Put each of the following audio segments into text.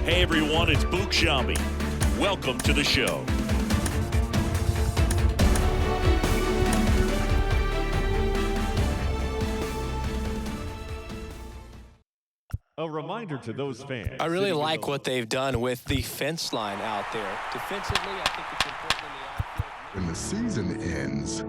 Hey everyone, it's Book Shambi. Welcome to the show. A reminder to those fans. I really like what they've done with the fence line out there. Defensively, I think it's important in the outfield. When the season ends,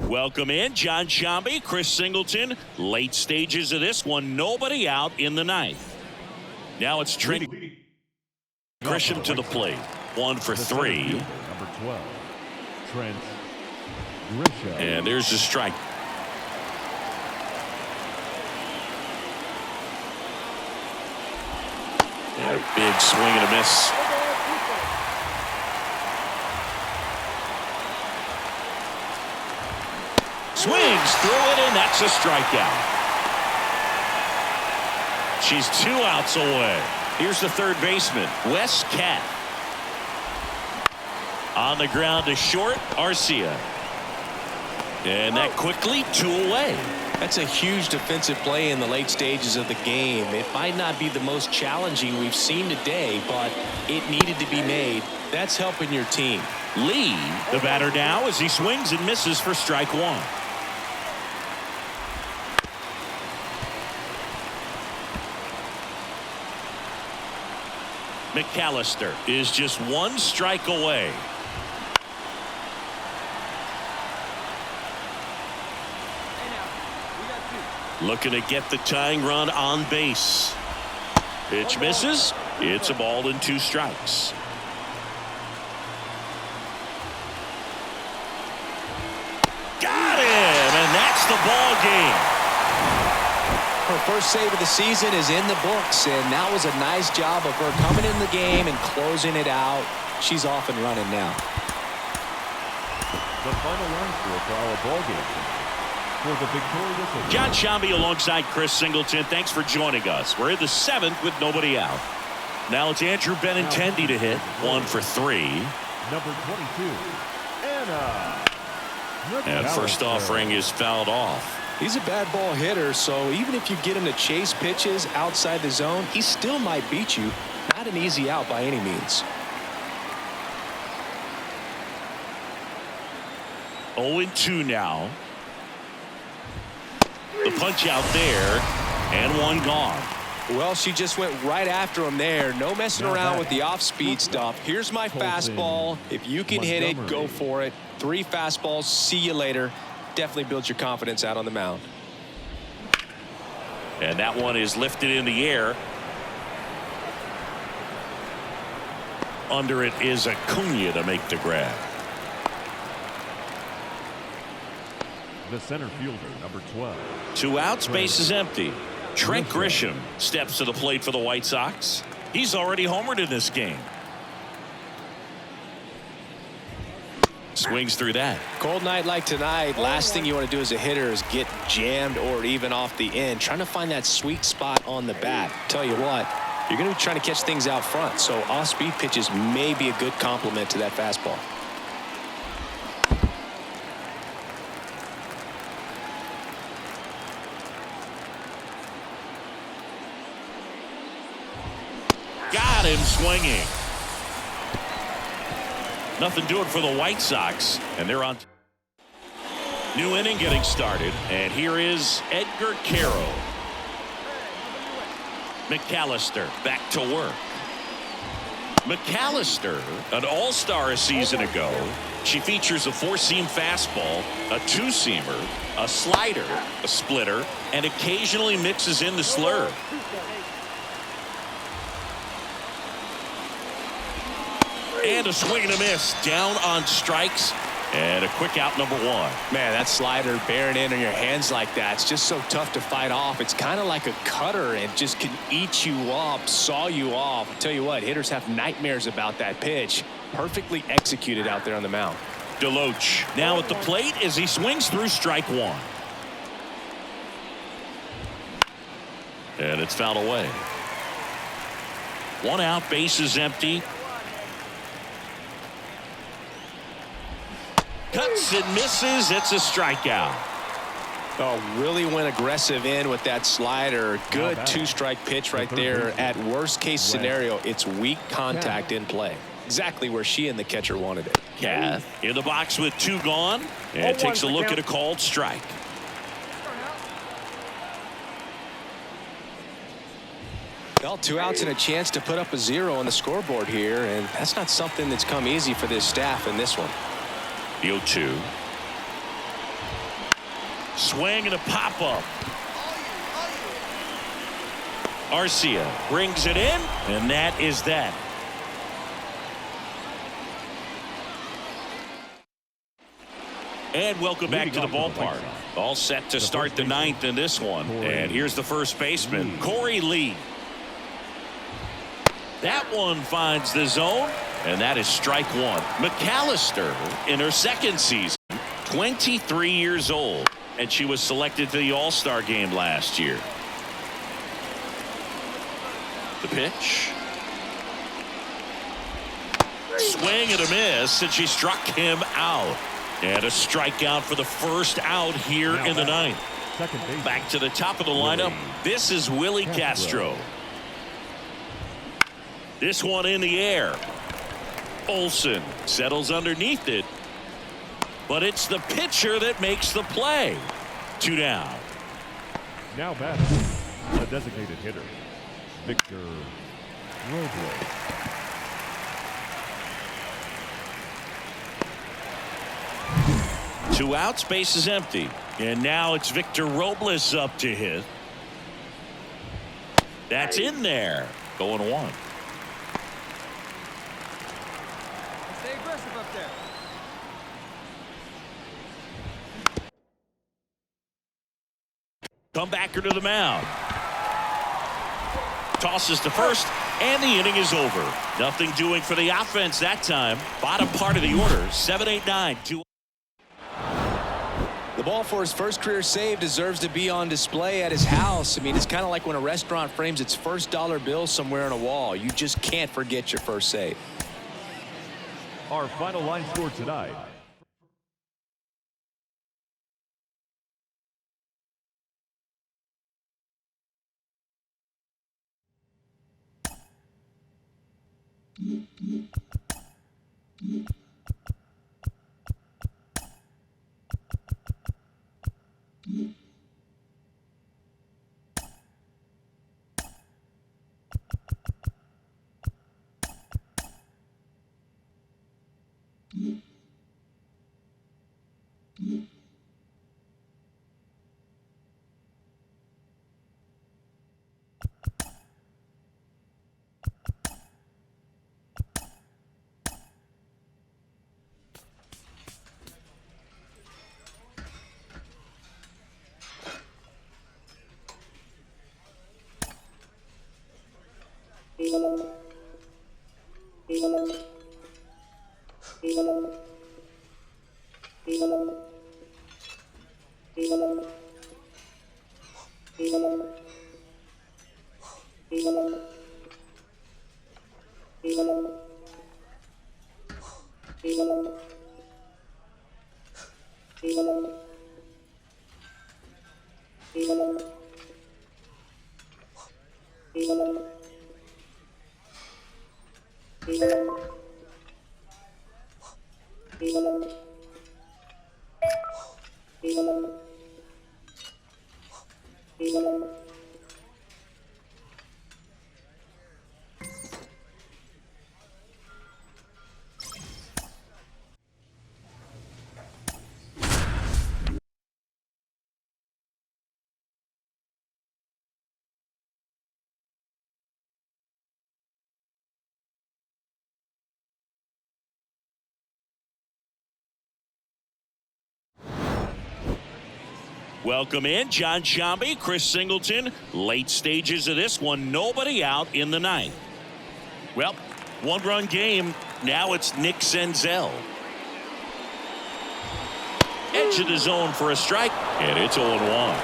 Welcome in, John Shambi, Chris Singleton. Late stages of this one, nobody out in the ninth. Now it's Trent Grisham to the plate. 1 for 3. Number 12, Trent Grisham. And there's the strike. And a big swing and a miss. Swings through it, and that's a strikeout. She's 2 outs away. Here's the third baseman, Wes Cat. On the ground to short, Arcia. And that quickly 2 away. That's a huge defensive play in the late stages of the game. It might not be the most challenging we've seen today, but it needed to be made. That's helping your team. Lee, the batter now, as he swings and misses for strike 1. McAllister is just 1 strike away. Looking to get the tying run on base. Pitch misses. It's a ball and 2 strikes. Got him, and that's the ball game. Her first save of the season is in the books, and that was a nice job of her coming in the game and closing it out. She's off and running now. The final run for our ball game. For the victorious John Shambi alongside Chris Singleton. Thanks for joining us. We're in the 7th with nobody out. Now it's Andrew Benintendi to hit. 1 for 3. number 22, Anna. And first offering is fouled off. He's a bad ball hitter, so even if you get him to chase pitches outside the zone, he still might beat you. Not an easy out by any means. 0-2 now. The punch out there, and 1 gone. Well, she just went right after him there. No messing around with the off-speed stuff. Here's my fastball. If you can hit it, go for it. 3 fastballs. See you later. Definitely builds your confidence out on the mound. And that one is lifted in the air. Under it is Acuna to make the grab. The center fielder, number 12. 2 outs, base is empty. Trent Grisham steps to the plate for the White Sox. He's already homered in this game. Swings through that. Cold night like tonight, last thing you want to do as a hitter is get jammed or even off the end. Trying to find that sweet spot on the bat. Tell you what, you're going to be trying to catch things out front, so off-speed pitches may be a good complement to that fastball. Got him swinging. Nothing doing for the White Sox, and they're on. New inning getting started, and here is Edgar Carroll. McAllister back to work. McAllister, an all-star a season ago. She features a four-seam fastball, a two-seamer, a slider, a splitter, and occasionally mixes in the slurve. And a swing and a miss, down on strikes, and a quick out, number one. Man, that slider bearing in on your hands like that, it's just so tough to fight off. It's kind of like a cutter and just can eat you up, saw you off. I'll tell you what, hitters have nightmares about that pitch. Perfectly executed out there on the mound. DeLoach now at the plate as he swings through strike one. And it's fouled away. One out, bases empty. Cuts and misses. It's a strikeout. Oh, really went aggressive in with that slider. Good two-strike pitch right there. At worst-case scenario, it's weak contact in play. Exactly where she and the catcher wanted it. Kath in the box with two gone, and takes a look at a called strike. Well, 2 outs and a chance to put up a 0 on the scoreboard here, and that's not something that's come easy for this staff in this one. The 0-2. Swing and a pop-up. Arcia brings it in, and that is that. And welcome back to the ballpark. All set to start the ninth in this one. And here's the first baseman, Corey Lee. That one finds the zone, and that is strike one. McAllister in her second season, 23 years old, and she was selected to the All-Star game last year. The pitch. Swing and a miss, and she struck him out. And a strikeout for the first out here in the ninth. Back to the top of the lineup. This is Willie Castro. This one in the air. Olsen settles underneath it. But it's the pitcher that makes the play. 2 down. Now batting, the designated hitter, Victor Robles. 2 outs, base is empty. And now it's Victor Robles up to hit. That's in there. Going 1. Stay aggressive up there. Comebacker to the mound. Tosses to first, and the inning is over. Nothing doing for the offense that time. Bottom part of the order, 7, 8, 9, 2. The ball for his first career save deserves to be on display at his house. I mean, it's kind of like when a restaurant frames its first dollar bill somewhere on a wall. You just can't forget your first save. Our final line score tonight. Welcome in, John Shambi, Chris Singleton. Late stages of this one, nobody out in the ninth. Well, one-run game. Now it's Nick Senzel. Edge of the zone for a strike, and it's 0-1.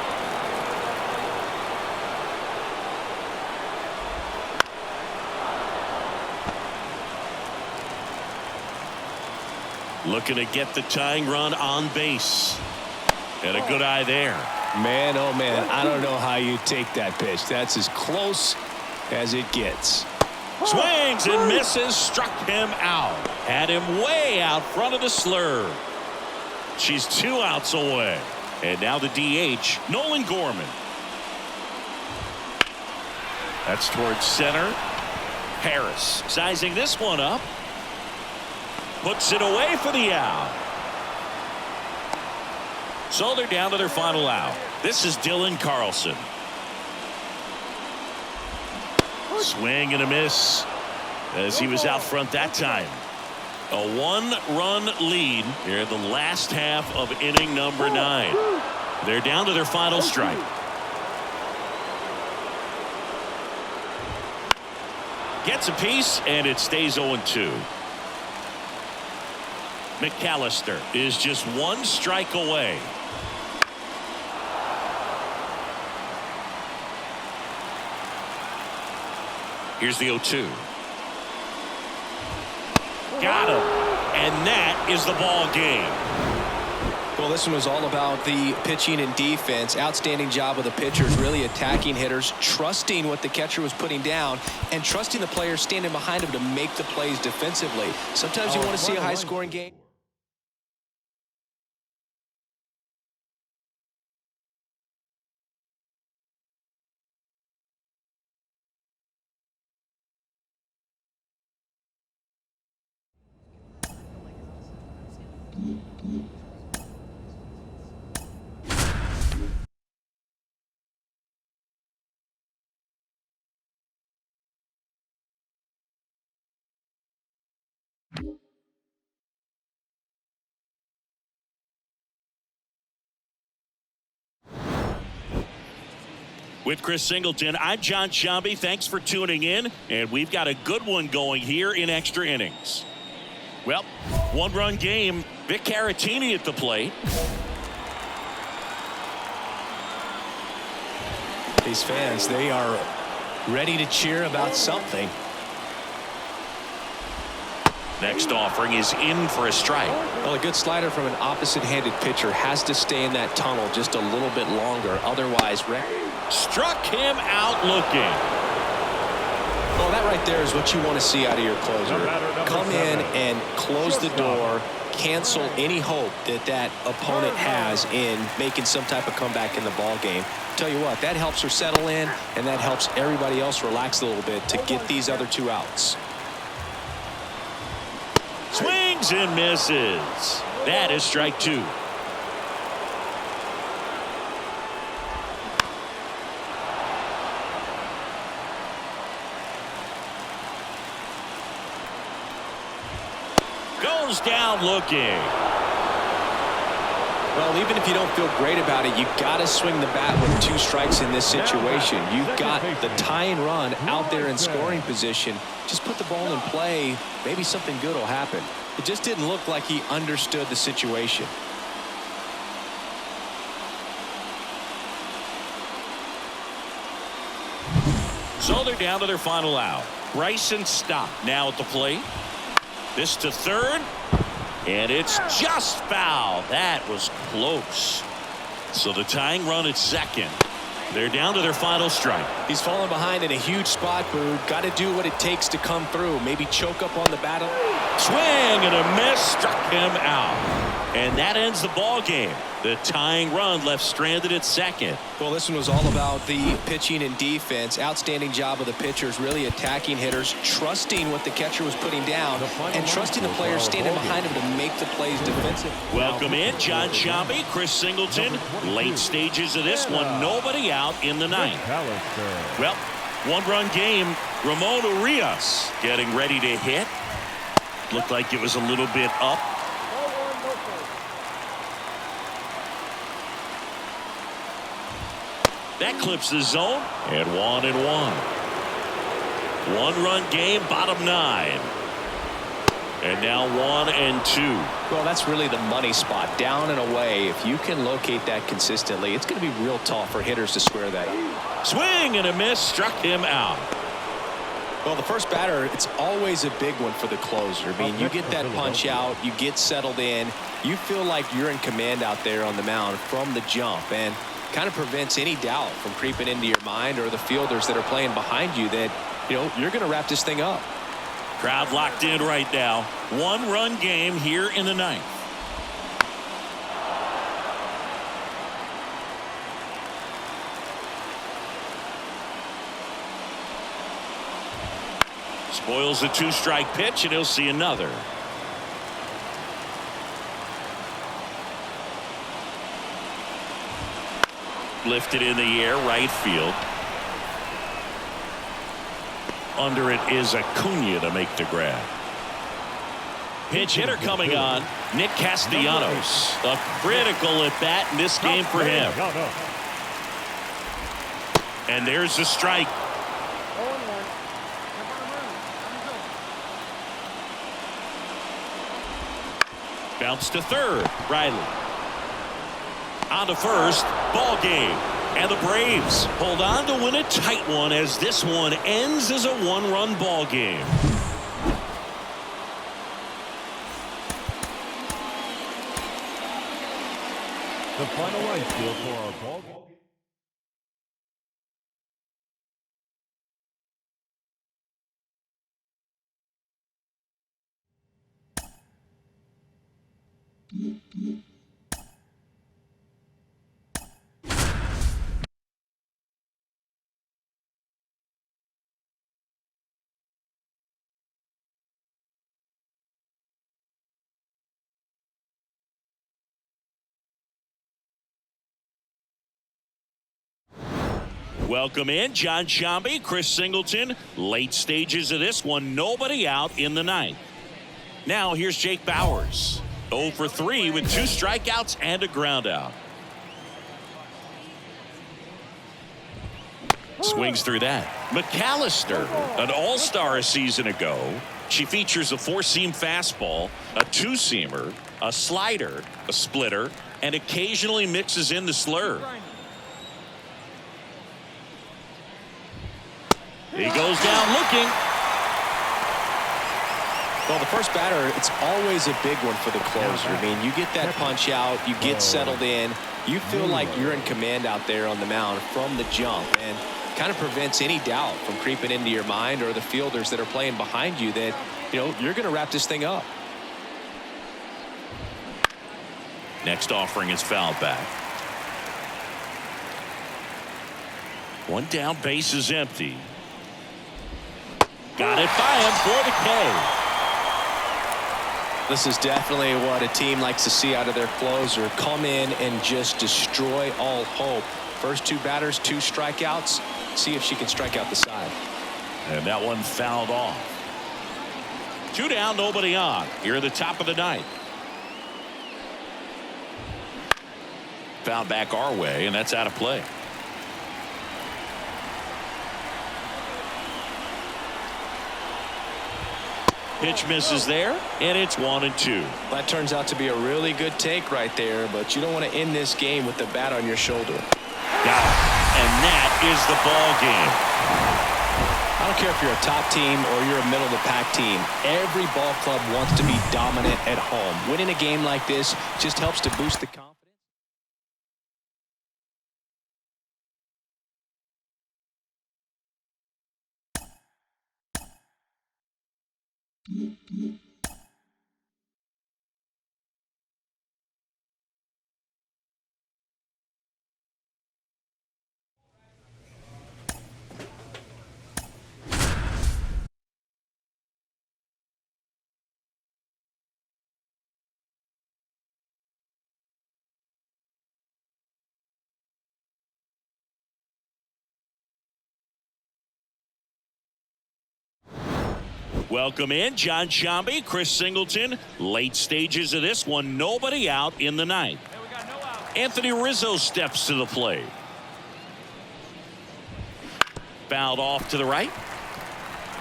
Looking to get the tying run on base. And a good eye there. Man, oh man, I don't know how you take that pitch. That's as close as it gets. Swings and misses, struck him out. Had him way out front of the slur. She's 2 outs away. And now the DH, Nolan Gorman. That's towards center. Harris sizing this one up. Puts it away for the out. So they're down to their final out. This is Dylan Carlson. Swing and a miss as he was out front that time. A 1-run lead here in the last half of inning number 9. They're down to their final strike. Gets a piece and it stays 0-2. McAllister is just 1 strike away. Here's the 0-2. Got him. And that is the ball game. Well, this one was all about the pitching and defense. Outstanding job of the pitchers, really attacking hitters, trusting what the catcher was putting down, and trusting the players standing behind him to make the plays defensively. Sometimes you want to see a high-scoring game. With Chris Singleton, I'm John Shambi. Thanks for tuning in, and we've got a good one going here in extra innings. Well, 1-run game. Vic Caratini at the plate. These fans, they are ready to cheer about something. Next offering is in for a strike. Well, a good slider from an opposite-handed pitcher has to stay in that tunnel just a little bit longer. Otherwise, struck him out looking. Well, that right there is what you want to see out of your closer. Come in and close the door, cancel any hope that that opponent has in making some type of comeback in the ball game. Tell you what, that helps her settle in, and that helps everybody else relax a little bit to get these other 2 outs. Swings and misses. That is strike 2. Goes down looking. Well, even if you don't feel great about it, you've got to swing the bat with 2 strikes in this situation. You've got the tying run out there in scoring position. Just put the ball in play. Maybe something good will happen. It just didn't look like he understood the situation. So they're down to their final out. Bryson Stott now at the plate. This to third. And it's just foul. That was close. So the tying run at second. They're down to their final strike. He's fallen behind in a huge spot, Boo. Got to do what it takes to come through. Maybe choke up on the battle. Swing and a miss. Struck him out. And that ends the ball game. The tying run left stranded at second. Well, this one was all about the pitching and defense. Outstanding job of the pitchers, really attacking hitters, trusting what the catcher was putting down, and trusting the players standing behind him to make the plays defensive. Welcome in, John Sciambi, Chris Singleton. Late stages of this one, nobody out in the ninth. Well, one-run game. Ramon Urias getting ready to hit. Looked like it was a little bit up. That clips the zone, and 1-1. One-run game, bottom 9. And now 1-2. Well, that's really the money spot, down and away. If you can locate that consistently, it's going to be real tough for hitters to square that up. Swing and a miss, struck him out. Well, the first batter, it's always a big one for the closer. I mean, you get that punch out, you get settled in, you feel like you're in command out there on the mound from the jump, and kind of prevents any doubt from creeping into your mind or the fielders that are playing behind you that, you're going to wrap this thing up. Crowd locked in right now. One-run game here in the ninth. Spoils the 2-strike pitch, and he'll see another. Lifted in the air, right field. Under it is Acuna to make the grab. Pinch hitter coming on, Nick Castellanos. A critical at bat in this game for him. And there's the strike. Bounce to third. Riley. On to first. Ball game. And the Braves hold on to win a tight one as this one ends as a one-run ball game. The final right field for our ball game. Welcome in, John Sciambi, Chris Singleton. Late stages of this one, nobody out in the ninth. Now here's Jake Bauers. 0 for 3 with 2 strikeouts and a ground out. Swings through that. McAllister, an all-star a season ago. She features a 4-seam fastball, a 2-seamer, a slider, a splitter, and occasionally mixes in the slurve. He goes down looking. Well, the first batter, it's always a big one for the closer. I mean, you get that punch out, you get settled in, you feel like you're in command out there on the mound from the jump, and kind of prevents any doubt from creeping into your mind or the fielders that are playing behind you that, you're going to wrap this thing up. Next offering is fouled back. One down, base is empty. Got it by him for the K. This is definitely what a team likes to see out of their closer. Come in and just destroy all hope. First 2 batters, 2 strikeouts. See if she can strike out the side. And that one fouled off. 2 down, nobody on. Here at the top of the ninth. Fouled back our way, and that's out of play. Pitch misses there, and it's 1-2. That turns out to be a really good take right there, but you don't want to end this game with the bat on your shoulder. Got it. And that is the ball game. I don't care if you're a top team or you're a middle-of-the-pack team. Every ball club wants to be dominant at home. Winning a game like this just helps to boost the confidence. Welcome in John Shambi, Chris Singleton. Late stages of this one, nobody out in the ninth. Anthony Rizzo steps to the plate. Fouled off to the right.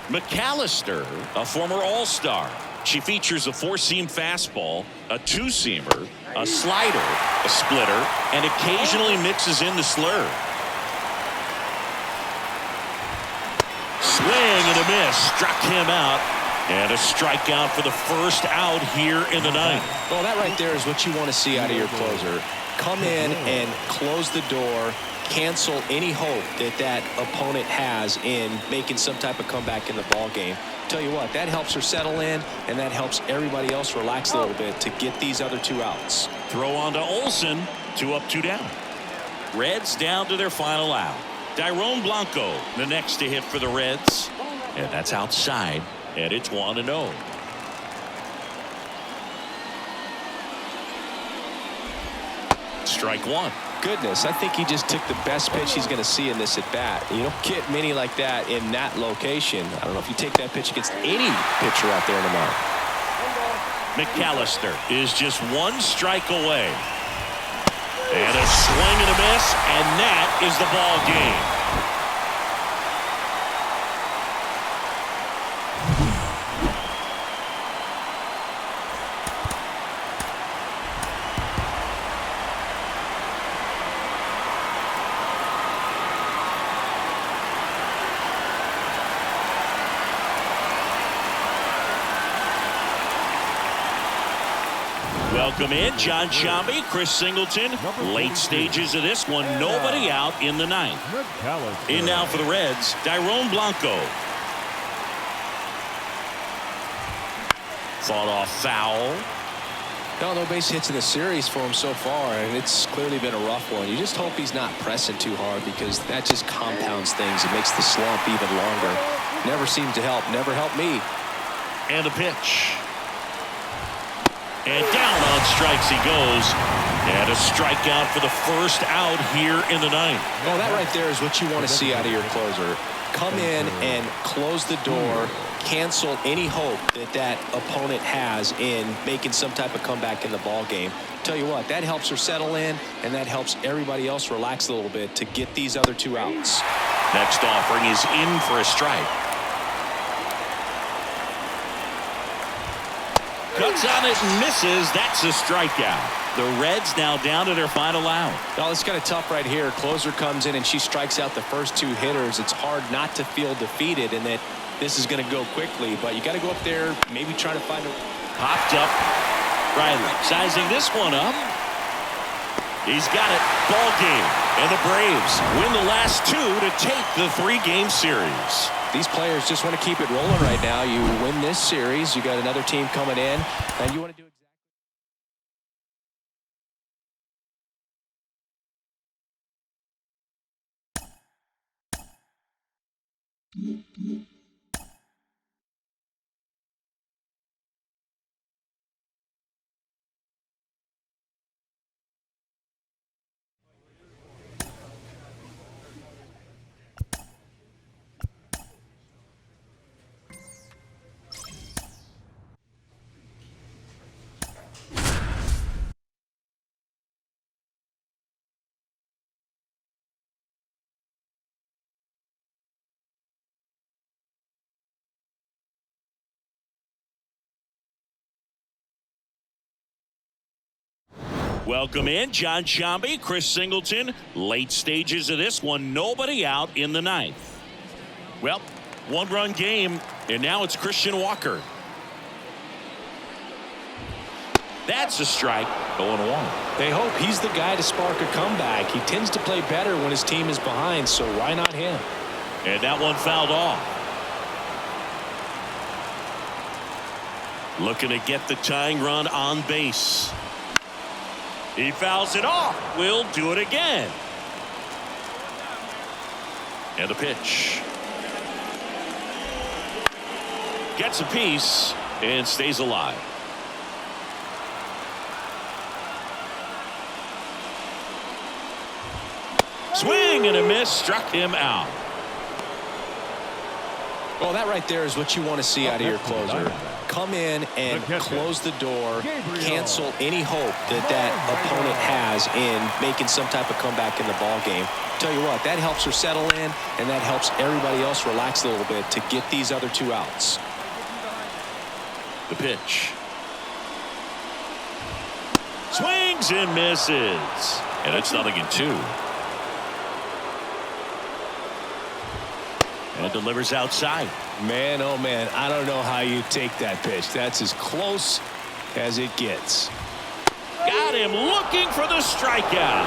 McAllister, a former All-Star. She features a four-seam fastball, a two-seamer, a slider, a splitter, and occasionally mixes in the slurve. Swing and a miss, struck him out, and a strikeout for the first out here in the ninth. Well, that right there is what you want to see out of your closer. Come in and close the door, cancel any hope that that opponent has in making some type of comeback in the ball game. Tell you what, that helps her settle in, and that helps everybody else relax a little bit to get these other two outs. Throw on to Olsen, 2 up, 2 down. Reds down to their final out. Dyrone Blanco, the next to hit for the Reds, and that's outside, and it's 1-0. Strike one. Goodness, I think he just took the best pitch he's going to see in this at bat. You don't get many like that in that location. I don't know if you take that pitch against any pitcher out there in the mound. McAllister is just 1 strike away. And a swing and a miss, and that is the ball game. Welcome in John Shambi, Chris Singleton. Late stages of this one, nobody out in the ninth. In now for the Reds, Dyrone Blanco. Fought off foul. No base hits in the series for him so far, and it's clearly been a rough one. You just hope he's not pressing too hard, because that just compounds things. It makes the slump even longer. Never seems to help. Never helped me. And a pitch. And down on strikes he goes. And a strikeout for the first out here in the ninth. Well, that right there is what you want to see out of your closer. Come in and close the door, cancel any hope that that opponent has in making some type of comeback in the ball game. Tell you what, that helps her settle in, and that helps everybody else relax a little bit to get these other two outs. Next offering is in for a strike. Cuts on it and misses. That's a strikeout. The Reds now down to their final out. Well, it's kind of tough right here. Closer comes in and she strikes out the first two hitters. It's hard not to feel defeated and that this is going to go quickly, but you got to go up there, maybe try to find a... Popped up. Riley sizing this one up. He's got it. Ball game. And the Braves win the last 2 to take the 3-game series. These players just want to keep it rolling right now. You win this series, you got another team coming in, and you want to do exactly. Welcome in John Shambi, Chris Singleton. Late stages of this one, nobody out in the ninth. Well, 1-run game, and now it's Christian Walker. That's a strike. 0-1. They hope he's the guy to spark a comeback. He tends to play better when his team is behind, so why not him? And that one fouled off. Looking to get the tying run on base. He fouls it off. We'll do it again. And a pitch. Gets a piece and stays alive. Swing and a miss, struck him out. Well, that right there is what you want to see out of your closer. Come in and close the door, cancel any hope that that opponent has in making some type of comeback in the ball game. Tell you what, that helps her settle in, and that helps everybody else relax a little bit to get these other 2 outs. The pitch. Swings and misses. And it's 0-2. And delivers outside. Man, oh man, I don't know how you take that pitch. That's as close as it gets. Got him looking for the strikeout.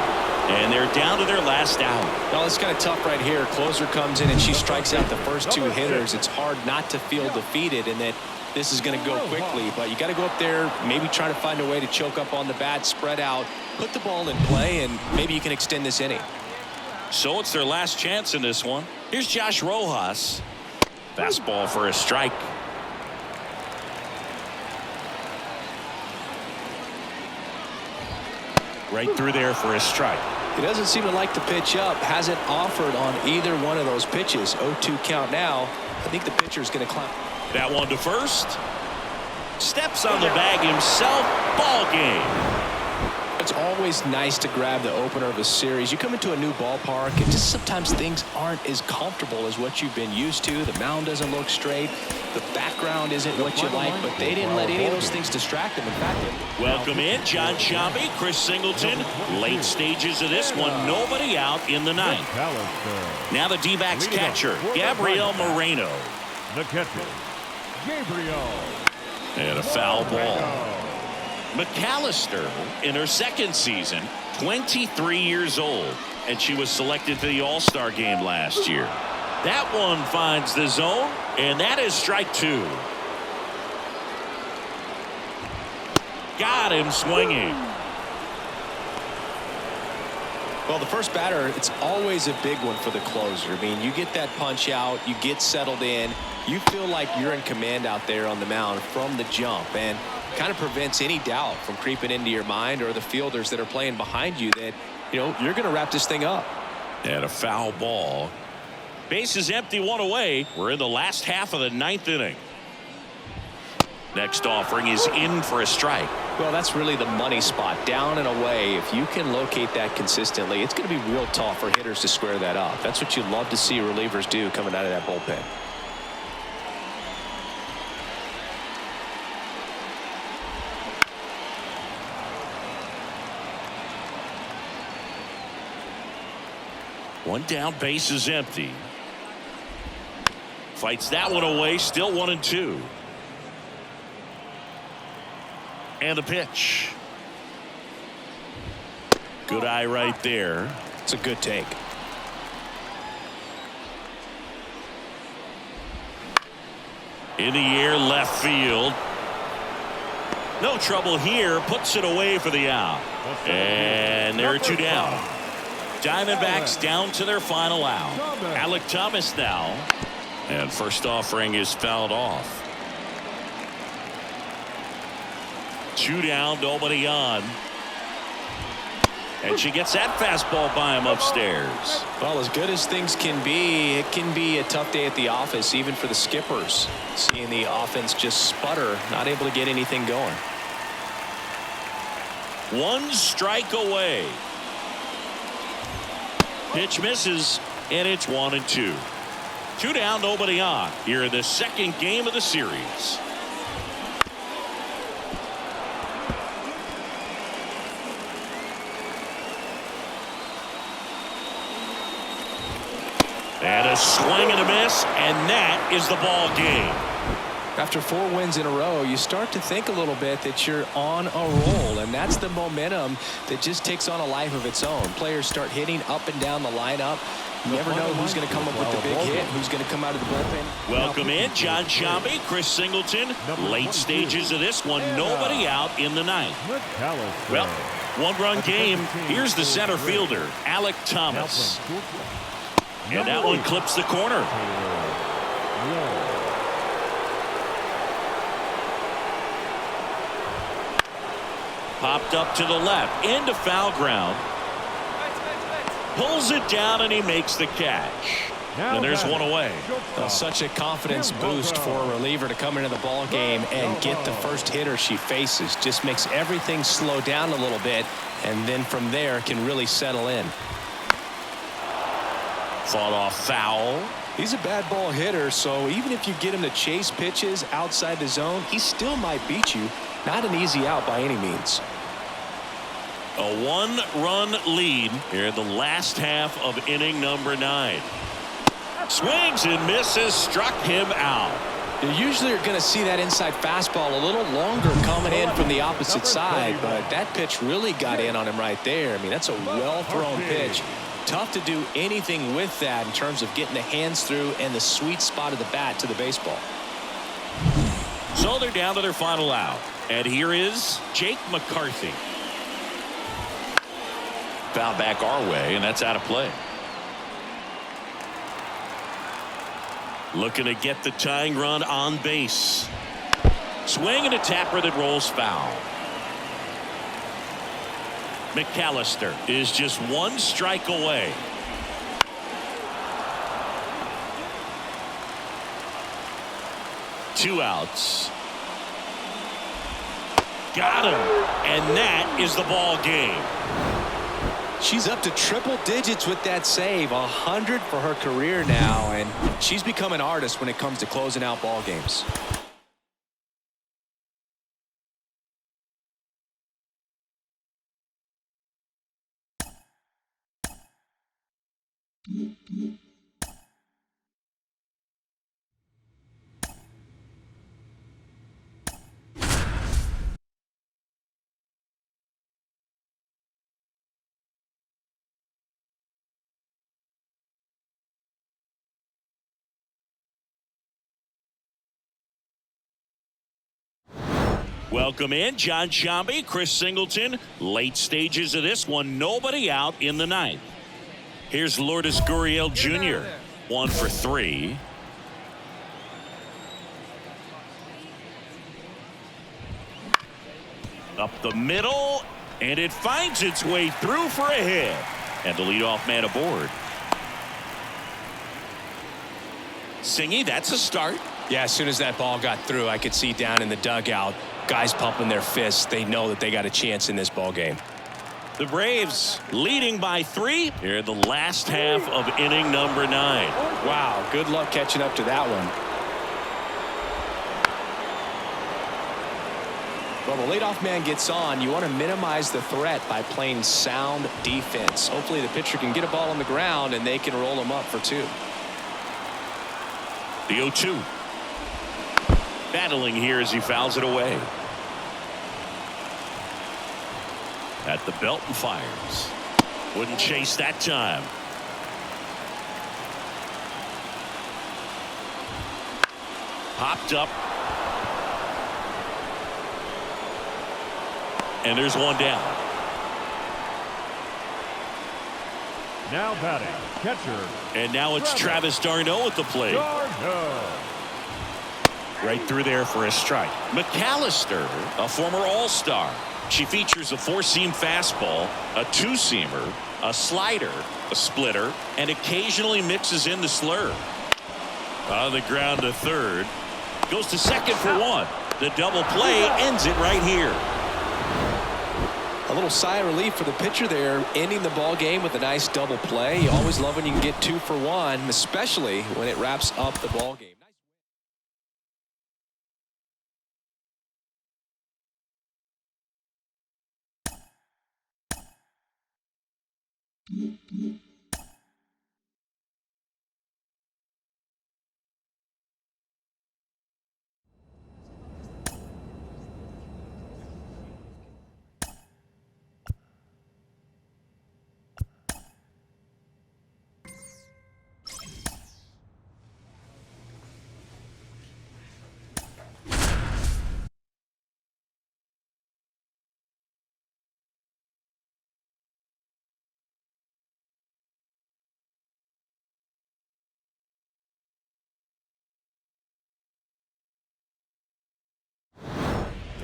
And they're down to their last out. Well, it's kind of tough right here. Closer comes in and she strikes out the first 2 hitters. It's hard not to feel defeated and that this is going to go quickly. But you got to go up there, maybe try to find a way to choke up on the bat, spread out, put the ball in play, and maybe you can extend this inning. So it's their last chance in this one. Here's Josh Rojas. Fastball for a strike. Right through there for a strike. He doesn't seem to like the pitch up. Hasn't offered on either one of those pitches. 0-2 count now. I think the pitcher's going to climb. That one to first. Steps on the bag himself. Ball game. It's always nice to grab the opener of a series. You come into a new ballpark and just sometimes things aren't as comfortable as what you've been used to. The mound doesn't look straight. The background isn't what you like, but they didn't let any of those things distract them. In fact, welcome in John Shambi, Chris Singleton. Late stages of this one, nobody out in the 9th. Now the D-backs catcher, Gabriel Moreno. The catcher, Gabriel. And a foul ball. McAllister in her 2nd season, 23 years old, and she was selected to the All-Star game last year. That one finds the zone, and that is strike 2. Got him swinging. Well, the first batter, it's always a big one for the closer. I mean, you get that punch out, you get settled in, you feel like you're in command out there on the mound from the jump, and kind of prevents any doubt from creeping into your mind or the fielders that are playing behind you that, you know, you're going to wrap this thing up. And a foul ball. Base is empty, 1 away. We're in the last half of the 9th inning. Next offering is in for a strike. Well, that's really the money spot, down and away. If you can locate that consistently, it's going to be real tough for hitters to square that up. That's what you love to see relievers do coming out of that bullpen. One down, base is empty. Fights that one away, still 1-2. And the pitch. Good eye right there. It's a good take. In the air, left field. No trouble here, puts it away for the out. And there are 2 down. Diamondbacks down to their final out. Alec Thomas now. And first offering is fouled off. 2 down, nobody on. And she gets that fastball by him upstairs. Well, as good as things can be, it can be a tough day at the office, even for the skippers. Seeing the offense just sputter, not able to get anything going. 1 strike away. Pitch misses, and it's 1-2. 2 down, nobody on here in the 2nd game of the series. And a swing and a miss, and that is the ball game. After 4 wins in a row, you start to think a little bit that you're on a roll, and that's the momentum that just takes on a life of its own. Players start hitting up and down the lineup. You never know who's going to come up with the big hit, who's going to come out of the bullpen. Welcome in John Shambi, Chris Singleton. Late stages of this one, nobody out in the 9th. Well, 1-run game. Here's the center fielder, Alec Thomas. And that one clips the corner. Popped up to the left, into foul ground. Pulls it down, and he makes the catch. And there's one away. Such a confidence boost for a reliever to come into the ball game and get the first hitter she faces. Just makes everything slow down a little bit, and then from there can really settle in. Fought off foul. He's a bad ball hitter, so even if you get him to chase pitches outside the zone, he still might beat you. Not an easy out by any means. A one-run lead here in the last half of inning number 9. Swings and misses, struck him out. You usually are going to see that inside fastball a little longer coming in from the opposite side, but that pitch really got in on him right there. I mean, that's a well-thrown pitch. Tough to do anything with that in terms of getting the hands through and the sweet spot of the bat to the baseball. So they're down to their final out. And here is Jake McCarthy. Foul back our way, and that's out of play. Looking to get the tying run on base. Swing and a tapper that rolls foul. McAllister is just one strike away. Two outs. Got him. And that is the ball game. She's up to triple digits with that save. 100 for her career now, and she's become an artist when it comes to closing out ball games. Welcome in John Shambi, Chris Singleton. Late stages of this one. Nobody out in the 9th. Here's Lourdes Gurriel Jr. 1 for 3. Up the middle, and it finds its way through for a hit. And the leadoff man aboard. Singy, that's a start. Yeah, as soon as that ball got through, I could see down in the dugout, guys pumping their fists. They know that they got a chance in this ball game. The Braves leading by 3 here in the last half of inning number 9. Wow, good luck catching up to that one. Well, the leadoff man gets on. You want to minimize the threat by playing sound defense. Hopefully the pitcher can get a ball on the ground and they can roll him up for 2. The 0-2. Battling here as he fouls it away. At the belt and fires. Wouldn't chase that time. Popped up. And there's one down. Now batting, catcher. And now it's Travis d'Arnaud at the plate. Right through there for a strike. McAllister, a former All-Star. She features a 4-seam fastball, a 2-seamer, a slider, a splitter, and occasionally mixes in the slurve. On the ground to third. Goes to second for 1. The double play ends it right here. A little sigh of relief for the pitcher there, ending the ball game with a nice double play. You always love when you can get 2 for 1, especially when it wraps up the ball game.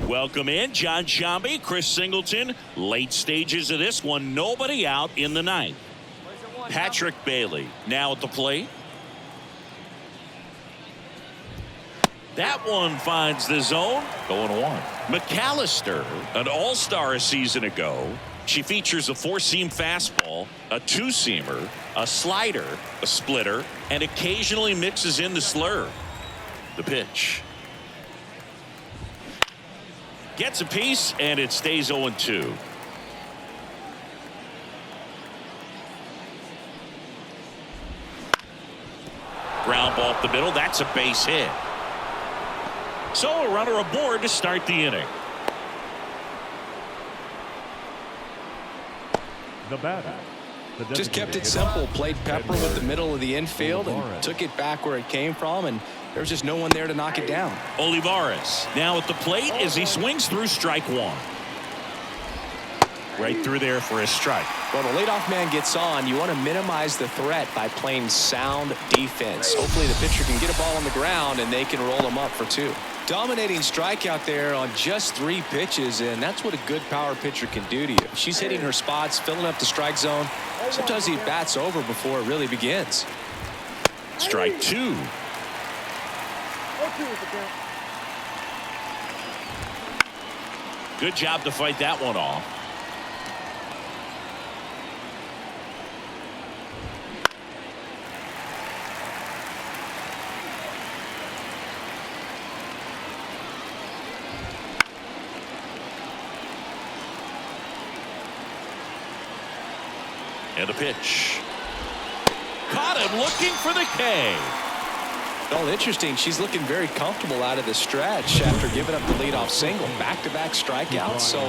Welcome in John Shambi, Chris Singleton. Late stages of this one. Nobody out in the 9th. Patrick Bailey now at the plate. That one finds the zone. 0-1. McAllister, an all-star a season ago. She features a four-seam fastball, a two-seamer, a slider, a splitter, and occasionally mixes in the slur. The pitch. Gets a piece, and it stays 0-2. Ground ball up the middle. That's a base hit. So a runner aboard to start the inning. The batter. Just kept it simple. Played pepper with the middle of the infield and took it back where it came from, and there was just no one there to knock it down. Olivares now at the plate as he swings through strike one. Right through there for a strike. Well, the leadoff man gets on. You want to minimize the threat by playing sound defense. Hopefully the pitcher can get a ball on the ground and they can roll him up for two. Dominating strikeout there on just 3 pitches, and that's what a good power pitcher can do to you. She's hitting her spots, filling up the strike zone. Sometimes he bats over before it really begins. Strike 2. Good job to fight that one off. And a pitch. Caught him looking for the K. Well, interesting. She's looking very comfortable out of the stretch after giving up the leadoff single. Back-to-back strikeouts. So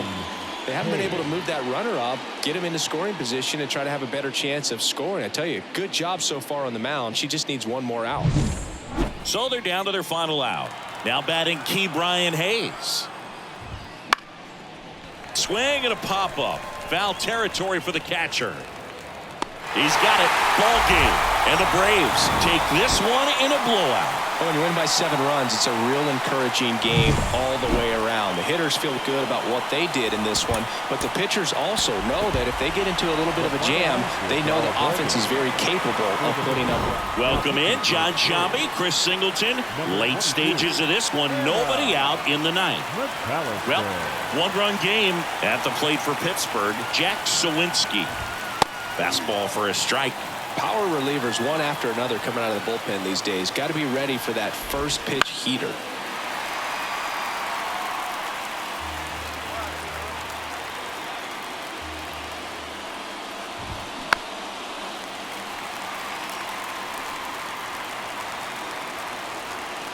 they haven't been able to move that runner up, get him into scoring position, and try to have a better chance of scoring. I tell you, good job so far on the mound. She just needs one more out. So they're down to their final out. Now batting Key Brian Hayes. Swing and a pop-up. Foul territory for the catcher. He's got it. Ball game. And the Braves take this one in a blowout. When you win by 7 runs, it's a real encouraging game all the way around. The hitters feel good about what they did in this one, but the pitchers also know that if they get into a little bit of a jam, they know the offense is very capable of putting up. Welcome in, John Shambi, Chris Singleton. Late stages of this one. Nobody out in the ninth. Well, 1-run game at the plate for Pittsburgh. Jack Sawinski. Fastball for a strike. Power relievers one after another coming out of the bullpen these days. Got to be ready for that first pitch heater.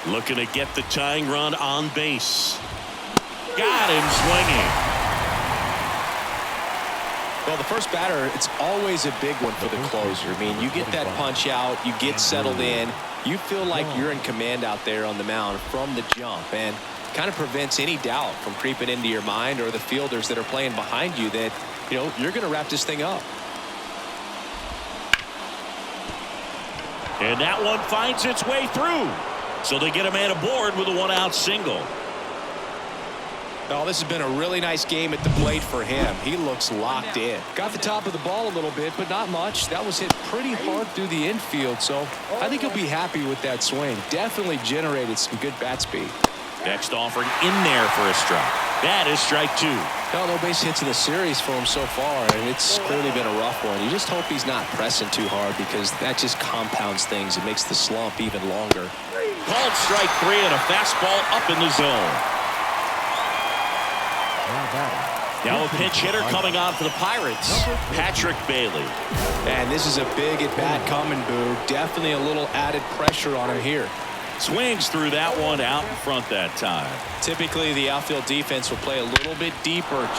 Looking to get the tying run on base. Got him swinging. Well, the first batter, it's always a big one for the closer. I mean, you get that punch out, you get settled in, you feel like you're in command out there on the mound from the jump, and kind of prevents any doubt from creeping into your mind or the fielders that are playing behind you that, you know, you're going to wrap this thing up. And that one finds its way through. So they get a man aboard with a 1-out single. Oh, this has been a really nice game at the plate for him. He looks locked in. Got the top of the ball a little bit, but not much. That was hit pretty hard through the infield, so I think he'll be happy with that swing. Definitely generated some good bat speed. Next offering in there for a strike. That is strike 2. Well, no base hits in the series for him so far, and it's clearly been a rough one. You just hope he's not pressing too hard because that just compounds things. It makes the slump even longer. Called strike 3 and a fastball up in the zone. Now a pinch hitter coming on for the Pirates, Patrick Bailey. And this is a big at-bat coming, Boo. Definitely a little added pressure on him here. Swings through that one out in front that time. Typically, the outfield defense will play a little bit deeper.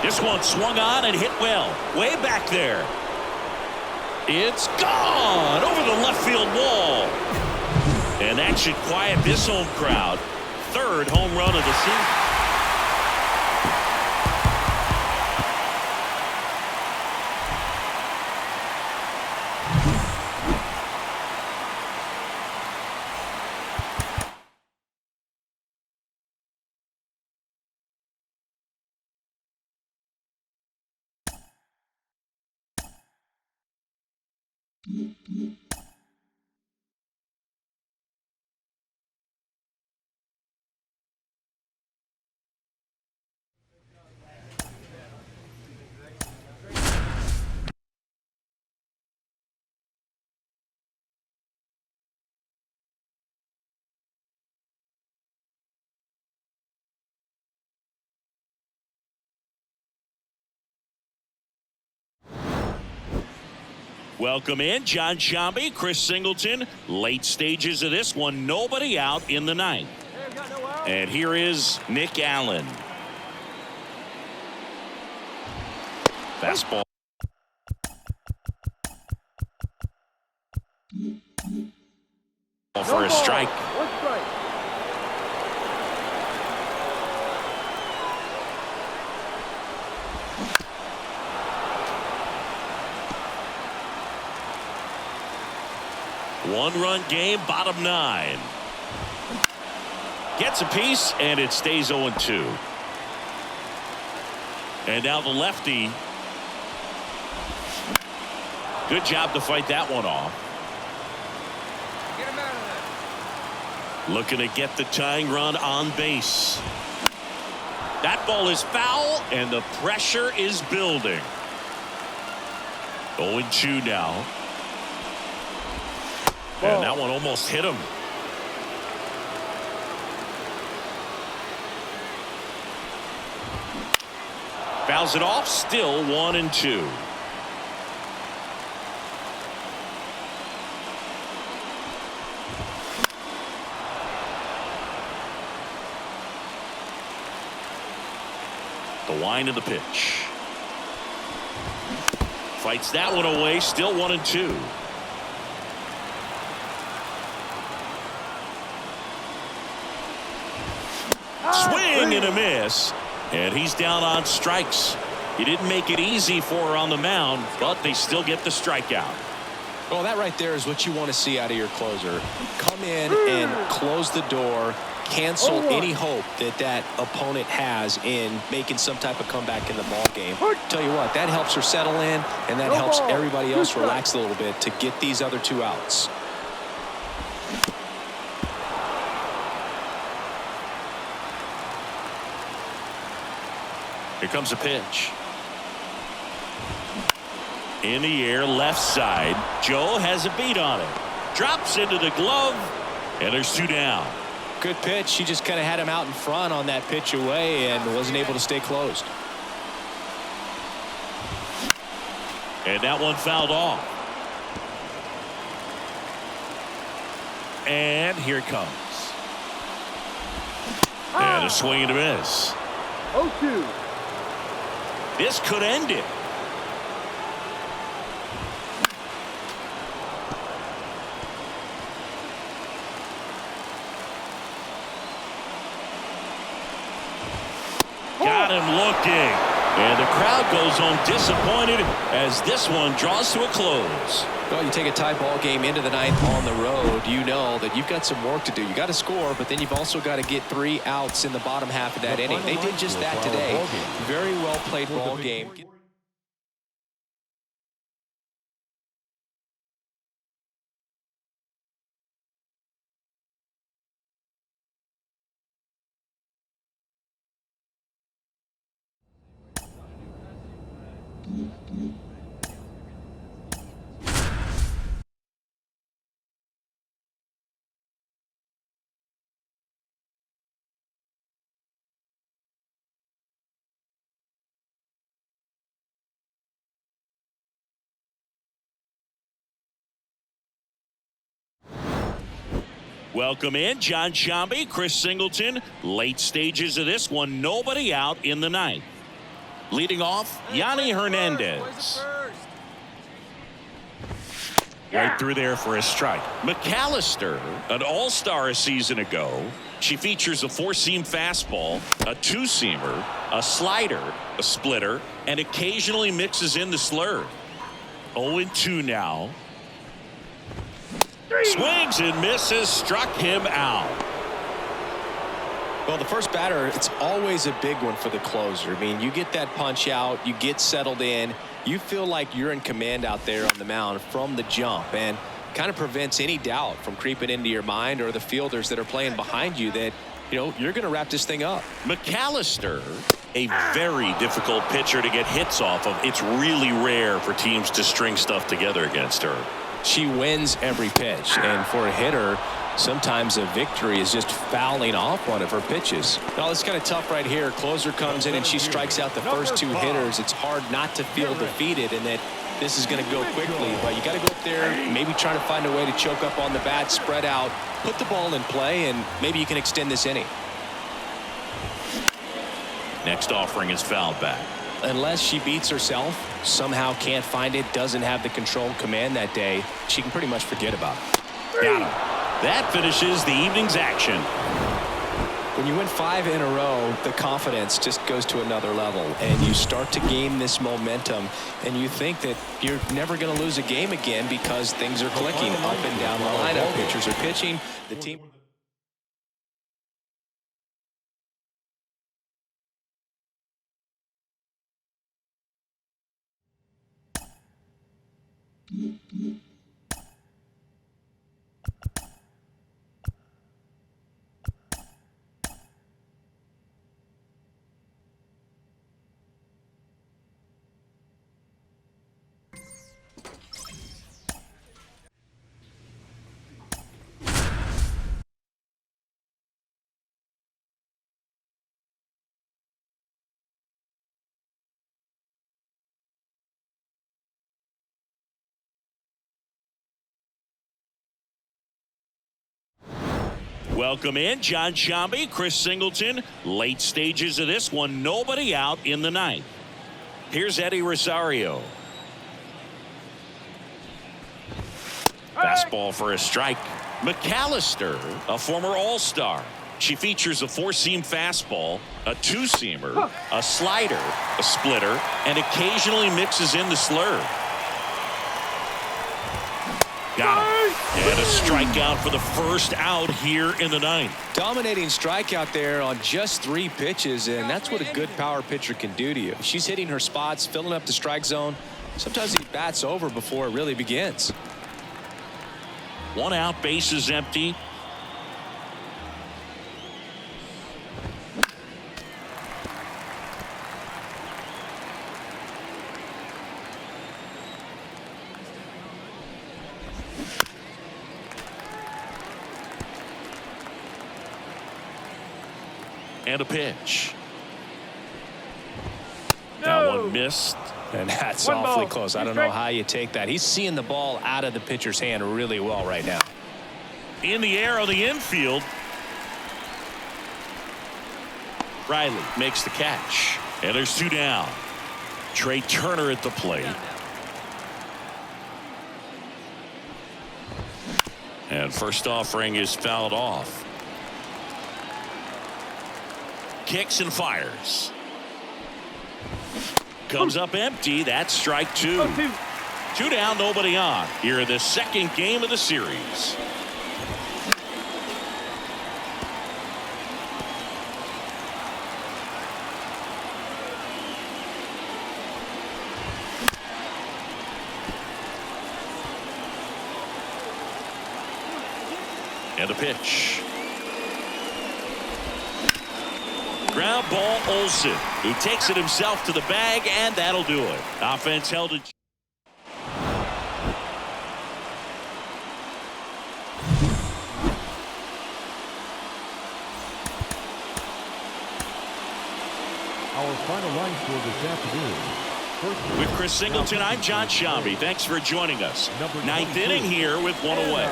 This one swung on and hit well. Way back there. It's gone over the left field wall. And that should quiet this home crowd. 3rd home run of the season. Welcome in John Shambi, Chris Singleton. Late stages of this one, nobody out in the ninth. And here is Nick Allen. Fastball. For a strike. One strike. One-run game, bottom 9. Gets a piece, and it stays 0-2. And now the lefty. Good job to fight that one off. Get him out of there. Looking to get the tying run on base. That ball is foul, and the pressure is building. 0-2 now. And that one almost hit him. Fouls it off, still 1-2. The wind of the pitch. Fights that one away, still 1-2. Swing and a miss, and he's down on strikes. He didn't make it easy for her on the mound, but they still get the strikeout. Well, that right there is what you want to see out of your closer. Come in and close the door, cancel any hope that that opponent has in making some type of comeback in the ball game. Tell you what, that helps her settle in, and that helps everybody else relax a little bit to get these other 2 outs. Here comes a pitch. In the air, left side. Joe has a beat on it. Drops into the glove, and there's 2 down. Good pitch. She just kind of had him out in front on that pitch away and wasn't able to stay closed. And that one fouled off. And here it comes. And a swing and a miss. 0-2. This could end it. Got him looking. And the crowd goes home disappointed as this one draws to a close. Well, you take a tie ball game into the 9th on the road, you know that you've got some work to do. You got to score, but then you've also got to get 3 outs in the bottom half of that inning. They did just that today. Very well played ball game. Welcome in John Shambi, Chris Singleton. Late stages of this one, nobody out in the 9th. Leading off, Yanni Hernandez. Right through there for a strike. McAllister, an all-star a season ago. She features a 4-seam fastball, a 2-seamer, a slider, a splitter, and occasionally mixes in the slurve. 0-2 now. Swings and misses, struck him out. Well, the first batter, it's always a big one for the closer. I mean, you get that punch out, you get settled in, you feel like you're in command out there on the mound from the jump, and kind of prevents any doubt from creeping into your mind or the fielders that are playing behind you that, you know, you're going to wrap this thing up. McAllister, a very difficult pitcher to get hits off of. It's really rare for teams to string stuff together against her. She wins every pitch, and for a hitter, sometimes a victory is just fouling off one of her pitches. Well, it's kind of tough right here. Closer comes in and she strikes out the first 2 hitters. It's hard not to feel defeated, and that this is going to go quickly, but you got to go up there, maybe try to find a way to choke up on the bat, spread out, put the ball in play, and maybe you can extend this inning. Next offering is fouled back. Unless she beats herself, somehow can't find it, doesn't have the control command that day, she can pretty much forget about it. Got him. That finishes the evening's action. When you win 5 in a row, the confidence just goes to another level, and you start to gain this momentum, and you think that you're never going to lose a game again because things are clicking up and down the lineup. Pitchers are pitching. The team. Welcome in John Shambi, Chris Singleton. Late stages of this one, nobody out in the ninth. Here's Eddie Rosario. Fastball for a strike. McAllister, a former All-Star. She features a 4-seam fastball, a 2-seamer, a slider, a splitter, and occasionally mixes in the slurve. Got it. And a strikeout for the first out here in the ninth. Dominating strikeout there on just 3 pitches, and that's what a good power pitcher can do to you. She's hitting her spots, filling up the strike zone. Sometimes he bats over before it really begins. 1 out, base is empty. And a pitch. That one missed. And that's awfully close. I don't know how you take that. He's seeing the ball out of the pitcher's hand really well right now. In the air on the infield. Riley makes the catch. And there's 2 down. Trey Turner at the plate. And first offering is fouled off. Kicks and fires. Comes up empty. That's strike 2. 2 down, nobody on. Here in the second game of the series. And a pitch. Ground ball, Olsen. He takes it himself to the bag, and that'll do it. Offense held it. Our final line score this afternoon. With Chris Singleton, I'm John Shambi. Thanks for joining us. 9th inning here with 1 away.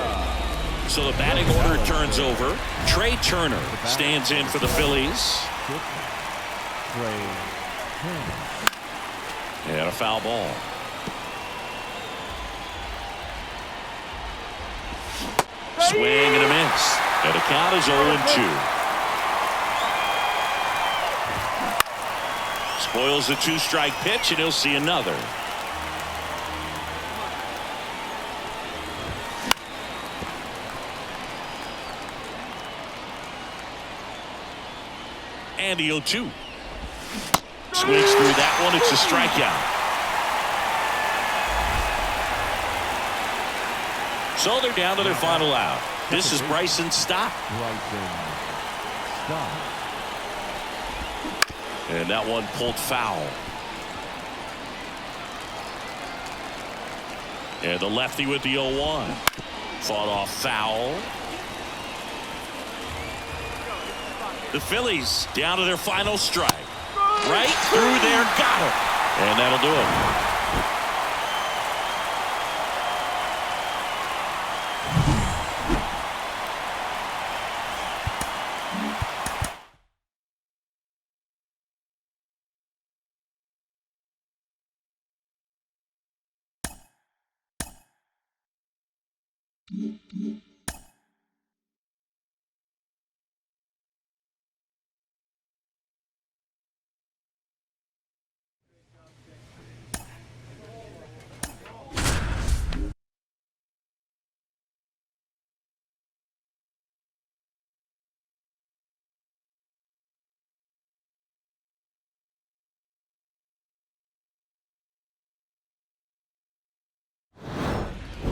So the batting order turns over. Trey Turner stands in for the Phillies. And a foul ball. Swing and a miss. And the count is 0-2. Spoils the 2-strike pitch, and he'll see another. And the 0-2. Swings through that one. It's a strikeout. So they're down to their final out. This is Bryson Stott. And that one pulled foul. And the lefty with the 0-1. Fought off foul. The Phillies down to their final strike. Right through there, got it. And that'll do it.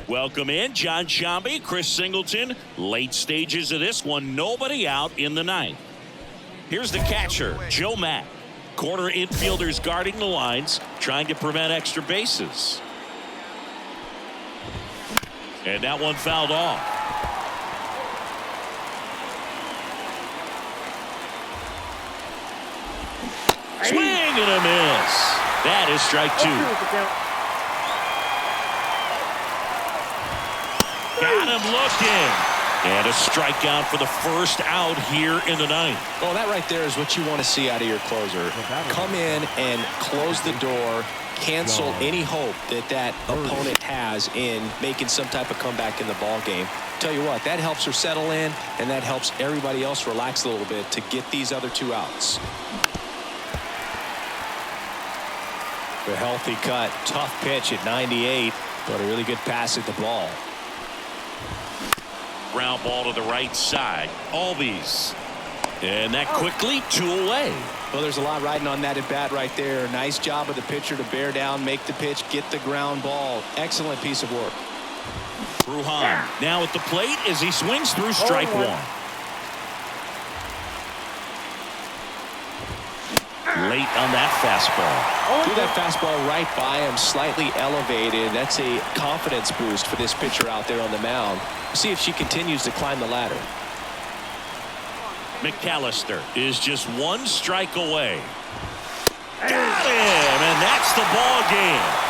Welcome in John Shambi, Chris Singleton. Late stages of this one, nobody out in the ninth. Here's the catcher, Joe Mack. Corner infielders guarding the lines, trying to prevent extra bases. And that one fouled off. Swing and a miss. That is strike two. Got him looking. And a strikeout for the first out here in the ninth. Well, that right there is what you want to see out of your closer. Come in and close the door, cancel any hope that opponent has in making some type of comeback in the ball game. Tell you what, that helps her settle in, and that helps everybody else relax a little bit to get these other two outs. The healthy cut, tough pitch at 98, but a really good pass at the ball. Ground ball to the right side. Albies. And that quickly 2 away. Well, there's a lot riding on that at bat right there. Nice job of the pitcher to bear down, make the pitch, get the ground ball. Excellent piece of work. Bruhan now at the plate as he swings through strike one. Late on that fastball. Threw that fastball right by him, slightly elevated. That's a confidence boost for this pitcher out there on the mound. See if she continues to climb the ladder. McAllister is just 1 strike away. Got him, and that's the ball game.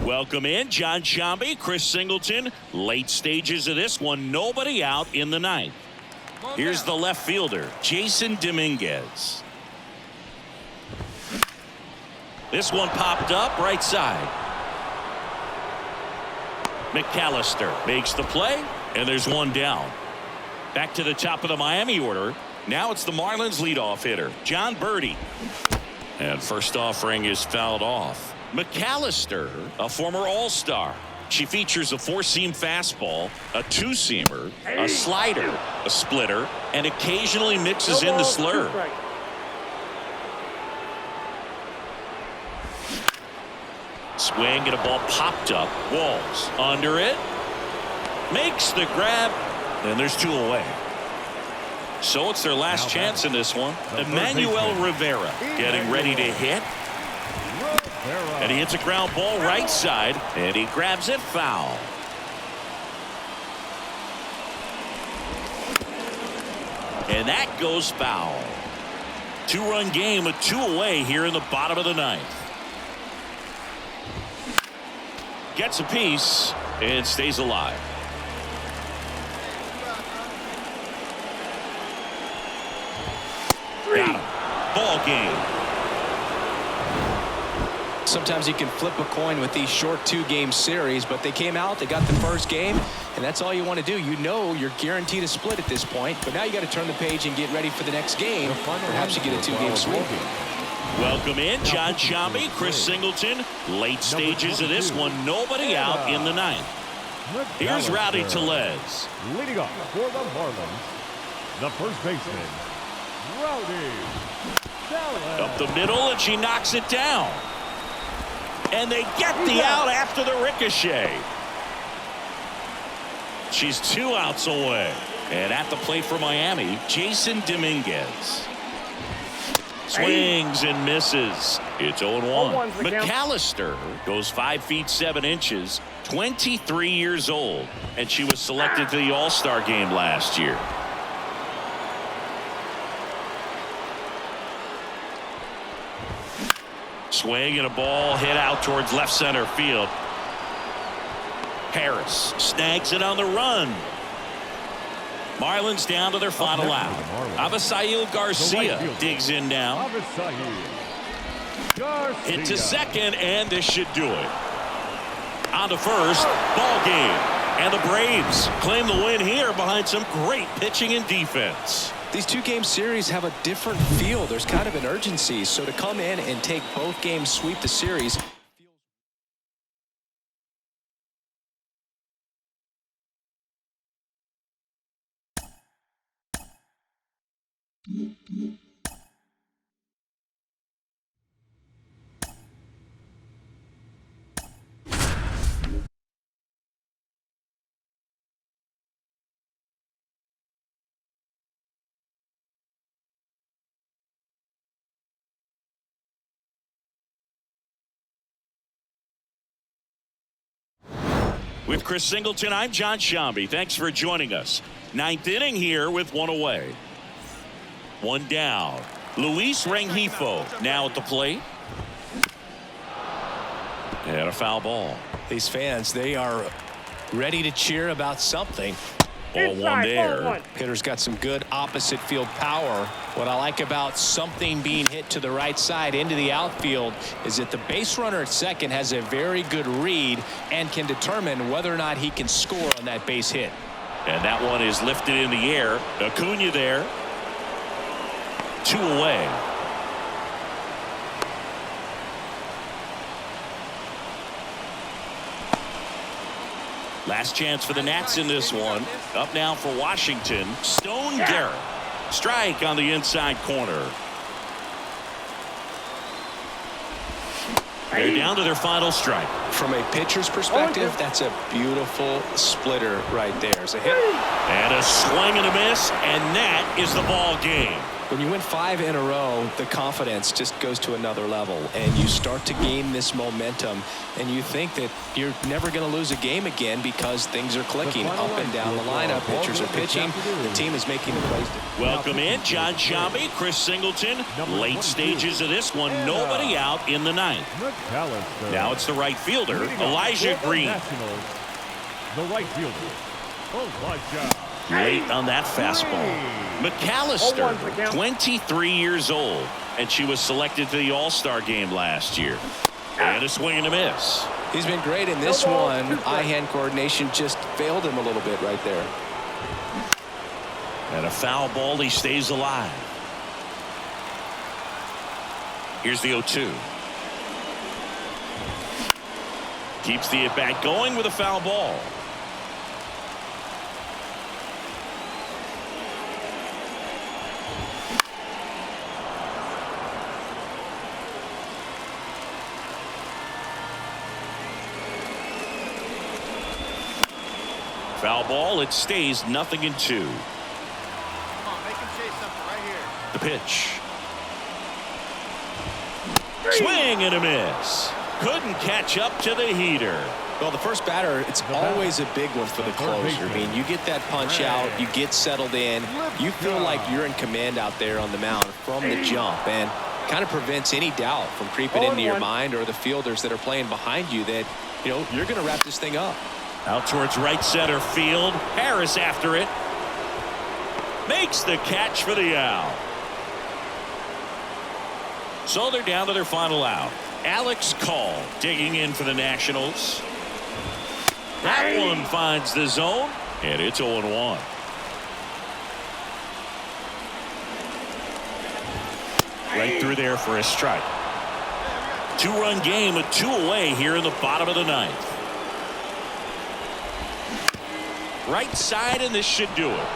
Welcome in John Shambi, Chris Singleton. Late stages of this one, nobody out in the ninth. Here's the left fielder, Jason Dominguez. This one popped up right side. McAllister makes the play, and there's one down. Back to the top of the Miami order. Now it's the Marlins leadoff hitter, John Birdie. And first offering is fouled off. McAllister, a former All-Star. She features a 4-seam fastball, a 2-seamer, a slider, a splitter, and occasionally mixes in the slurve. Swing and a ball popped up. Walls under it. Makes the grab. And there's 2 away. So it's their last chance in this one. Emmanuel Rivera getting ready to hit. And he hits a ground ball right side, and he grabs it foul. And that goes foul. 2-run game with 2 away here in the bottom of the ninth. Gets a piece and stays alive. Got him. Ball game. Sometimes you can flip a coin with these short 2-game series, but they came out, they got the first game, and that's all you want to do. You know you're guaranteed a split at this point, but now you got to turn the page and get ready for the next game. Perhaps you get a 2-game sweep. Welcome in John Shambi, Chris Singleton. Late stages of this one, nobody out in the ninth. Here's Rowdy Tellez. Leading off for the Marlins, the first baseman, Rowdy Tellez. Up the middle, and she knocks it down. And they get the out after the ricochet. She's 2 outs away. And at the plate for Miami, Jason Dominguez. Swings and misses. It's 0-1. McAllister goes 5 feet 7 inches, 23 years old, and she was selected to the All-Star game last year. Swing and a ball hit out towards left center field. Harris snags it on the run. Marlins down to their final out. Avisail Garcia digs in now. Hit to second, and this should do it. On to first, ball game. And the Braves claim the win here behind some great pitching and defense. These 2-game series have a different feel. There's kind of an urgency. So to come in and take both games, sweep the series. With Chris Singleton, I'm John Shambi. Thanks for joining us. 9th inning here with 1 away. 1 down. Luis Rengifo now at the plate. And a foul ball. These fans, they are ready to cheer about something. 0-1 there. Hitter's got some good opposite field power. What I like about something being hit to the right side into the outfield is that the base runner at second has a very good read and can determine whether or not he can score on that base hit. And that one is lifted in the air. Acuna there. 2 away. Last chance for the Nats in this one. Up now for Washington. Stone Garrett. Strike on the inside corner. They're down to their final strike. From a pitcher's perspective, that's a beautiful splitter right there. It's a hit. And a swing and a miss, and that is the ball game. When you win 5 in a row, the confidence just goes to another level, and you start to gain this momentum, and you think that you're never going to lose a game again because things are clicking up and down the lineup. Pitchers are pitching. The team is making the plays. Welcome in, John Shambi, Chris Singleton. Late stages of this one, nobody out in the 9th. Now it's the right fielder, Elijah Green. The right fielder, Elijah. Late on that fastball. McAllister, 23 years old, and she was selected to the All-Star game last year. And a swing and a miss. He's been great in this one. Eye-hand coordination just failed him a little bit right there. And a foul ball, he stays alive. Here's the 0-2. Keeps the at-bat going with a foul ball. Foul ball, it stays 0-2. Come on, make him chase something right here. The pitch. Swing and a miss. Couldn't catch up to the heater. Well, the first batter, it's always a big one for the closer. I mean, you get that punch out, you get settled in, you feel like you're in command out there on the mound from the jump, and kind of prevents any doubt from creeping into your mind or the fielders that are playing behind you that, you know, you're going to wrap this thing up. Out towards right center field. Harris after it. Makes the catch for the out. So they're down to their final out. Alex Call digging in for the Nationals. That one finds the zone, and it's 0-1. Right through there for a strike. 2-run game with 2 away here in the bottom of the 9th. Right side, and this should do it.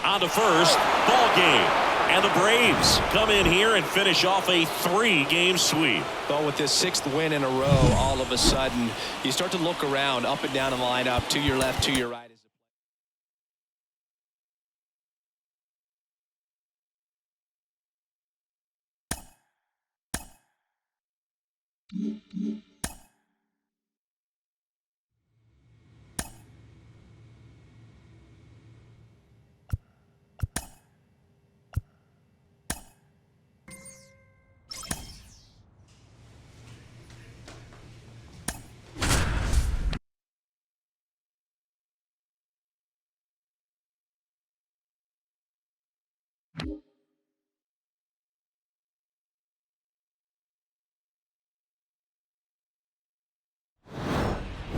On to first, ball game. And the Braves come in here and finish off a 3-game sweep. But with this 6th win in a row, all of a sudden, you start to look around, up and down the lineup, to your left, to your right.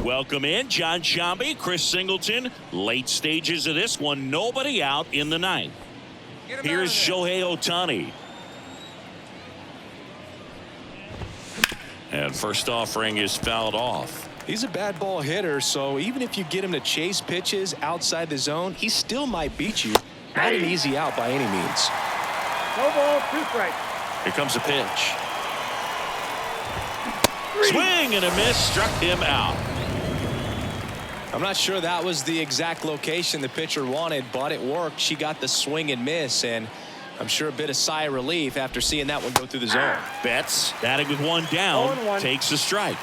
Welcome in John Shambi, Chris Singleton. Late stages of this one, nobody out in the 9th. Here's Shohei Ohtani. And first offering is fouled off. He's a bad ball hitter, so even if you get him to chase pitches outside the zone, he still might beat you. Not an easy out by any means. No ball, 2 strikes. Here comes a pitch. Swing and a miss, struck him out. I'm not sure that was the exact location the pitcher wanted, but it worked. She got the swing and miss, and I'm sure a bit of sigh of relief after seeing that one go through the zone. Betts batting with 1 down, 0-1. takes a strike.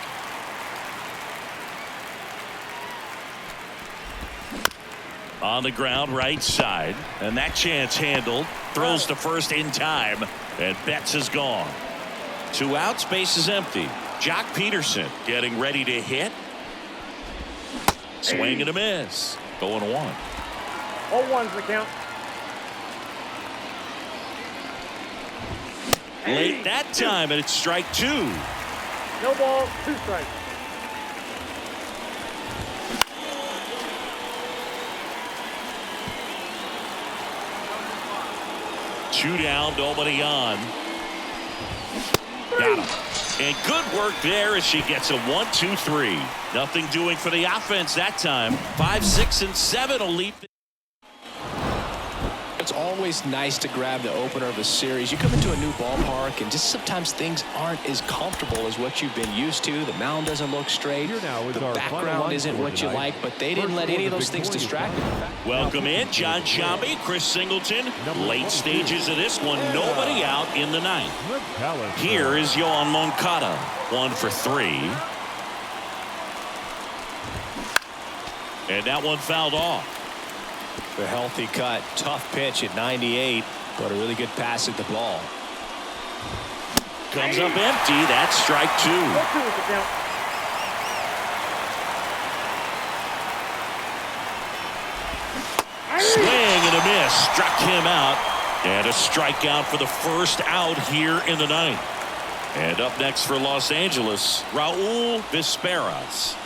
On the ground, right side, and that chance handled. Throws to first in time, and Betts is gone. 2 outs, base is empty. Jock Peterson getting ready to hit. Swing and a miss. 0-1. 0-1's the count. Late that time, and it's strike 2. No ball, 2 strikes. Two down, nobody on. Got him. And good work there as she gets a 1-2-3. Nothing doing for the offense that time. 5, 6, and 7 will lead. It's always nice to grab the opener of a series. You come into a new ballpark, and just sometimes things aren't as comfortable as what you've been used to. The mound doesn't look straight. Here now is The our final background line isn't for what you tonight. like, but they didn't let any of those things distract them. Welcome in John Shambi, Chris Singleton. Late stages of this one, nobody out in the 9th. Here is Yohan Moncada, 1 for 3. And that one fouled off. The healthy cut, tough pitch at 98, but a really good pass at the ball. Comes up empty. That's strike 2. 0-2 is the count. Swing and a miss. Struck him out. And a strikeout for the first out here in the 9th. And up next for Los Angeles, Raul Vizperas.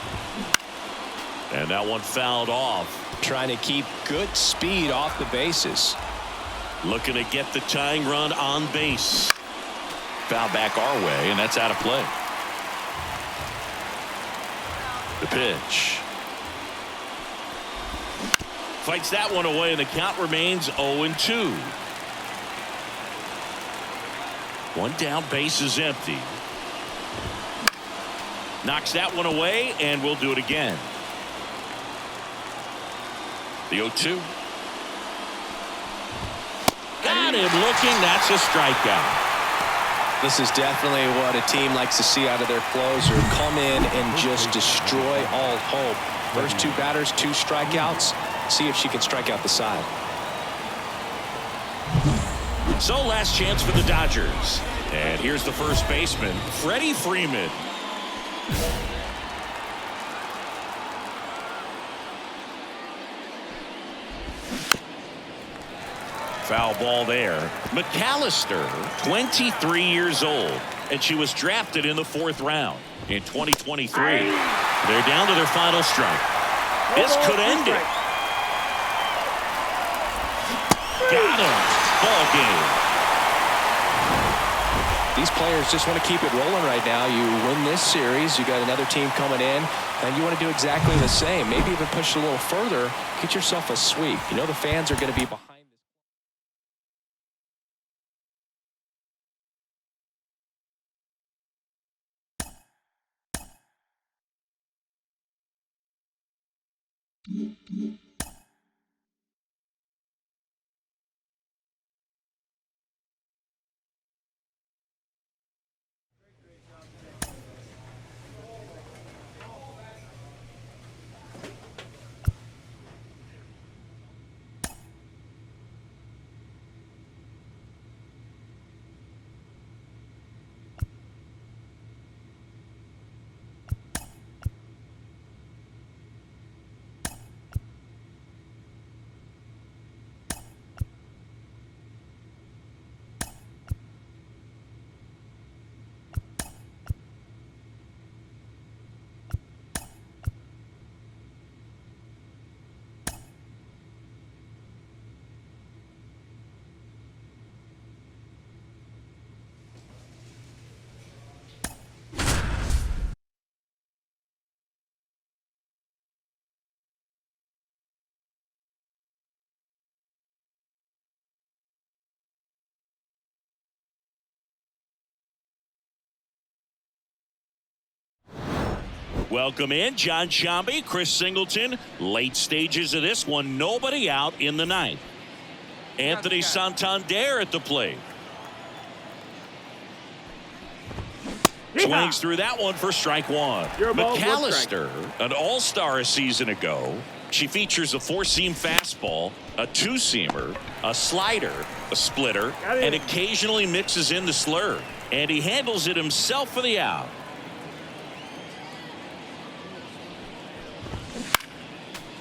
And that one fouled off. Trying to keep good speed off the bases. Looking to get the tying run on base. Foul back our way, and that's out of play. The pitch. Fights that one away, and the count remains 0-2. 1 down, base is empty. Knocks that one away, and we'll do it again. The 0-2. Got him looking. That's a strikeout. This is definitely what a team likes to see out of their closer. Come in and just destroy all hope. First 2 batters, 2 strikeouts. See if she can strike out the side. So last chance for the Dodgers. And here's the first baseman, Freddie Freeman. Foul ball there. McAllister, 23 years old, and she was drafted in the 4th round in 2023. They're down to their final strike. This could end it. Got him. Ball game. These players just want to keep it rolling right now. You win this series, you got another team coming in, and you want to do exactly the same. Maybe even push a little further, get yourself a sweep. You know the fans are going to be behind. Welcome in John Shambi, Chris Singleton. Late stages of this one, nobody out in the ninth. Anthony Santander at the plate. Swings through that one for strike one. McAllister, an all-star a season ago. She features a four-seam fastball, a two-seamer, a slider, a splitter, and occasionally mixes in the slur. And he handles it himself for the out.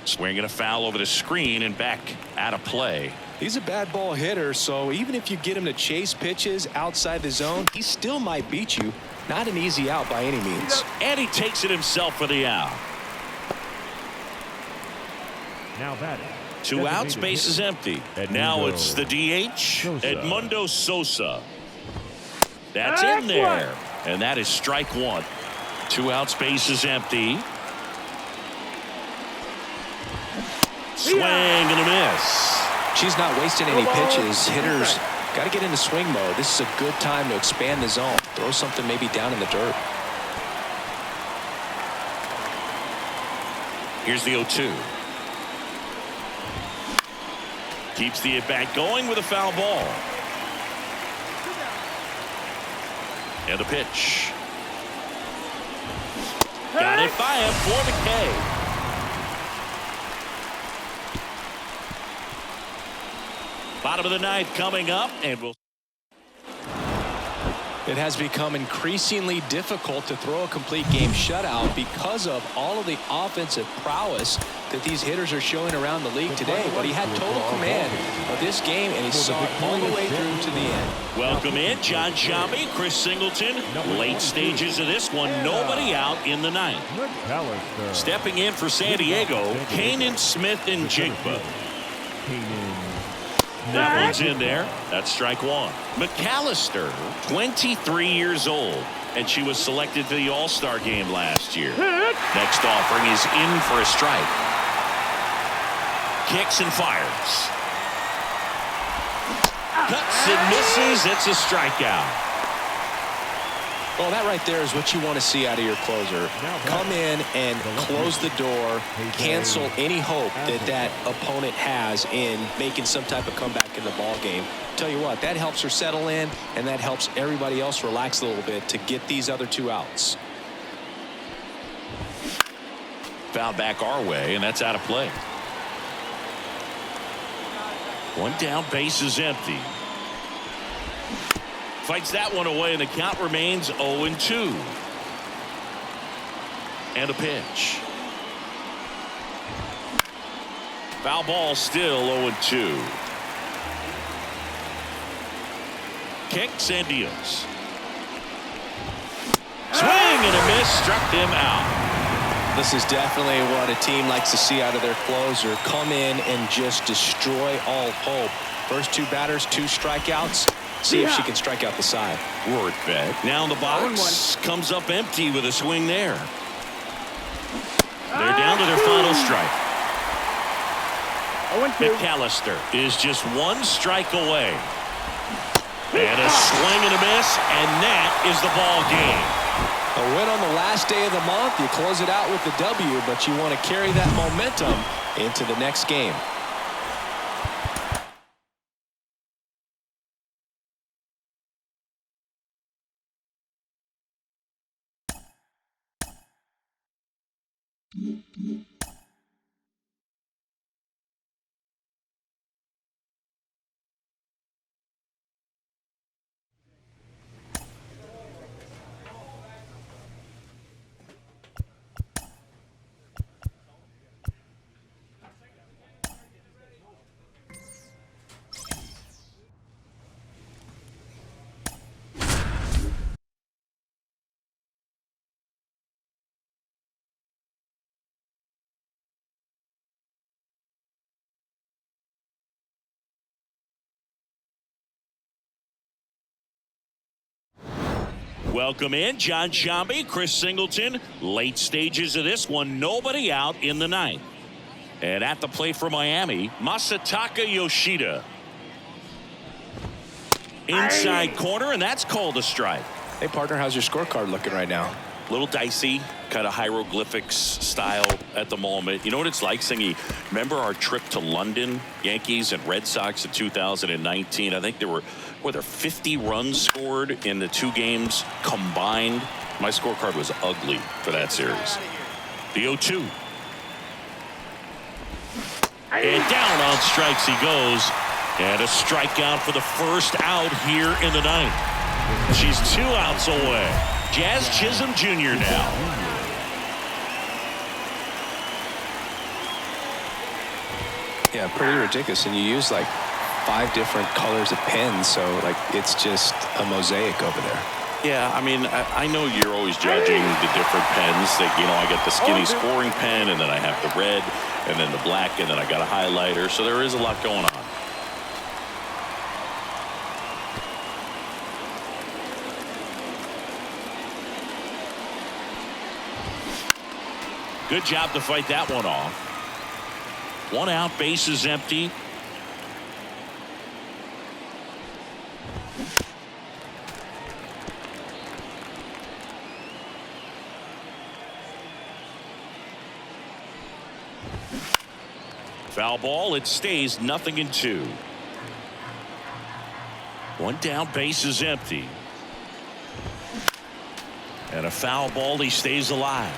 Swinging a foul over the screen and back out of play. He's a bad ball hitter, so even if you get him to chase pitches outside the zone, he still might beat you. Not an easy out by any means. And he takes it himself for the out. Now batting. Two outs, base is empty. Now it's the DH, Edmundo Sosa. That's in there. And that is strike one. Two outs, base is empty. Swing and a miss. She's not wasting any pitches. Hitters got to get into swing mode. This is a good time to expand the zone. Throw something maybe down in the dirt. Here's the 0-2. Keeps the at-bat going with a foul ball. And a pitch. Got it by him for the K. Bottom of the ninth coming up, and we'll. It has become increasingly difficult to throw a complete game shutout because of all of the offensive prowess that these hitters are showing around the league today. But he had total command of this game, and he saw it all the way through to the end. Welcome in John Shambi, Chris Singleton. Late stages of this one, nobody out in the ninth. Stepping in for San Diego, Kanan Smith and Jigba. That one's in there. That's strike one. McAllister, 23 years old, and she was selected to the All-Star game last year. Next offering is in for a strike. Kicks and fires. Cuts and misses. It's a strikeout. Well, that right there is what you want to see out of your closer. Come in and close the door, cancel any hope that that opponent has in making some type of comeback in the ball game. Tell you what, that helps her settle in, and that helps everybody else relax a little bit to get these other two outs. Foul back our way, and that's out of play. One down, base is empty. Fights that one away, and the count remains 0-2. And a pitch. Foul ball, still 0-2. Kicks and deals. Swing and a miss, struck them out. This is definitely what a team likes to see out of their closer. Come in and just destroy all hope. First two batters, two strikeouts. See if she can strike out the side. Word bet. Now in the box. Comes up empty with a swing there. They're down to their final strike. McAllister is just one strike away. And a swing and a miss, and that is the ball game. A win on the last day of the month. You close it out with the W, but you want to carry that momentum into the next game. Welcome in John Shambi, Chris Singleton. Late stages of this one, nobody out in the ninth. And at the plate for Miami, Masataka Yoshida. Inside corner, and that's called a strike. Hey, partner, how's your scorecard looking right now? A little dicey, kind of hieroglyphics style at the moment. You know what it's like, Singy? Remember our trip to London, Yankees and Red Sox in 2019? I think there were 50 runs scored in the two games combined. My scorecard was ugly for that series. The 0-2. And down on strikes he goes. And a strikeout for the first out here in the ninth. She's 2 outs away. Jazz Chisholm Jr. now. Yeah, pretty ridiculous. And you use like 5 different colors of pens, so like it's just a mosaic over there. Yeah, I mean, I know you're always judging the different pens. That, you know, I got the skinny scoring pen, and then I have the red, and then the black, and then I got a highlighter. So there is a lot going on. Good job to fight that one off. 1 out, bases empty. Foul ball, it stays 0-2. 1 down, bases empty. And a foul ball, he stays alive.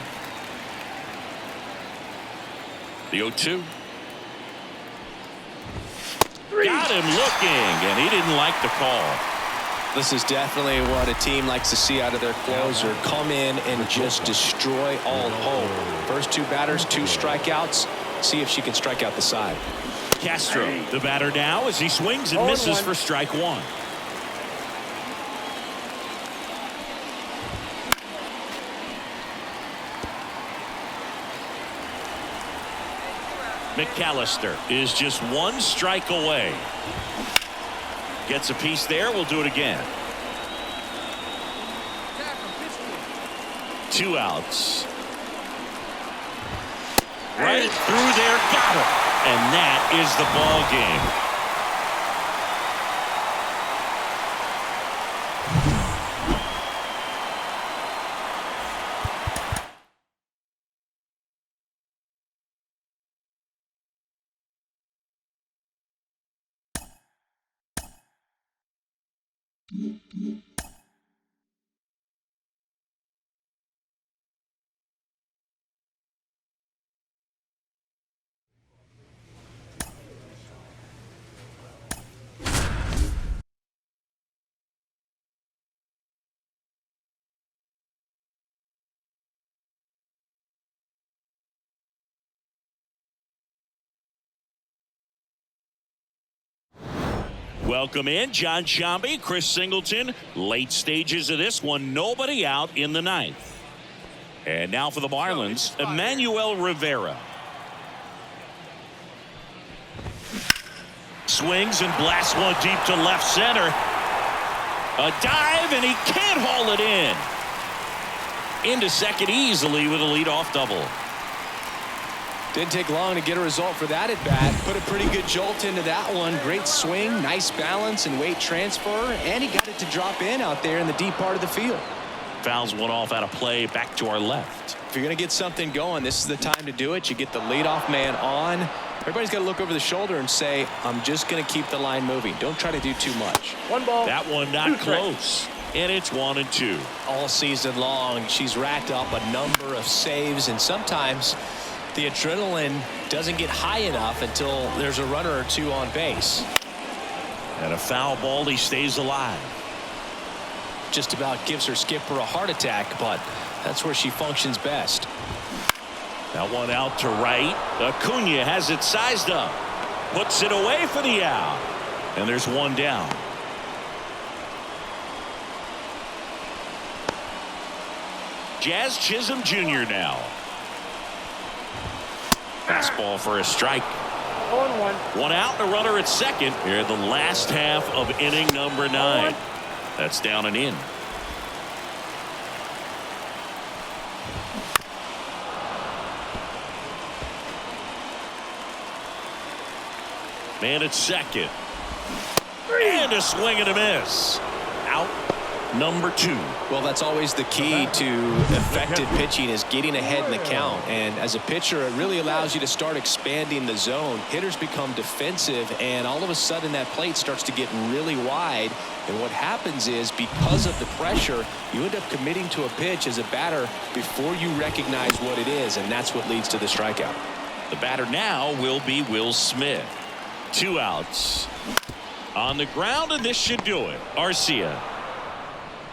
The 0-2. Got him looking, and he didn't like the call. This is definitely what a team likes to see out of their closer. Come in and just destroy all hope. First 2 batters, 2 strikeouts. See if she can strike out the side. Castro, the batter now, as he swings and misses for strike 1. McAllister is just 1 strike away. Gets a piece there. We'll do it again. 2 outs. Right through there. Got him. And that is the ball game. Welcome in John Shambi, Chris Singleton. Late stages of this one, nobody out in the ninth. And now for the Marlins, Emmanuel Rivera. Swings and blasts one deep to left center. A dive, and he can't haul it in. Into second easily with a leadoff double. Didn't take long to get a result for that at bat. Put a pretty good jolt into that one. Great swing, nice balance and weight transfer, and he got it to drop in out there in the deep part of the field. Fouls one off out of play back to our left. If you're going to get something going, this is the time to do it. You get the leadoff man on. Everybody's got to look over the shoulder and say, I'm just going to keep the line moving. Don't try to do too much. One ball. That one not close. And it's 1-2. All season long, she's racked up a number of saves, and sometimes the adrenaline doesn't get high enough until there's a runner or two on base. And a foul ball, he stays alive. Just about gives her skipper a heart attack, but that's where she functions best. That one out to right. Acuna has it sized up. Puts it away for the out. And there's one down. Jazz Chisholm Jr. now. Fastball for a strike. 0-1. One out and a runner at second here in the last half of inning number 9. That's down and in. Man at second. And a swing and a miss. Out number 2. Well, that's always the key to effective pitching, is getting ahead in the count. And as a pitcher, it really allows you to start expanding the zone. Hitters become defensive, and all of a sudden that plate starts to get really wide. And what happens is, because of the pressure, you end up committing to a pitch as a batter before you recognize what it is, and that's what leads to the strikeout. The batter now will be Will Smith. 2 outs. On the ground, and this should do it. Arcia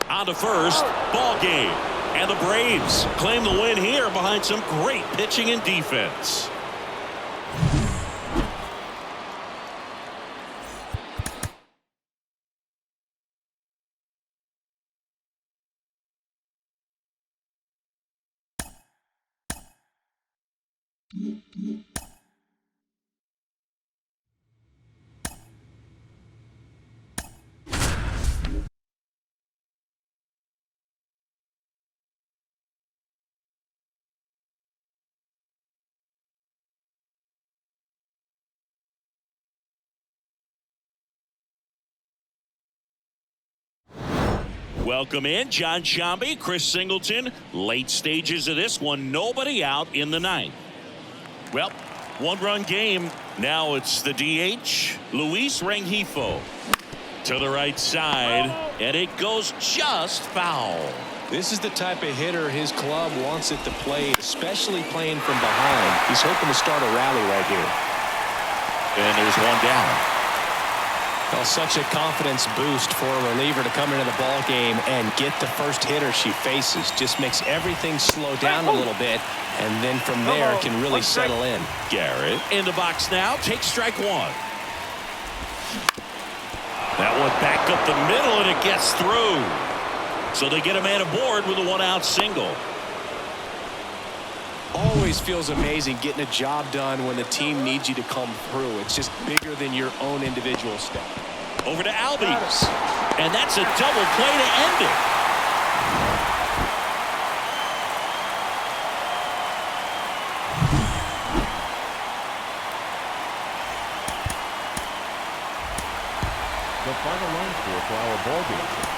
on to first. Ball game. And the Braves claim the win here behind some great pitching and defense. Welcome in John Sciambi, Chris Singleton. Late stages of this one, nobody out in the 9th. Well, 1-run game. Now it's the DH, Luis Rengifo. To the right side, and it goes just foul. This is the type of hitter his club wants at the plate, especially playing from behind. He's hoping to start a rally right here. And there's one down. Well, such a confidence boost for a reliever to come into the ball game and get the first hitter she faces. Just makes everything slow down a little bit, and then from there can really settle in. Garrett in the box now. Takes strike 1. That one back up the middle, and it gets through. So they get a man aboard with a 1-out single. Always feels amazing getting a job done when the team needs you to come through. It's just bigger than your own individual step. Over to Albies. And that's a double play to end it. The final line score for our ball game.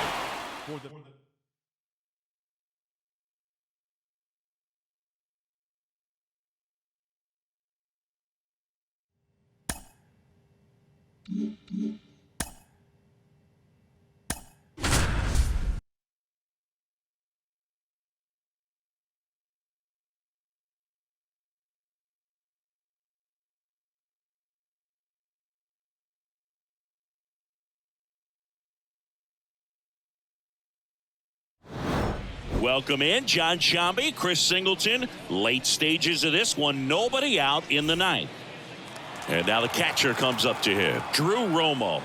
Welcome in John Sciambi, Chris Singleton. Late stages of this one, nobody out in the 9th. And now the catcher comes up to hit. Drew Romo.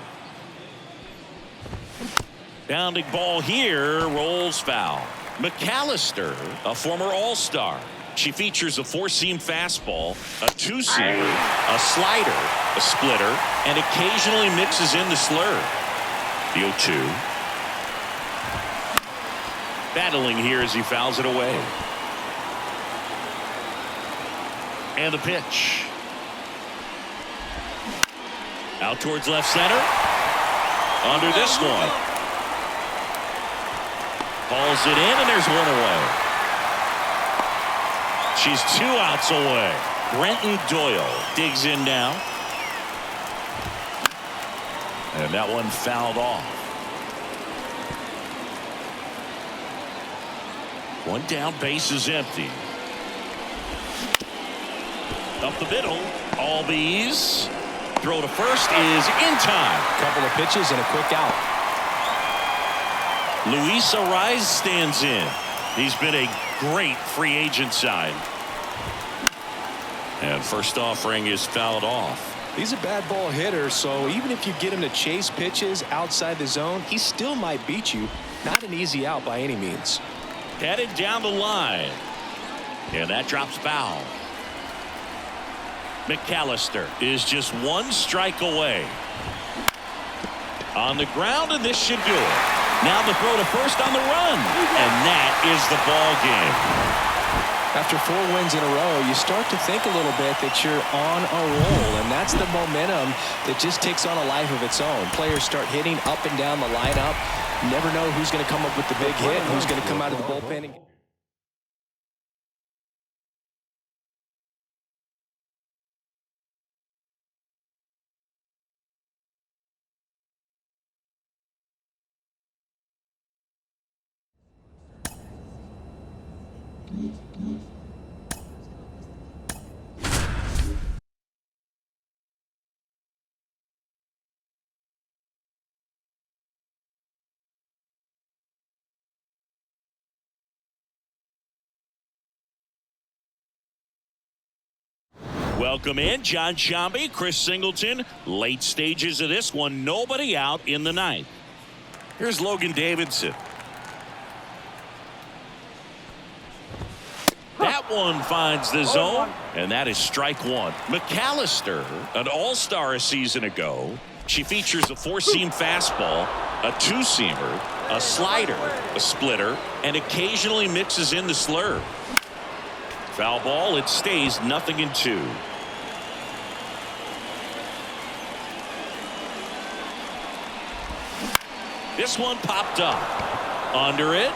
Bounding ball here, rolls foul. McAllister, a former All-Star. She features a 4-seam fastball, a 2-seamer, a slider, a splitter, and occasionally mixes in the slurve. The 0-2. Battling here as he fouls it away. And the pitch. Out towards left center. Under this one. Hauls it in, and there's one away. She's 2 outs away. Brenton Doyle digs in now. And that one fouled off. One down, base is empty. Up the middle, Albies. Throw to first is in time. Couple of pitches and a quick out. Luis Ariz stands in. He's been a great free agent sign. And first offering is fouled off. He's a bad ball hitter, so even if you get him to chase pitches outside the zone, he still might beat you. Not an easy out by any means. Headed down the line. And that drops foul. McAllister is just 1 strike away. On the ground, and this should do it. Now the throw to first on the run. And that is the ball game. After 4 wins in a row, you start to think a little bit that you're on a roll, and that's the momentum that just takes on a life of its own. Players start hitting up and down the lineup. You never know who's going to come up with the big hit and who's going to come out of the bullpen. Welcome in John Shambi, Chris Singleton. Late stages of this one, nobody out in the 9th. Here's Logan Davidson. That one finds the zone, and that is strike 1. McAllister, an all-star a season ago. She features a 4-seam fastball, a 2-seamer, a slider, a splitter, and occasionally mixes in the slurve. Foul ball, it stays 0-2. This one popped up. Under it.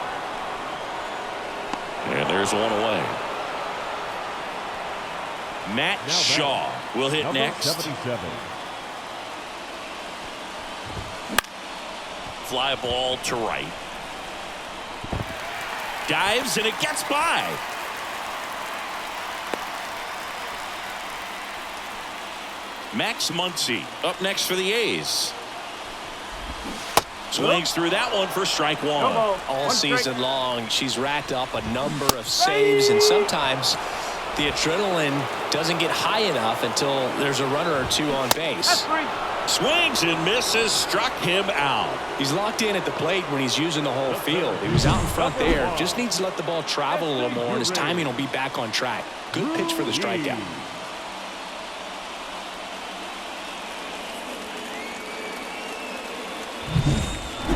And there's one away. Matt Shaw will hit next. 77. Fly ball to right. Dives, and it gets by. Max Muncy up next for the A's. Swings through that one for strike 1. All season long, she's racked up a number of saves, and sometimes the adrenaline doesn't get high enough until there's a runner or 2 on base. Swings and misses, struck him out. He's locked in at the plate when he's using the whole field. He was out in front there, just needs to let the ball travel a little more, and his timing will be back on track. Good pitch for the strikeout.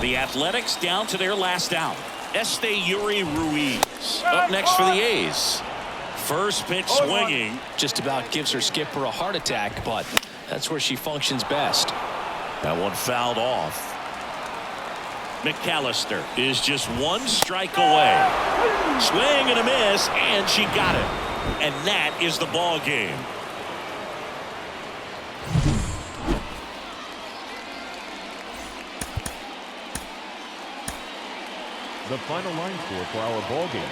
The Athletics down to their last out. Yuri Ruiz up next for the A's. First pitch swinging. Just about gives her skipper a heart attack, but that's where she functions best. That one fouled off. McAllister is just 1 strike away. Swing and a miss, and she got it. And that is the ball game. The final line score for our ball game.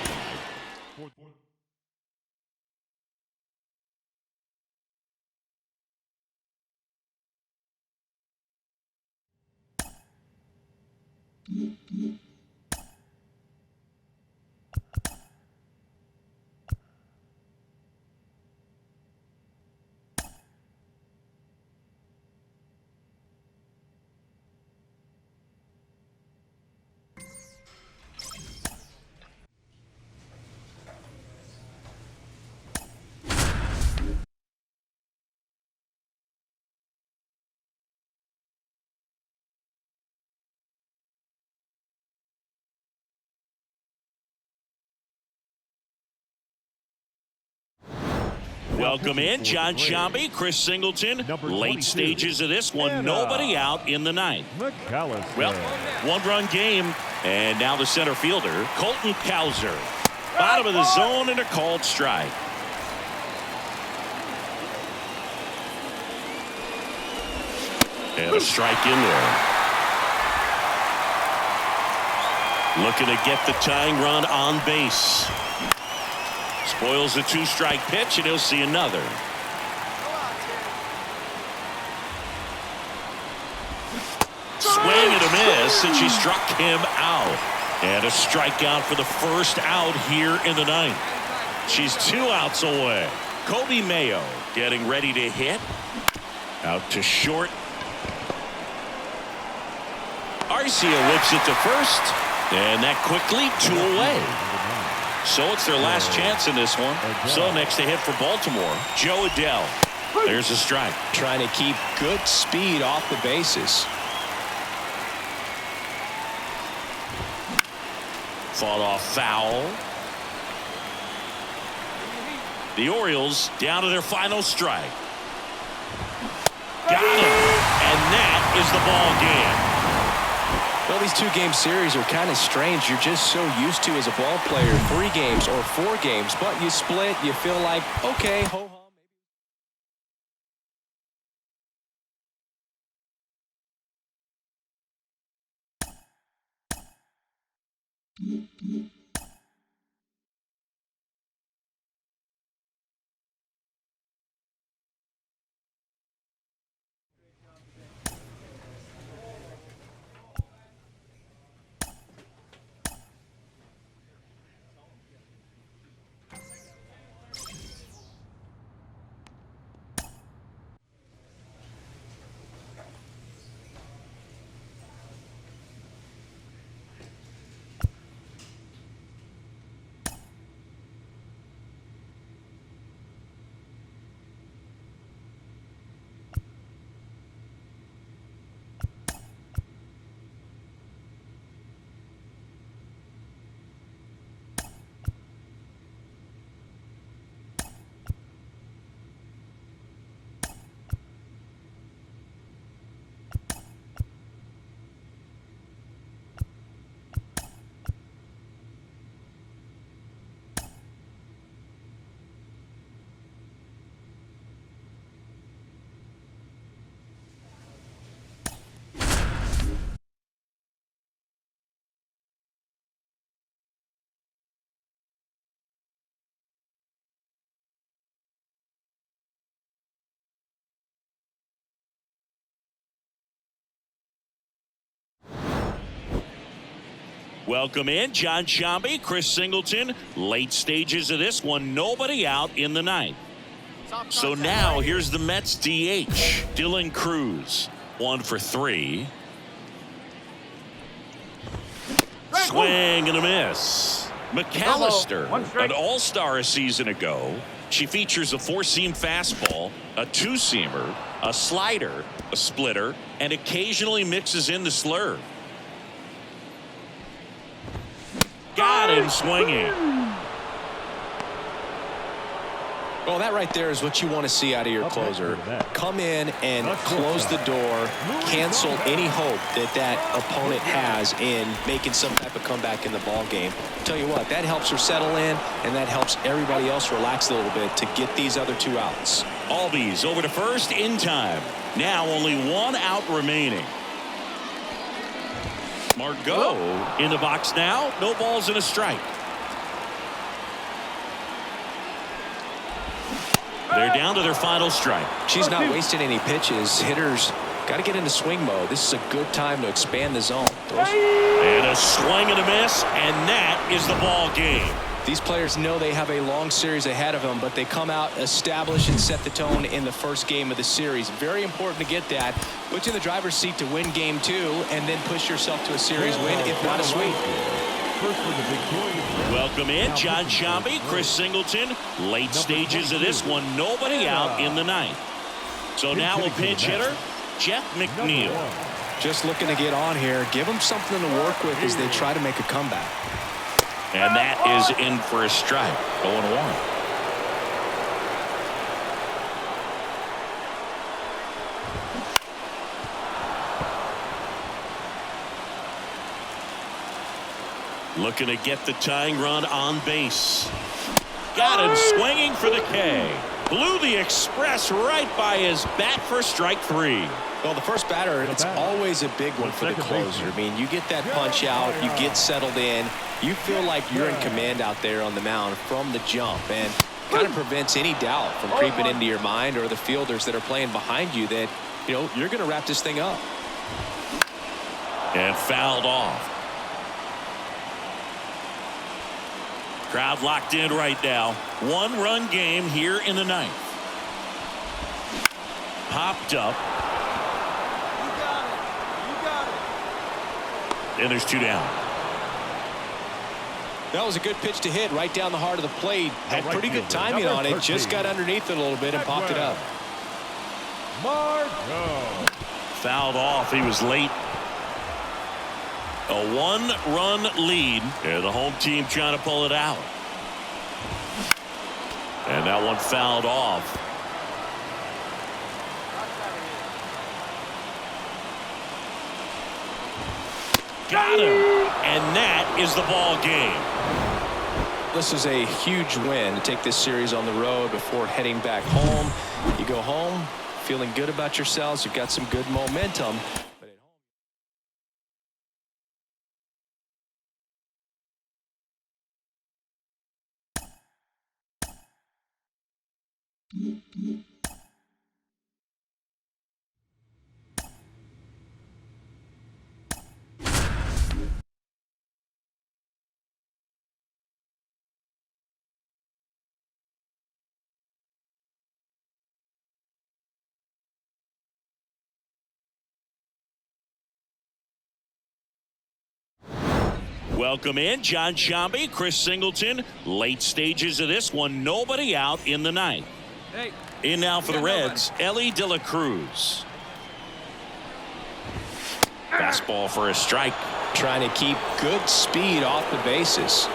Welcome in John Shambi, Chris Singleton. Late stages of this one, nobody out in the ninth. Well, one-run game, and now the center fielder, Colton Cowser. Bottom of the zone and a called strike. And a strike in there. Looking to get the tying run on base. Spoils the two-strike pitch, and he'll see another. Swing and a miss, and she struck him out. And a strikeout for the first out here in the ninth. She's 2 outs away. Kobe Mayo getting ready to hit. Out to short. Arcia whips it to first. And that quickly 2 away. So it's their last chance in this one. So next to hit for Baltimore, Joe Adele. There's a strike. Trying to keep good speed off the bases. Fought off foul. The Orioles down to their final strike. Got him. And that is the ball game. Well, these 2-game series are kind of strange. You're just so used to, as a ball player, 3 games or 4 games, but you split, you feel like, okay, ho-hum. Welcome in John Shambi, Chris Singleton. Late stages of this one, nobody out in the ninth. So now here's the Mets DH, Dylan Cruz. 1 for 3. Swing and a miss. McAllister, an all-star a season ago. She features a 4-seam fastball, a 2-seamer, a slider, a splitter, and occasionally mixes in the slurve. Got him swinging. Well, that right there is what you want to see out of your closer. Come in and close the door, cancel any hope that that opponent has in making some type of comeback in the ball game. Tell you what, that helps her settle in, and that helps everybody else relax a little bit to get these other 2 outs. Albies over to first in time. Now only 1 out remaining. Margot in the box now. No balls and a strike. They're down to their final strike. She's not wasting any pitches. Hitters got to get into swing mode. This is a good time to expand the zone. And a swing and a miss, and that is the ball game. These players know they have a long series ahead of them, but they come out, establish, and set the tone in the first game of the series. Very important to get that. Put you in the driver's seat to win game 2, and then push yourself to a series win, if not a sweep. Welcome in John Shambi, Chris Singleton. Late stages of this one, nobody out in the ninth. So now a pinch hitter, Jeff McNeil. Just looking to get on here. Give them something to work with as they try to make a comeback. And that is in for a strike. 0-1. Looking to get the tying run on base. Got him swinging for the K. Blew the express right by his bat for strike 3. Well, the first batter, it's always a big one for the closer. I mean, you get that punch out, you get settled in, you feel like you're in command out there on the mound from the jump, and kind of prevents any doubt from creeping into your mind or the fielders that are playing behind you that, you know, you're going to wrap this thing up. And fouled off. Crowd locked in right now. 1-run game here in the 9th. Popped up. And there's 2 down. That was a good pitch to hit right down the heart of the plate. Had pretty good timing on it. Just got underneath it a little bit and popped it up. Marco. Fouled off. He was late. A 1-run lead. Yeah, the home team trying to pull it out. And that one fouled off. Got him. And that is the ball game. This is a huge win to take this series on the road before heading back home. You go home feeling good about yourselves. You've got some good momentum. Welcome in John Shambi, Chris Singleton. Late stages of this one. Nobody out in the 9th. In now for the Reds, Ellie De La Cruz. Fastball for a strike. Trying to keep good speed off the bases.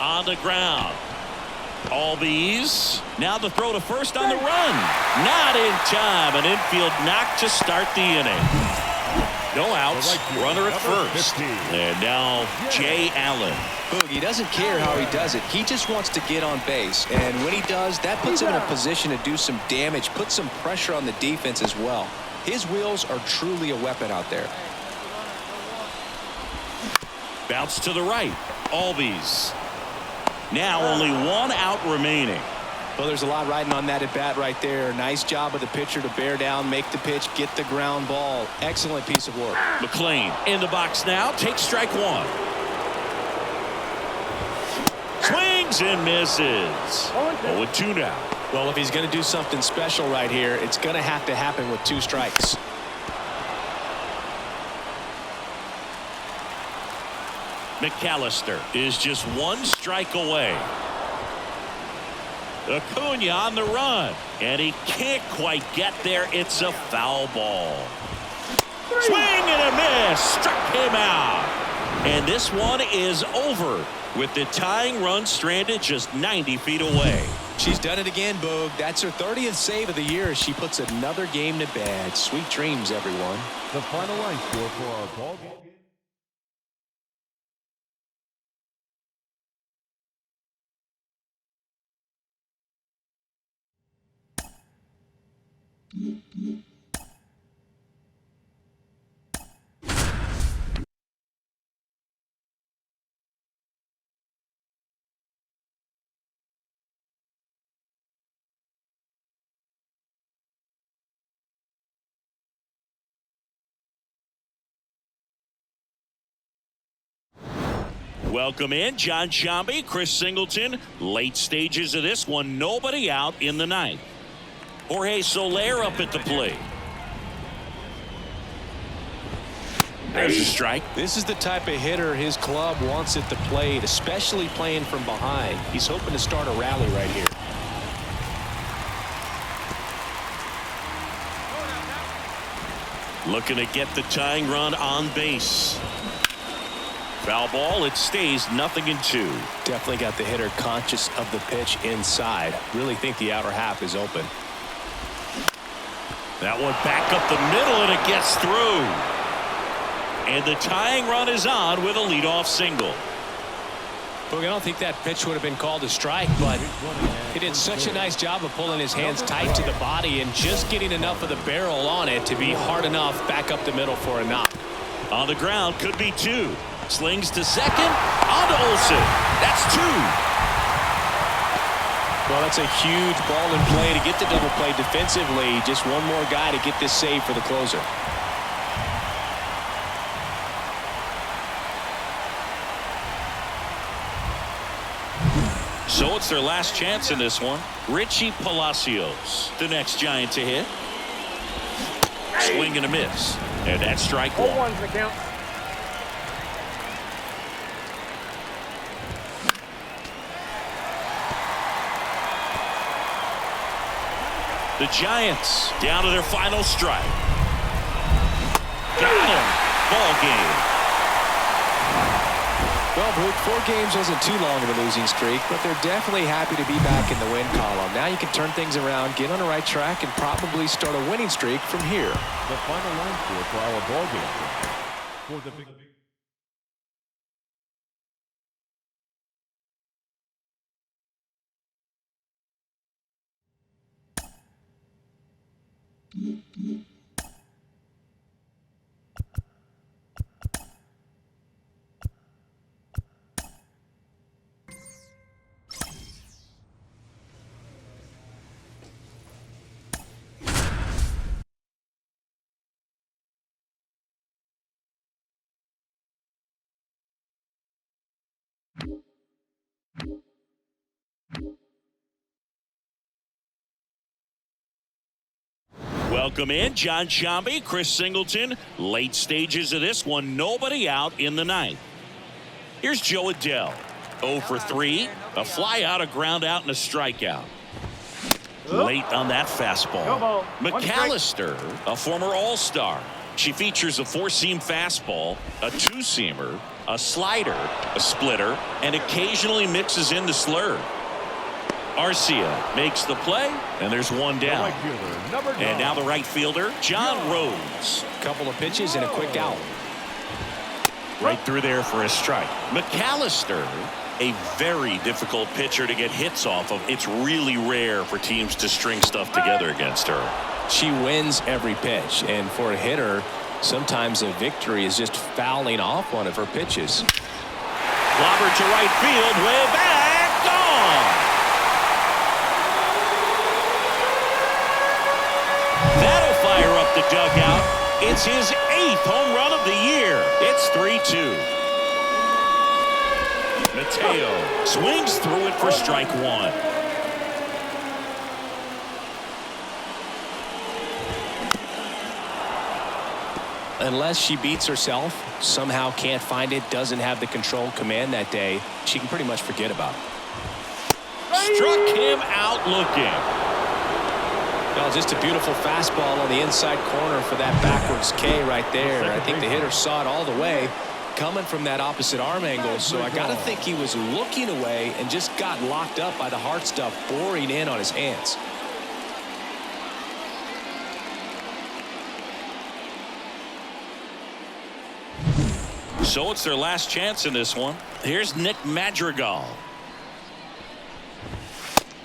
On the ground. Albies. Now the throw to first on the run. Not in time. An infield knock to start the inning. No outs. Runner at first. And now Jay Allen. He doesn't care how he does it. He just wants to get on base. And when he does, that puts him in a position to do some damage, put some pressure on the defense as well. His wheels are truly a weapon out there. Bounce to the right. Albies. Now only 1 out remaining. Well, there's a lot riding on that at bat right there. Nice job of the pitcher to bear down, make the pitch, get the ground ball. Excellent piece of work. McLean in the box now. Takes strike 1. Swings and misses. 0-2 now. Well, if he's going to do something special right here, it's going to have to happen with 2 strikes. McAllister is just 1 strike away. Acuna on the run, and he can't quite get there. It's a foul ball. Swing and a miss. Struck him out. And this one is over with the tying run stranded just 90 feet away. She's done it again, Boog. That's her 30th save of the year as she puts another game to bed. Sweet dreams, everyone. The final line score for our ball game. Welcome in John Shambi, Chris Singleton. Late stages of this one. Nobody out in the 9th. Jorge Soler up at the plate. There's a strike. This is the type of hitter his club wants at the plate, especially playing from behind. He's hoping to start a rally right here. Looking to get the tying run on base. Foul ball. It stays 0-2. Definitely got the hitter conscious of the pitch inside. Really think the outer half is open. That one back up the middle, and it gets through. And the tying run is on with a leadoff single. Look, I don't think that pitch would have been called a strike, but he did such a nice job of pulling his hands tight to the body and just getting enough of the barrel on it to be hard enough back up the middle for a knock. On the ground, could be 2. Slings to second. On to Olsen. That's 2. Well, that's a huge ball in play to get the double play defensively. Just one more guy to get this save for the closer. So it's their last chance in this one. Richie Palacios, the next Giant to hit. Swing and a miss. And that's strike 1. 0-1's the count. The Giants down to their final strike. Got him. Ball game. Well, Brute, 4 games wasn't too long of a losing streak, but they're definitely happy to be back in the win column. Now you can turn things around, get on the right track, and probably start a winning streak from here. The final line score for our ball game. For the big Welcome in, John Sciambi, Chris Singleton. Late stages of this one, nobody out in the 9th. Here's Joe Adell. 0 for 3, a fly out, a ground out, and a strikeout. Late on that fastball. McAllister, a former All-Star. She features a 4-seam fastball, a 2-seamer, a slider, a splitter, and occasionally mixes in the slurve. Arcia makes the play, and there's one down. And now the right fielder, John Rhodes. Couple of pitches and a quick out. Right through there for a strike. McAllister, a very difficult pitcher to get hits off of. It's really rare for teams to string stuff together against her. She wins every pitch, and for a hitter, sometimes a victory is just fouling off one of her pitches. Clobbered to right field, way back, gone. That'll fire up the dugout. It's his 8th home run of the year. It's 3-2. Mateo swings through it for strike 1. Unless she beats herself, somehow can't find it, doesn't have the control command that day, she can pretty much forget about it. Struck him out looking. Well, just a beautiful fastball on the inside corner for that backwards K right there. I think the hitter saw it all the way coming from that opposite arm angle, so I got to think he was looking away and just got locked up by the hard stuff boring in on his hands. So it's their last chance in this one. Here's Nick Madrigal.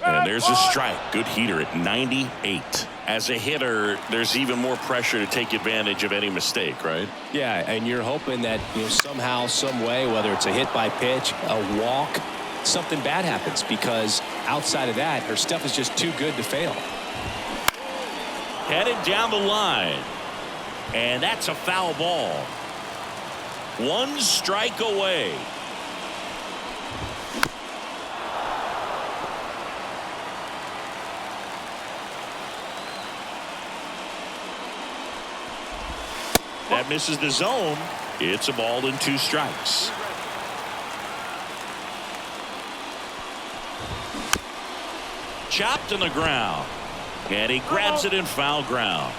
And there's a strike. Good heater at 98. As a hitter, there's even more pressure to take advantage of any mistake, right? Yeah, and you're hoping that, somehow, some way, whether it's a hit by pitch, a walk, something bad happens, because outside of that, her stuff is just too good to fail. Headed down the line. And that's a foul ball. 1 strike away. That misses the zone. It's a ball and 2 strikes. Chopped on the ground. And he grabs it in foul ground.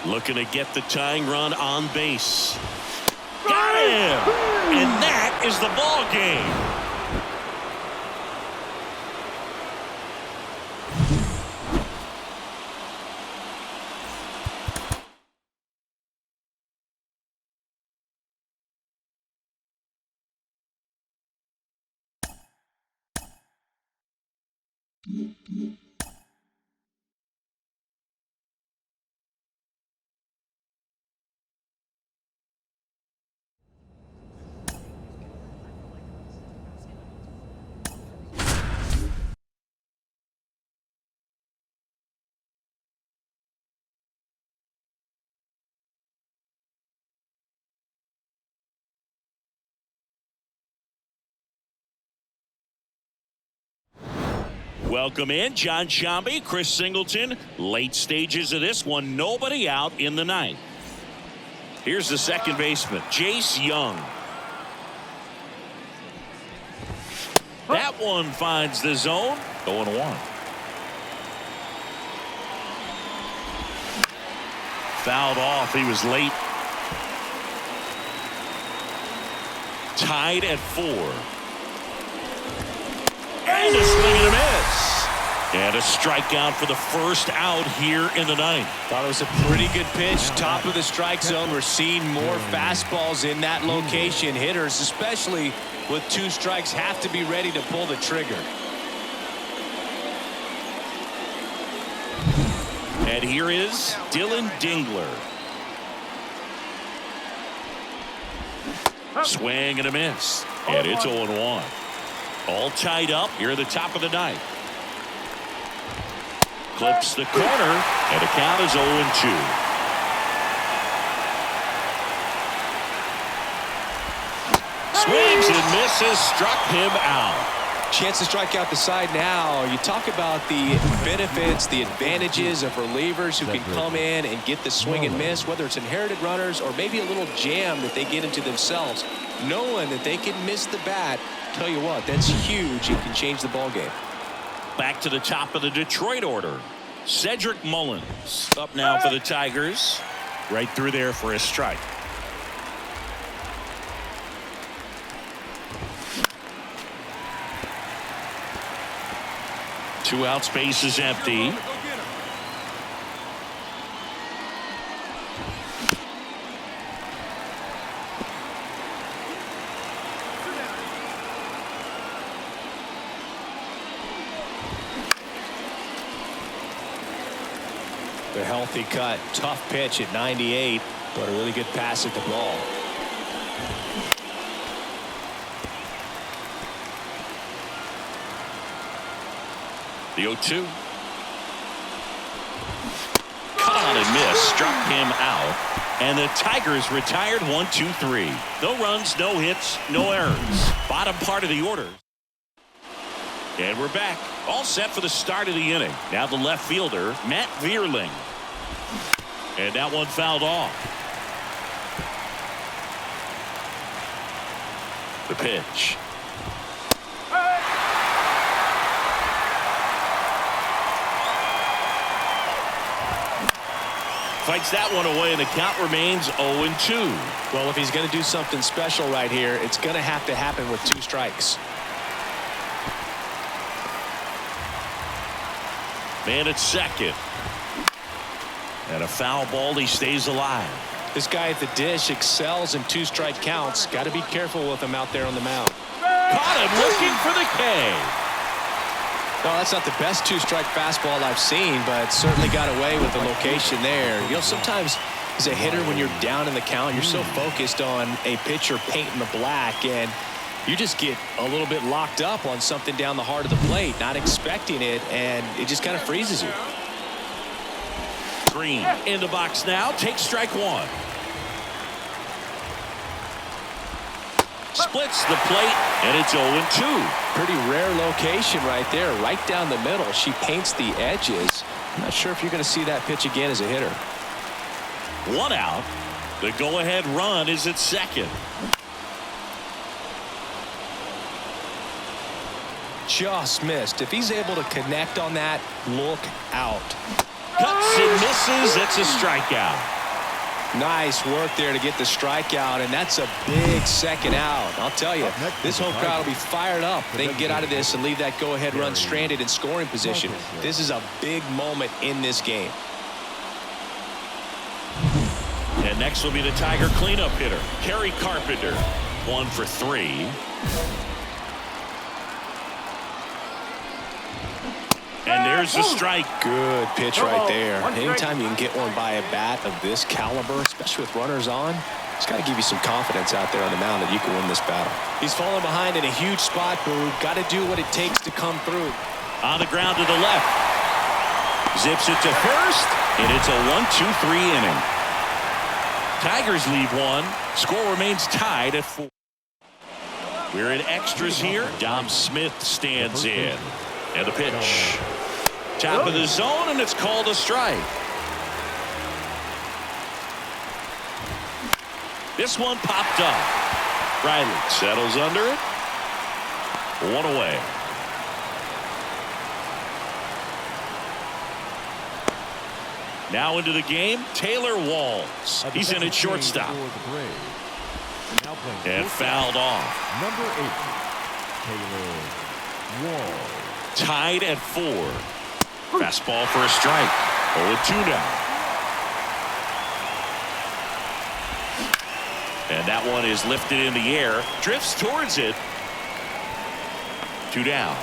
Looking to get the tying run on base. Got him! And that is the ball game. Welcome in John Shambi, Chris Singleton. Late stages of this one, nobody out in the ninth. Here's the second baseman, Jace Young. That one finds the zone. 0-1. Fouled off. He was late. Tied at 4. And a swing and a miss. And a strikeout for the first out here in the ninth. Thought it was a pretty good pitch. Top of the strike zone. We're seeing more fastballs in that location. Hitters, especially with 2 strikes, have to be ready to pull the trigger. And here is Dylan Dingler. Swing and a miss. And it's 0-1. All tied up here at the top of the ninth. Clips the corner, and the count is 0-2. Swings and misses, struck him out. Chance to strike out the side now. You talk about the benefits, the advantages of relievers who can come in and get the swing and miss, whether it's inherited runners or maybe a little jam that they get into themselves. Knowing that they can miss the bat, tell you what, that's huge. It can change the ball game. Back to the top of the Detroit order. Cedric Mullins up now for the Tigers. Right through there for a strike. Two out, space is empty. The healthy cut, tough pitch at 98, but a really good pass at the ball. The 0-2. Cut on and miss, struck him out. And the Tigers retired 1-2-3. No runs, no hits, no errors. Bottom part of the order. And we're back. All set for the start of the inning. Now the left fielder, Matt Vierling. And that one fouled off. The pitch. Fights that one away, and the count remains 0-2. Well, if he's going to do something special right here, it's going to have to happen with 2 strikes. Man at second. And a foul ball, he stays alive. This guy at the dish excels in 2-strike counts. Got to be careful with him out there on the mound. Caught him looking for the K. No, that's not the best 2-strike fastball I've seen, but certainly got away with the location there. You know, sometimes as a hitter, when you're down in the count, you're so focused on a pitcher painting the black, and you just get a little bit locked up on something down the heart of the plate, not expecting it, and it just kind of freezes you. Green in the box now, takes strike 1. Splits the plate, and it's 0-2. Pretty rare location right there, right down the middle. She paints the edges. I'm not sure if you're going to see that pitch again as a hitter. 1 out. The go-ahead run is at second. Just missed. If he's able to connect on that, look out. Cuts and misses. It's a strikeout. Nice work there to get the strikeout, and that's a big second out. I'll tell you, this home crowd will be fired up. They can get out of this and leave that go-ahead run stranded in scoring position. This is a big moment in this game. And next will be the Tiger cleanup hitter, Kerry Carpenter. 1 for 3. And there's the strike. Good pitch right there. Anytime you can get one by a bat of this caliber, especially with runners on, it's got to give you some confidence out there on the mound that you can win this battle. He's falling behind in a huge spot, Boo. Got to do what it takes to come through. On the ground to the left. Zips it to first, and it's a 1-2-3 inning. Tigers leave 1. Score remains tied at 4. We're in extras here. Dom Smith stands in. And the pitch. Top of the zone, and it's called a strike. This one popped up. Riley settles under it. 1 away. Now into the game, Taylor Walls. He's in at shortstop. And fouled off. Number 8, Taylor Walls. Tied at 4. Fastball for a strike. 0-2 now. And that one is lifted in the air. Drifts towards it. 2 down.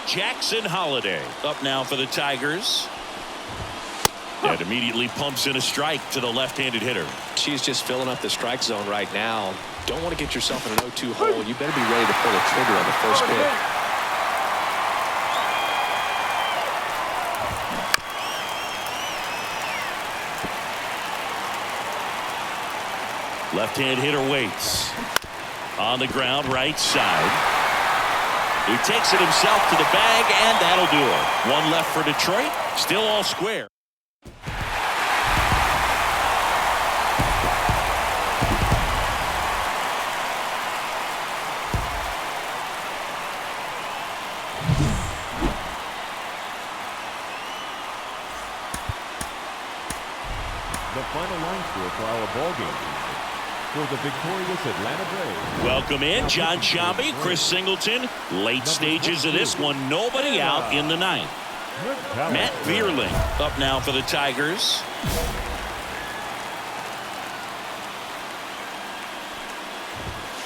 Jackson Holiday up now for the Tigers. And immediately pumps in a strike to the left-handed hitter. She's just filling up the strike zone right now. Don't want to get yourself in an 0-2 hole. You better be ready to pull the trigger on the first pitch. Left-hand hitter waits. On the ground, right side. He takes it himself to the bag, and that'll do it. 1 left for Detroit. Still all square. The final line score for our ball game. For the victorious Atlanta Braves. Welcome in, John Sciambi, Chris Singleton. Late stages of this one, nobody out in the 9th. Matt Vierling up now for the Tigers.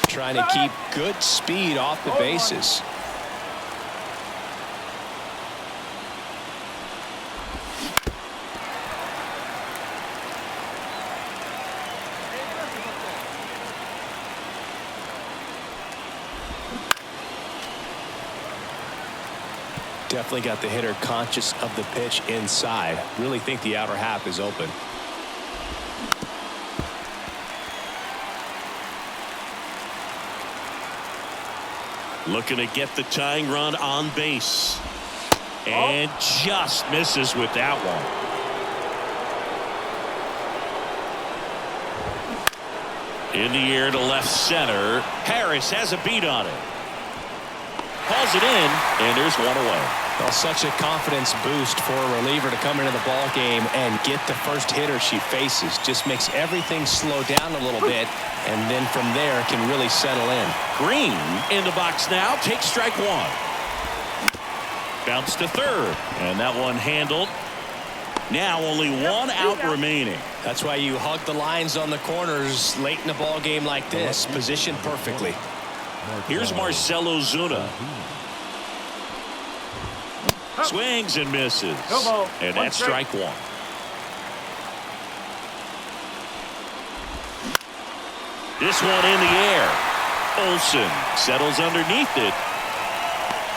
Trying to keep good speed off the bases. Definitely got the hitter conscious of the pitch inside. Really think the outer half is open. Looking to get the tying run on base. And just misses with that one. In the air to left center. Harris has a beat on it. Calls it in, and there's 1 away. Well, such a confidence boost for a reliever to come into the ball game and get the first hitter she faces. Just makes everything slow down a little bit, and then from there can really settle in. Green in the box now. Takes strike 1. Bounce to third, and that one handled. Now only 1 out remaining. That's why you hug the lines on the corners late in a ball game like this. Positioned perfectly. Here's Marcell Ozuna. Swings and misses. And that's strike 1. This one in the air. Olsen settles underneath it.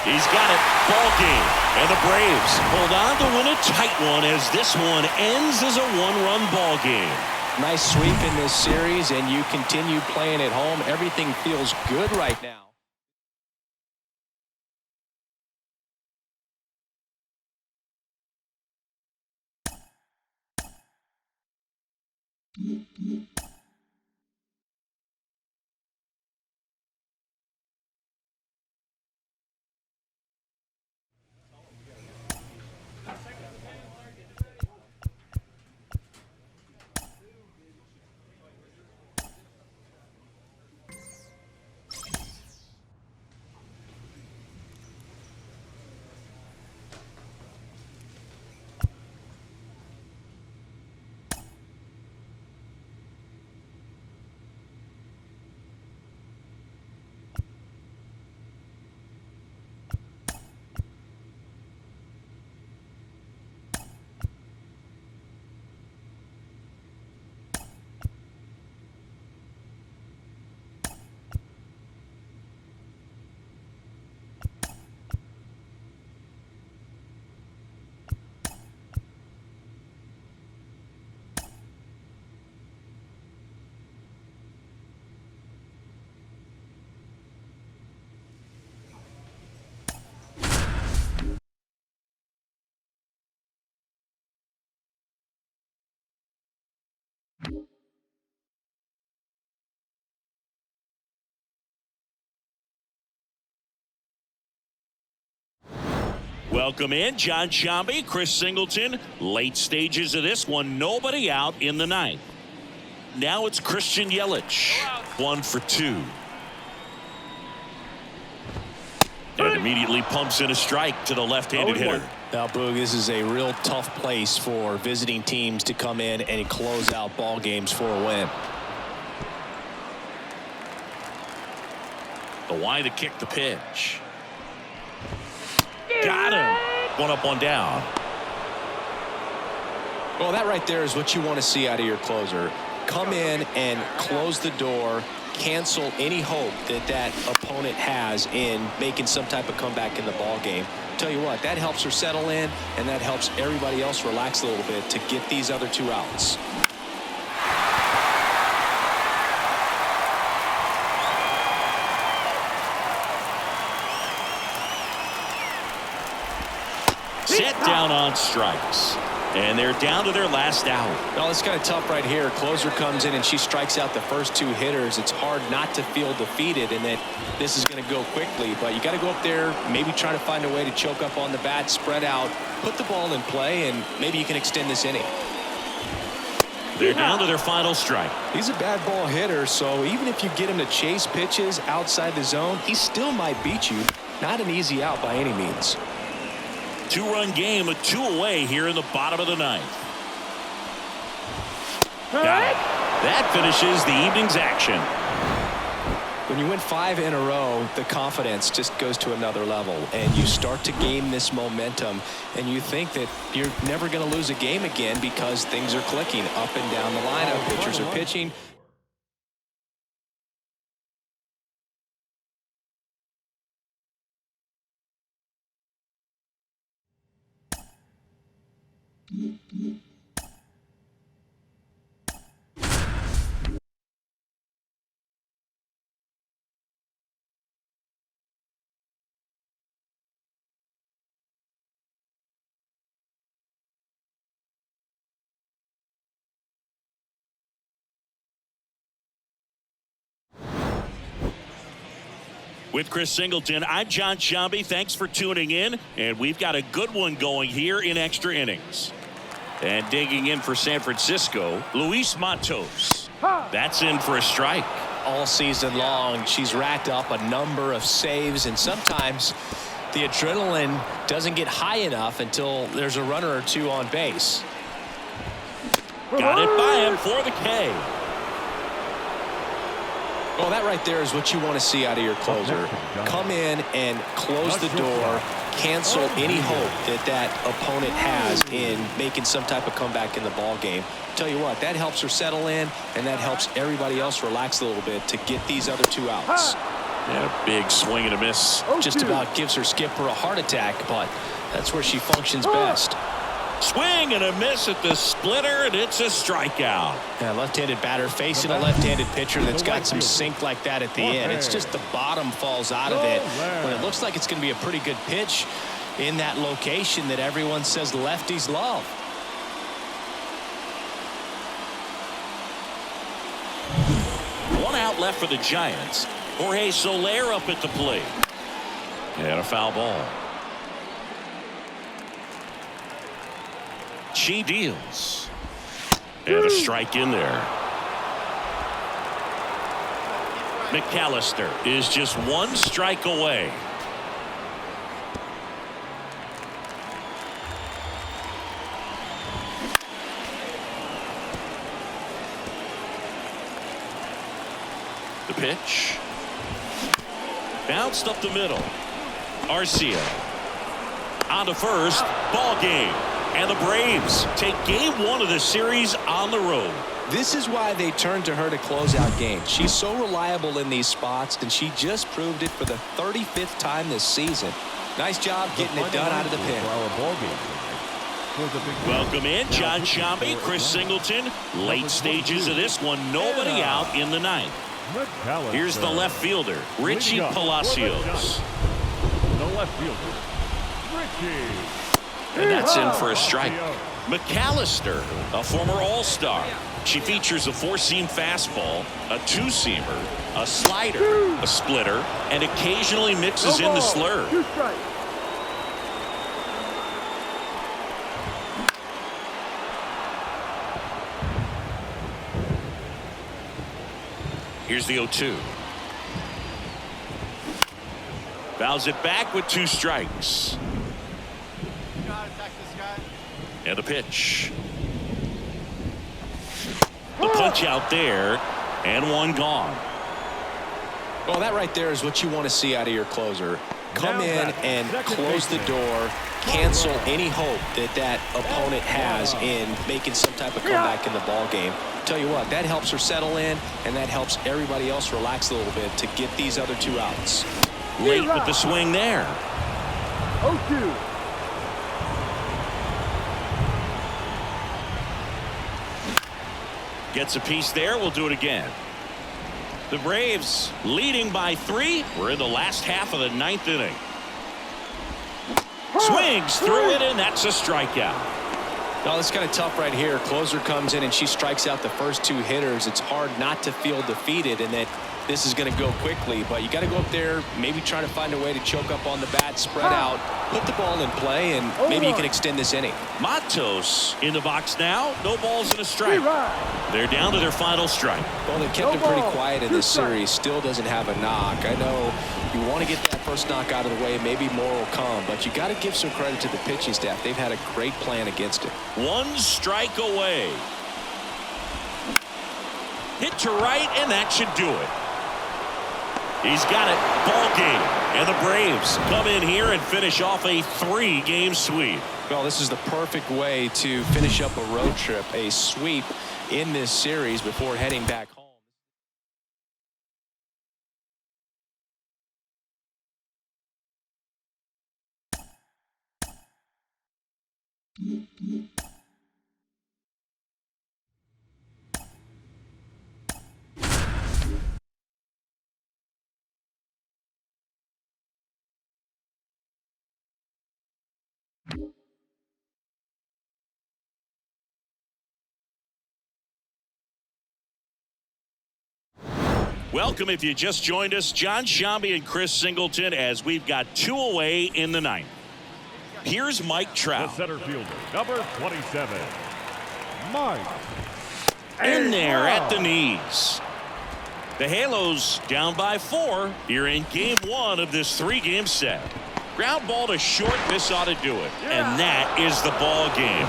He's got it. Ball game. And the Braves hold on to win a tight one as this one ends as a 1-run ball game. Nice sweep in this series, and you continue playing at home. Everything feels good right now. Welcome in John Shambi, Chris Singleton. Late stages of this one, nobody out in the ninth. Now it's Christian Yelich, 1 for 2. And immediately pumps in a strike to the left-handed hitter. Now, Boog, this is a real tough place for visiting teams to come in and close out ball games for a win. The wide to kick the pitch. Got him. 1 up, 1 down. Well, that right there is what you want to see out of your closer. Come in and close the door, cancel any hope that that opponent has in making some type of comeback in the ball game. Tell you what, that helps her settle in, and that helps everybody else relax a little bit to get these other 2 outs. Set down on strikes. And they're down to their last out. Well, it's kind of tough right here. Closer comes in and she strikes out the first 2 hitters. It's hard not to feel defeated and that this is going to go quickly. But you got to go up there, maybe try to find a way to choke up on the bat, spread out, put the ball in play, and maybe you can extend this inning. They're down to their final strike. He's a bad ball hitter, so even if you get him to chase pitches outside the zone, he still might beat you. Not an easy out by any means. 2-run game with 2 away here in the bottom of the ninth. Got it. That finishes the evening's action. When you win 5 in a row, the confidence just goes to another level, and you start to gain this momentum, and you think that you're never going to lose a game again because things are clicking up and down the lineup. Pitchers are pitching. With Chris Singleton, I'm John Shambi. Thanks for tuning in, and we've got a good one going here in extra innings. And digging in for San Francisco, Luis Matos. That's in for a strike. All season long, she's racked up a number of saves, and sometimes the adrenaline doesn't get high enough until there's a runner or 2 on base. Got it by him for the K. Well, that right there is what you want to see out of your closer. Come in and close the door, cancel any hope that that opponent has in making some type of comeback in the ball game. Tell you what, that helps her settle in, and that helps everybody else relax a little bit to get these other 2 outs. Yeah, big swing and a miss. Just about gives her skipper a heart attack, but that's where she functions best. Swing and a miss at the splitter, and it's a strikeout. Yeah, left-handed batter facing a left-handed pitcher that's got some sink like that at the end. It's just the bottom falls out of it when it looks like it's going to be a pretty good pitch in that location that everyone says lefties love. One out left for the Giants. Jorge Soler up at the plate. And a foul ball. She deals. And a strike in there. McAllister is just 1 strike away. The pitch. Bounced up the middle. Arcia. On to first. Ball game. And the Braves take game 1 of the series on the road. This is why they turn to her to close out games. She's so reliable in these spots, and she just proved it for the 35th time this season. Nice job getting it done out of the pen. Welcome in John Shambi, Chris Singleton. Late stages of this one, nobody out in the ninth. Here's the left fielder, Richie Palacios. The left fielder, Richie. And that's in for a strike. McAllister, a former All-Star. She features a 4-seam fastball, a 2-seamer, a slider, a splitter, and occasionally mixes in the slurve. Here's the 0-2. Fouls it back with 2 strikes. You know how to attack this guy? And a pitch. The punch out there, and 1 gone. Well, that right there is what you want to see out of your closer. Come in and close the door, cancel any hope that that opponent has in making some type of comeback in the ball game. Tell you what, that helps her settle in, and that helps everybody else relax a little bit to get these other 2 outs. Late with the swing there. 0-2. Gets a piece there. We'll do it again. The Braves leading by 3. We're in the last half of the 9th inning. Swings through it, and that's a strikeout. No, it's kind of tough right here. Closer comes in and she strikes out the first 2 hitters. It's hard not to feel defeated and that this is going to go quickly, but you got to go up there, maybe try to find a way to choke up on the bat, spread out, put the ball in play, and maybe you can extend this inning. Matos in the box now. No balls and a strike. They're down to their final strike. Well, they kept him pretty quiet in this series. Still doesn't have a knock. I know you want to get that first knock out of the way. Maybe more will come, but you got to give some credit to the pitching staff. They've had a great plan against it. 1 strike away. Hit to right, and that should do it. He's got it. Ball game. And the Braves come in here and finish off a 3-game sweep. Well, this is the perfect way to finish up a road trip, a sweep in this series before heading back home. Welcome if you just joined us. John Shambi and Chris Singleton as we've got 2 away in the 9th. Here's Mike The Trout. center fielder, number 27, Mike. In there at the knees. The Halos down by 4 here in game 1 of this 3-game set. Ground ball to short. This ought to do it. And that is the ball game.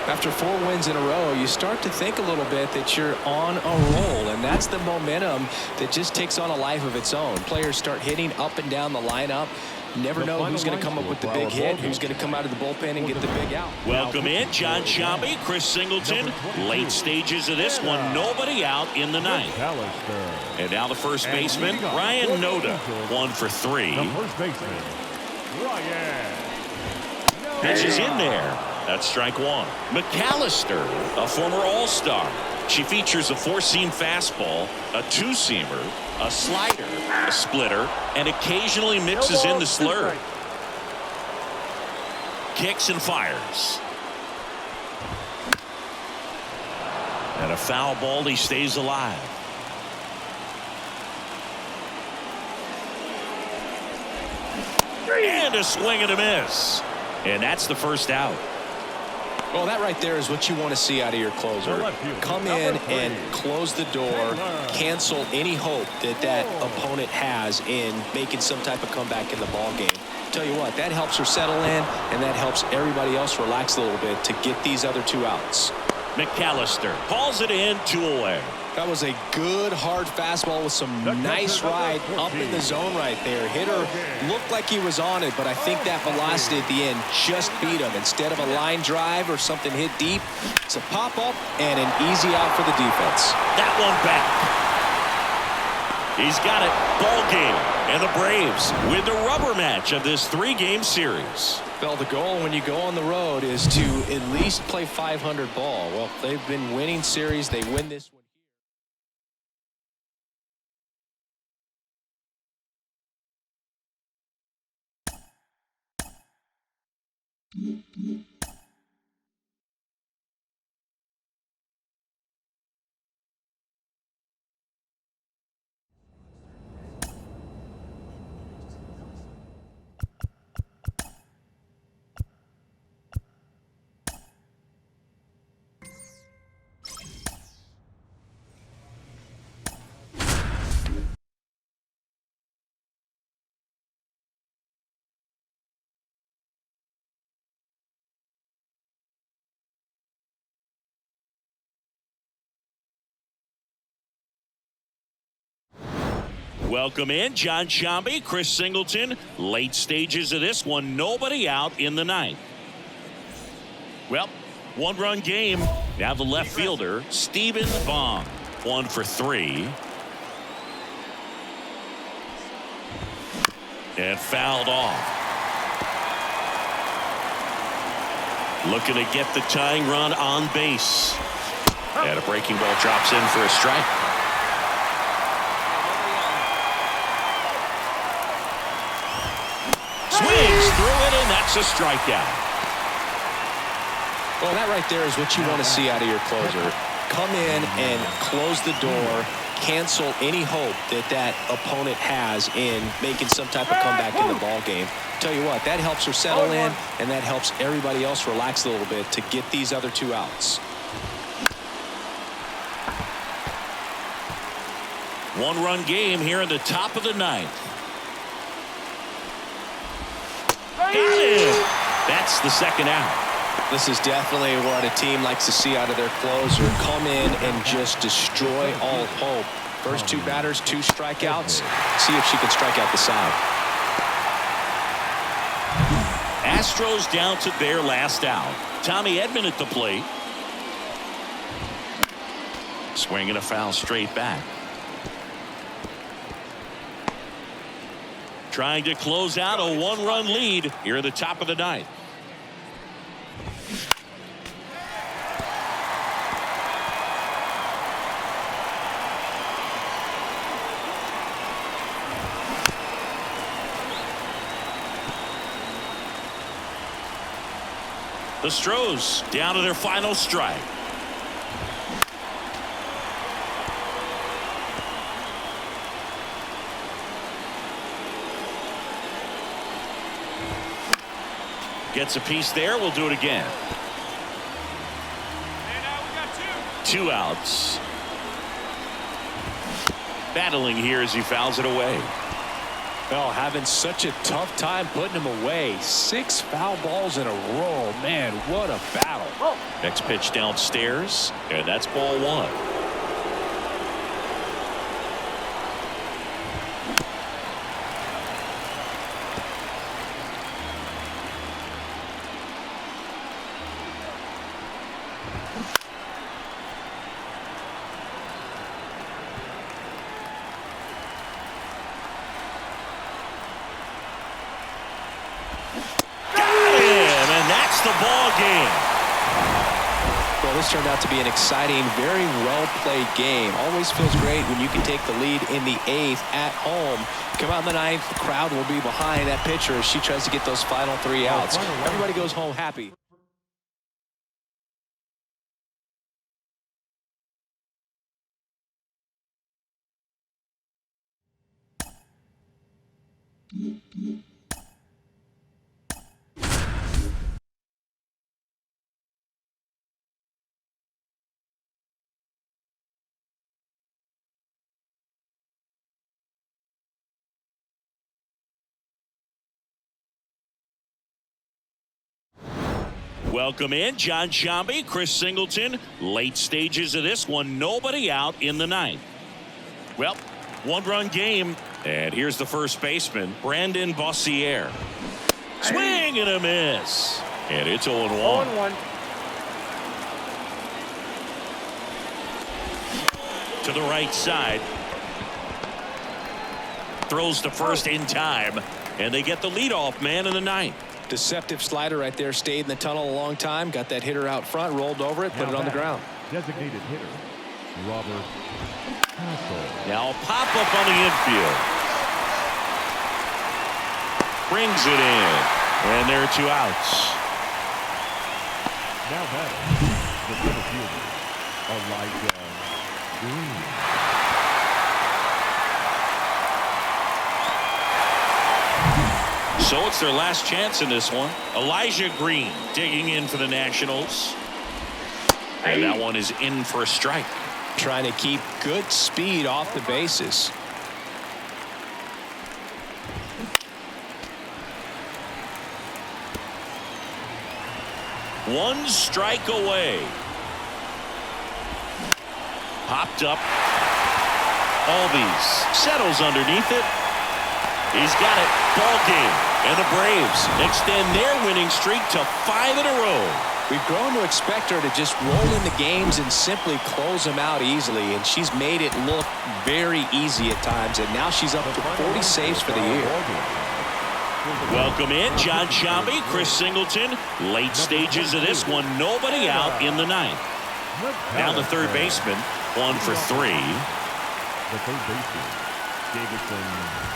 After 4 wins in a row, you start to think a little bit that you're on a roll, and that's the momentum that just takes on a life of its own. Players start hitting up and down the lineup. You never know who's going to come up with the big hit, who's going to come out of the bullpen and get the big out. Welcome in, John Shambi, Chris Singleton. Late stages of this one, nobody out in the 9th. And now the first baseman, Ryan Noda, 1 for 3. The first baseman, Ryan. Pitches in there. That's strike 1. McAllister, a former All-Star. She features a 4-seam fastball, a 2-seamer, a slider, a splitter, and occasionally mixes in the slurve. Kicks and fires. And a foul ball. He stays alive. And a swing and a miss. And that's the first out. Well, that right there is what you want to see out of your closer. Come in and close the door, cancel any hope that that opponent has in making some type of comeback in the ball game. Tell you what, that helps her settle in, and that helps everybody else relax a little bit to get these other 2 outs. McAllister calls it in, 2 away. That was a good hard fastball with some nice ride up in the zone right there. Hitter looked like he was on it, but I think that velocity at the end just beat him. Instead of a line drive or something hit deep, it's a pop-up and an easy out for the defense. That one back. He's got it. Ball game. And the Braves win the rubber match of this 3-game series. Well, the goal when you go on the road is to at least play 500 ball. Well, they've been winning series. They win this one. Welcome in John Shambi, Chris Singleton. Late stages of this one, nobody out in the ninth. Well, one-run game. Now the left fielder, Stephen Vaughn. 1 for 3. And fouled off. Looking to get the tying run on base. And a breaking ball drops in for a strike. Swings through it, and that's a strikeout. Well, that right there is what you want to see out of your closer. Come in and close the door, cancel any hope that that opponent has in making some type of comeback in the ball game. Tell you what, that helps her settle in, and that helps everybody else relax a little bit to get these other 2 outs. One-run game here in the top of the ninth. Got it! That's the second out. This is definitely what a team likes to see out of their closer. Come in and just destroy all hope. First 2 batters, 2 strikeouts. See if she can strike out the side. Astros down to their last out. Tommy Edman at the plate. Swinging a foul straight back. Trying to close out a 1-run lead here at the top of the ninth. The Stros down to their final strike. Gets a piece there. We'll do it again. And now we got 2 outs. Battling here as he fouls it away. Well, having such a tough time putting him away. 6 foul balls in a row. Man, what a battle. Next pitch downstairs, and that's ball 1. The ball game. Well, this turned out to be an exciting, very well-played game. Always feels great when you can take the lead in the 8th at home. Come out in the 9th, the crowd will be behind that pitcher as she tries to get those final 3 outs. Everybody goes home happy. Welcome in John Shambi, Chris Singleton. Late stages of this one, nobody out in the ninth. Well, 1-run game, and here's the first baseman, Brandon Bossier. Swing and a miss, and it's 0-1. 0-1. To the right side, throws to first in time, and they get the leadoff man in the ninth. Deceptive slider right there. Stayed in the tunnel a long time. Got that hitter out front. Rolled over it. Put it on the ground. Designated hitter, Robert Castle. Now a pop-up on the infield. Brings it in. And there are 2 outs. Now batting, the center fielder, Elijah Green. So it's their last chance in this one. Elijah Green digging in for the Nationals. And that one is in for a strike. Trying to keep good speed off the bases. One strike away. Popped up. Albies settles underneath it. He's got it. Ball game. And the Braves extend their winning streak to 5 in a row. We've grown to expect her to just roll into games and simply close them out easily, and she's made it look very easy at times, and now she's up to 40 saves for the year. Welcome in John Shambi, Chris Singleton. Late stages of this one, nobody out in the ninth. Now the third baseman, 1 for 3. The third baseman, Davidson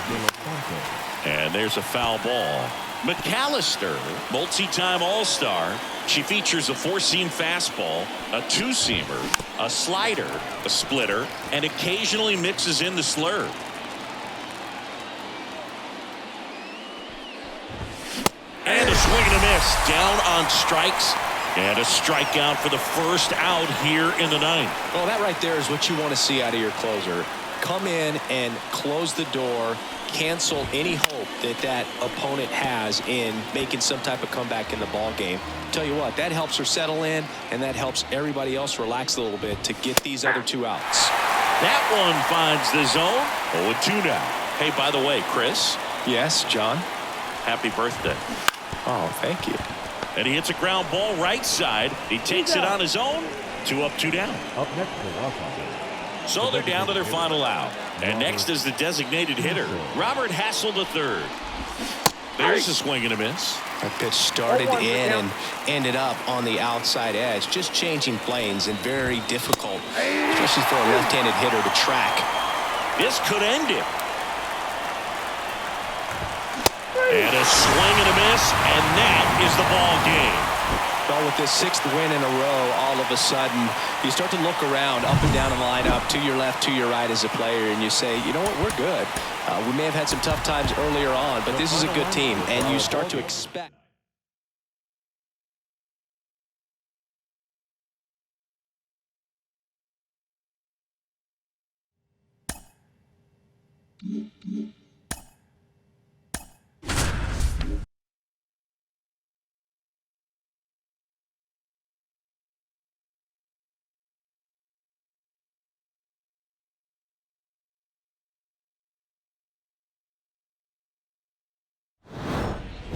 De Los Santos. And there's a foul ball. McAllister, multi-time All-Star. She features a 4-seam fastball, a 2-seamer, a slider, a splitter, and occasionally mixes in the slurve. And a swing and a miss. Down on strikes. And a strikeout for the first out here in the ninth. Well, that right there is what you want to see out of your closer. Come in and close the door, cancel any hope that opponent has in making some type of comeback in the ball game. Tell you what, that helps her settle in, and that helps everybody else relax a little bit to get these other 2 outs. That one finds the zone. 0-2 now. Hey, by the way, Chris. Yes, John. Happy birthday. Oh, thank you. And he hits a ground ball right side. He takes it on his own. 2 up, 2 down. Up next for Washington. So they're down to their final out. And next is the designated hitter, Robert Hassel III. There's a swing and a miss. That pitch started in and ended up on the outside edge. Just changing planes and very difficult, especially for a left-handed hitter to track. This could end it. And a swing and a miss, and that is the ball game. Well, with this 6th win in a row, all of a sudden, you start to look around, up and down the lineup, to your left, to your right as a player, and you say, you know what, we're good. We may have had some tough times earlier on, but this is a good team, and you start to expect.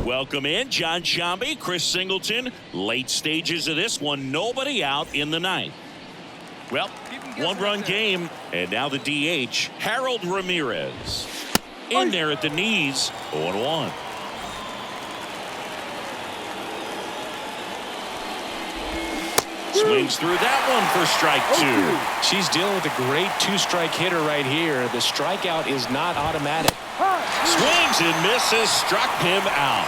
Welcome in John Shambi, Chris Singleton. Late stages of this one, nobody out in the ninth. Well, 1-run game, and now the DH, Harold Ramirez. In there at the knees, 0-1. Swings through that one for strike 2. She's dealing with a great 2-strike hitter right here. The strikeout is not automatic. Swings and misses, struck him out.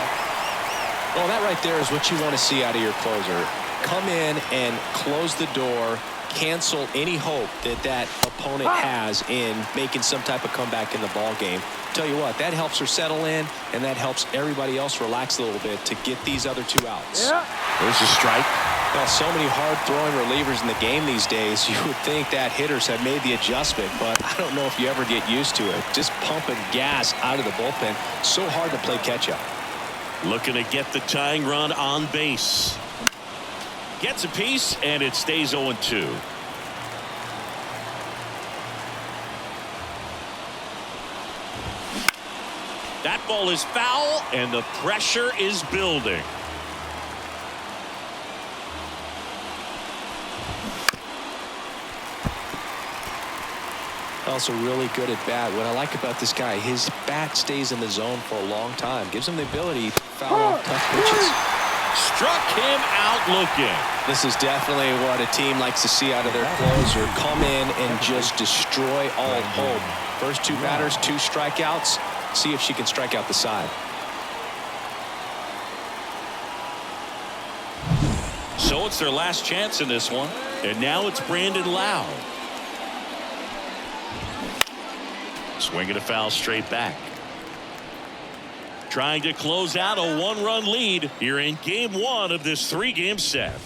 Well, that right there is what you want to see out of your closer. Come in and close the door, cancel any hope that opponent has in making some type of comeback in the ball game. Tell you what, that helps her settle in, and that helps everybody else relax a little bit to get these other 2 outs. There's a strike. Well, so many hard-throwing relievers in the game these days, you would think that hitters have made the adjustment, but I don't know if you ever get used to it. Just pumping gas out of the bullpen. So hard to play catch-up. Looking to get the tying run on base. Gets a piece, and it stays 0-2. That ball is foul, and the pressure is building. Also really good at bat. What I like about this guy, his bat stays in the zone for a long time. Gives him the ability to foul off tough pitches. Struck him out looking. This is definitely what a team likes to see out of their closer. Come in and just destroy all hope. First 2 batters, 2 strikeouts. See if she can strike out the side. So it's their last chance in this one. And now it's Brandon Lowe. Swinging a foul straight back. Trying to close out a 1-run lead here in game 1 of this 3-game set.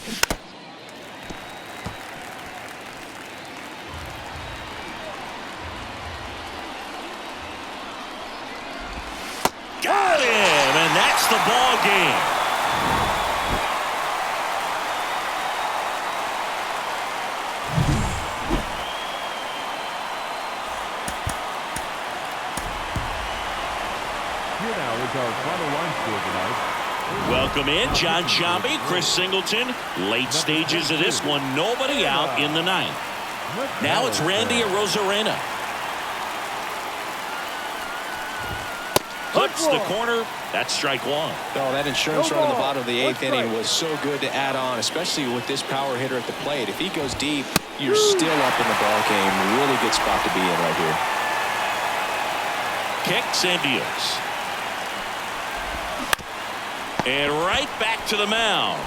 Got him, and that's the ball game. our final line score tonight. Welcome in, John Shambi, Chris Singleton. Late stages of this one, nobody out in the ninth. Now it's Randy Arozarena. Clips the corner. That's strike one. Oh, that insurance run in the bottom of the eighth inning was so good to add on, especially with this power hitter at the plate. If he goes deep, you're still up in the ball game. Really good spot to be in right here. Kicks and deals. And right back to the mound.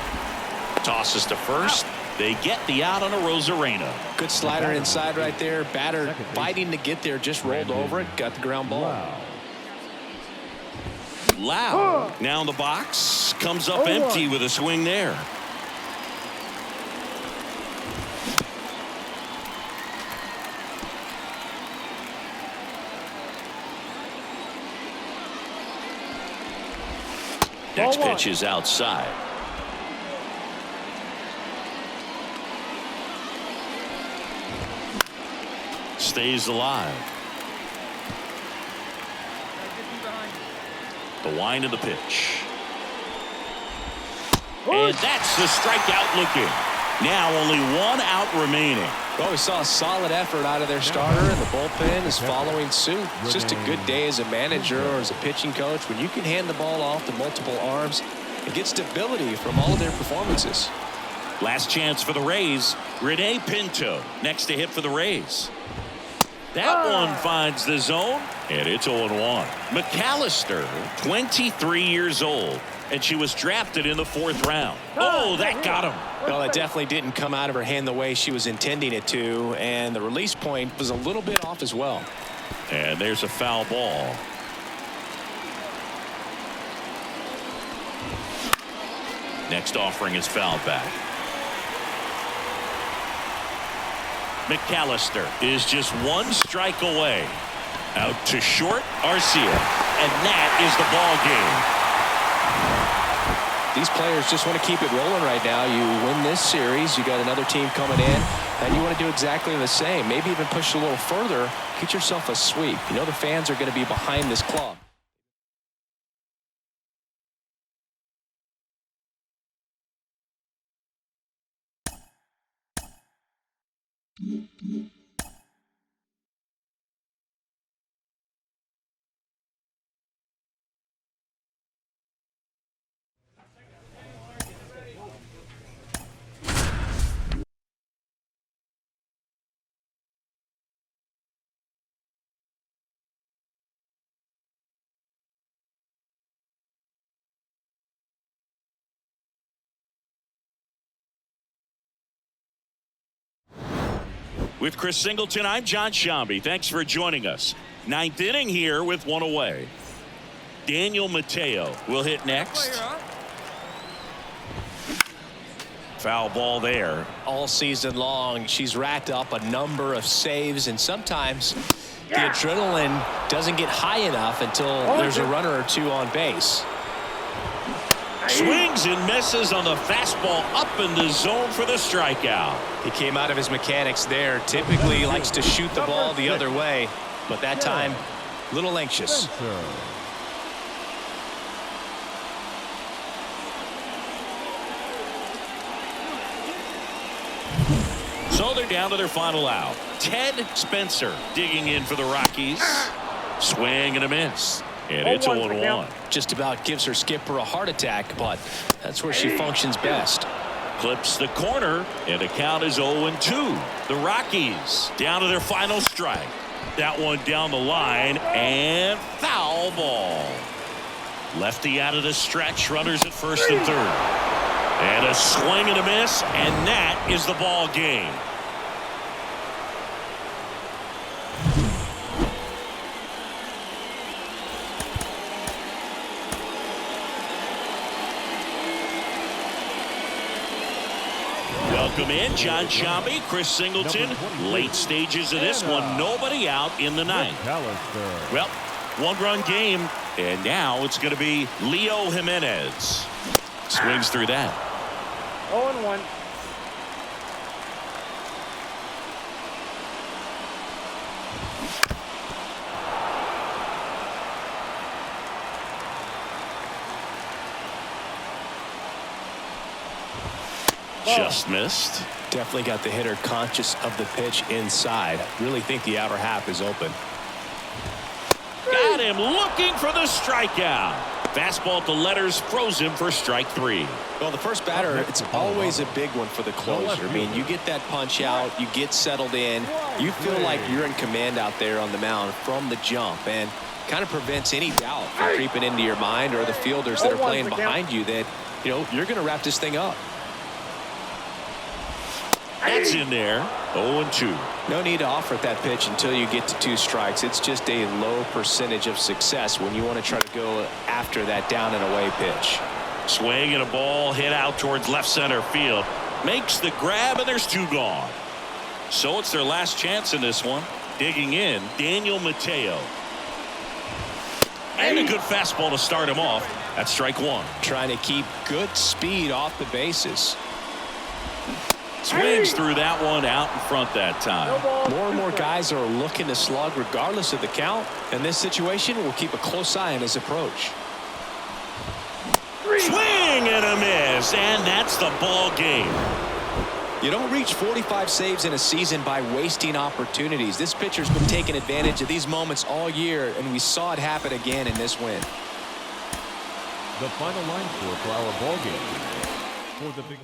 Tosses to first. They get the out on a Arozarena. Good slider inside right there. Batter fighting to get there, just rolled over it, got the ground ball. Loud. Now in the box. Comes up empty with a swing there. Next pitch is outside. Stays alive. The wind of the pitch. And that's the strikeout looking. Now only one out remaining. Well, we saw a solid effort out of their starter, and the bullpen is following suit. It's just a good day as a manager or as a pitching coach when you can hand the ball off to multiple arms and get stability from all of their performances. Last chance for the Rays. Rene Pinto next to hit for the Rays. That one finds the zone, and it's 0-1. McAllister, 23 years old, and she was drafted in the 4th round. Oh, that got him. Well, it definitely didn't come out of her hand the way she was intending it to, and the release point was a little bit off as well. And there's a foul ball. Next offering is fouled back. McAllister is just one strike away. Out to short, Arcia. And that is the ball game. These players just want to keep it rolling right now. You win this series, you got another team coming in, and you want to do exactly the same. Maybe even push a little further, get yourself a sweep. You know the fans are going to be behind this club. With Chris Singleton, I'm John Shambi. Thanks for joining us. 9th inning here with one away. Daniel Mateo will hit next. Foul ball there. All season long, she's racked up a number of saves, and sometimes the adrenaline doesn't get high enough until there's a runner or two on base. Swings and misses on the fastball up in the zone for the strikeout. He came out of his mechanics there. Typically he likes to shoot the ball the other way, but that time a little anxious. So they're down to their final out. Ted Spencer digging in for the Rockies. Swing and a miss. And it's 0-1. Just about gives her skipper a heart attack, but that's where she functions best. Clips the corner, and the count is 0-2. The Rockies down to their final strike. That one down the line, and foul ball. Lefty out of the stretch, runners at first and third. And a swing and a miss, and that is the ball game. Welcome in, John Shambi, Chris Singleton. Late stages of this one, nobody out in the ninth. Well, one-run game, and now it's going to be Leo Jimenez. Swings through that. 0-1. Just missed. Definitely got the hitter conscious of the pitch inside. Really think the outer half is open. Got him looking for the strikeout. Fastball to letters froze him for strike 3. Well, the first batter, it's always a big one for the closer. I mean, you get that punch out, you get settled in, you feel like you're in command out there on the mound from the jump, and kind of prevents any doubt from creeping into your mind or the fielders that are playing behind you that, you know, you're going to wrap this thing up. That's in there. 0-2. No need to offer that pitch until you get to 2 strikes. It's just a low percentage of success when you want to try to go after that down and away pitch. Swing and a ball hit out towards left center field. Makes the grab, and there's 2 gone. So it's their last chance in this one. Digging in, Daniel Mateo. And a good fastball to start him off. That's strike 1. Trying to keep good speed off the bases. Swings through that one out in front that time. More and more guys are looking to slug regardless of the count. In this situation, we'll keep a close eye on his approach. Swing and a miss, and that's the ball game. You don't reach 45 saves in a season by wasting opportunities. This pitcher's been taking advantage of these moments all year, and we saw it happen again in this win. The final line score for our ball game. For the big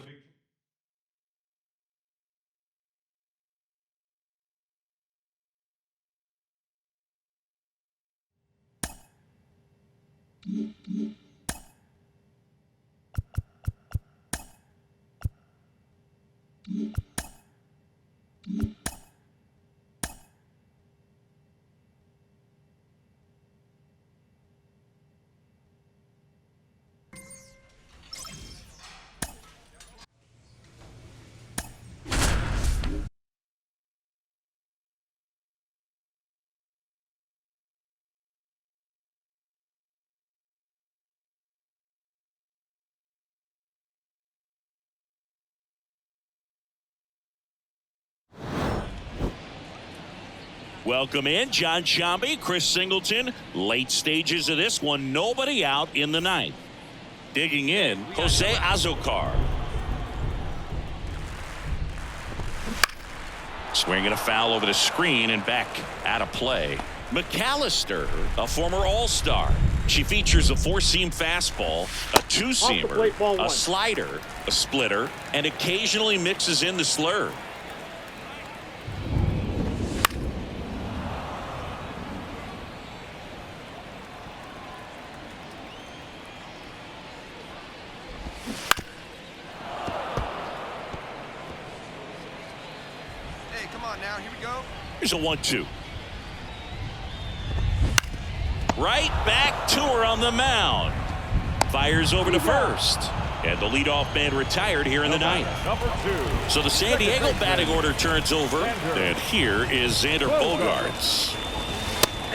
Welcome in John Shambi, Chris Singleton. Late stages of this one, nobody out in the 9th. Digging in, Jose Azocar. Swinging a foul over the screen and back out of play. McAllister, a former All-Star. She features a 4-seam fastball, a 2-seamer, a slider, a splitter, and occasionally mixes in the slurve. Now, here we go. Here's a 1-2. Right back to her on the mound. Fires over to first. And the leadoff man retired here in the 9th. Number 2. So the San Diego batting order turns over. And here is Xander Bogaerts.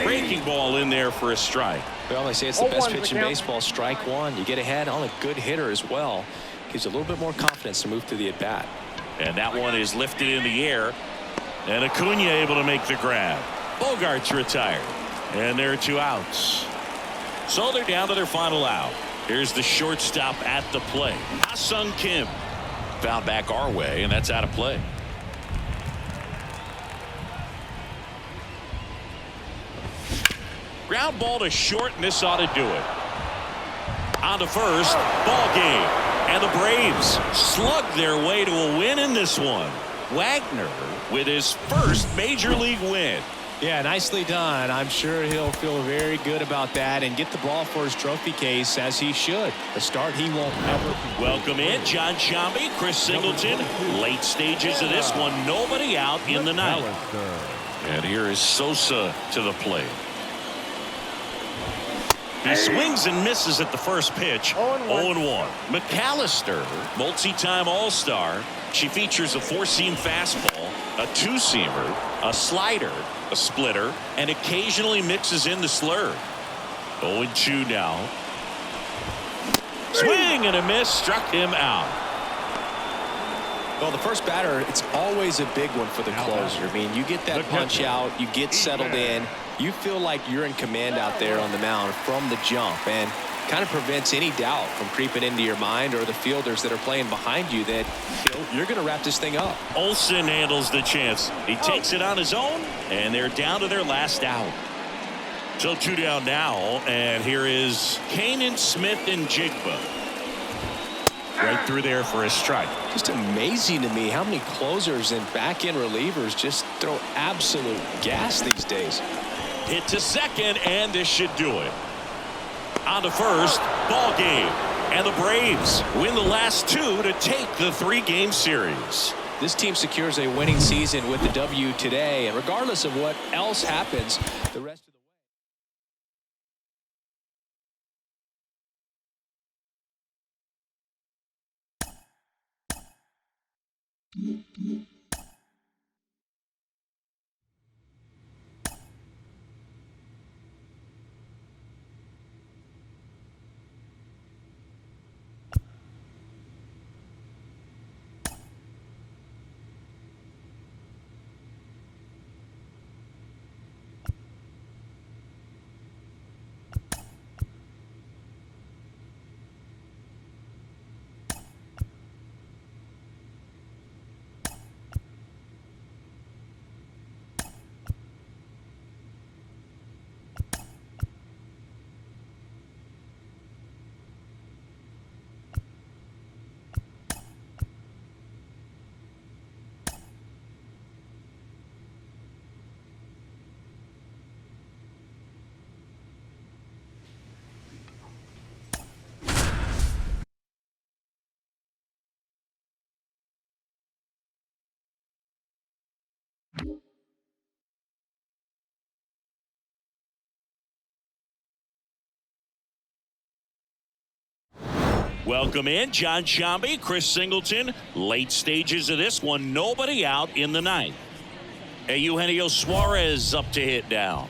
Breaking ball in there for a strike. Well, they say it's the best pitch in baseball. Strike 1. You get ahead on a good hitter as well. Gives you a little bit more confidence to move through the at-bat. And that one is lifted in the air. And Acuna able to make the grab. Bogaerts retired. And there are 2 outs. So they're down to their final out. Here's the shortstop at the plate. Ha-Sung Kim. Fouled back our way, and that's out of play. Ground ball to short, and this ought to do it. On to first. Ball game. And the Braves slug their way to a win in this one. Wagner with his first major league win. Yeah, nicely done. I'm sure he'll feel very good about that and get the ball for his trophy case, as he should. A start he won't ever forget. Welcome in John Shambi, Chris Singleton. Late stages of this one, nobody out in the 9th. And here is Sosa to the plate. He swings and misses at the first pitch. 0-1. McAllister, multi-time All-Star. She features a 4-seam fastball, a 2-seamer, a slider, a splitter, and occasionally mixes in the slurve. 0-2 now. Swing and a miss, struck him out. Well, the first batter, it's always a big one for the closer. I mean, you get that punch out, you get settled in, you feel like you're in command out there on the mound from the jump, and kind of prevents any doubt from creeping into your mind or the fielders that are playing behind you that you're going to wrap this thing up. Olsen handles the chance. He takes it on his own, and they're down to their last out. So 2 down now, and here is Kanan Smith and Jigba. Right through there for a strike. Just amazing to me how many closers and back-end relievers just throw absolute gas these days. Hit to second, and this should do it. On to first, ball game. And the Braves win the last 2 to take the 3-game series. This team secures a winning season with the W today, and regardless of what else happens, the rest of the Welcome in, John Shambi, Chris Singleton. Late stages of this one, nobody out in the ninth. Eugenio Suarez up to hit now.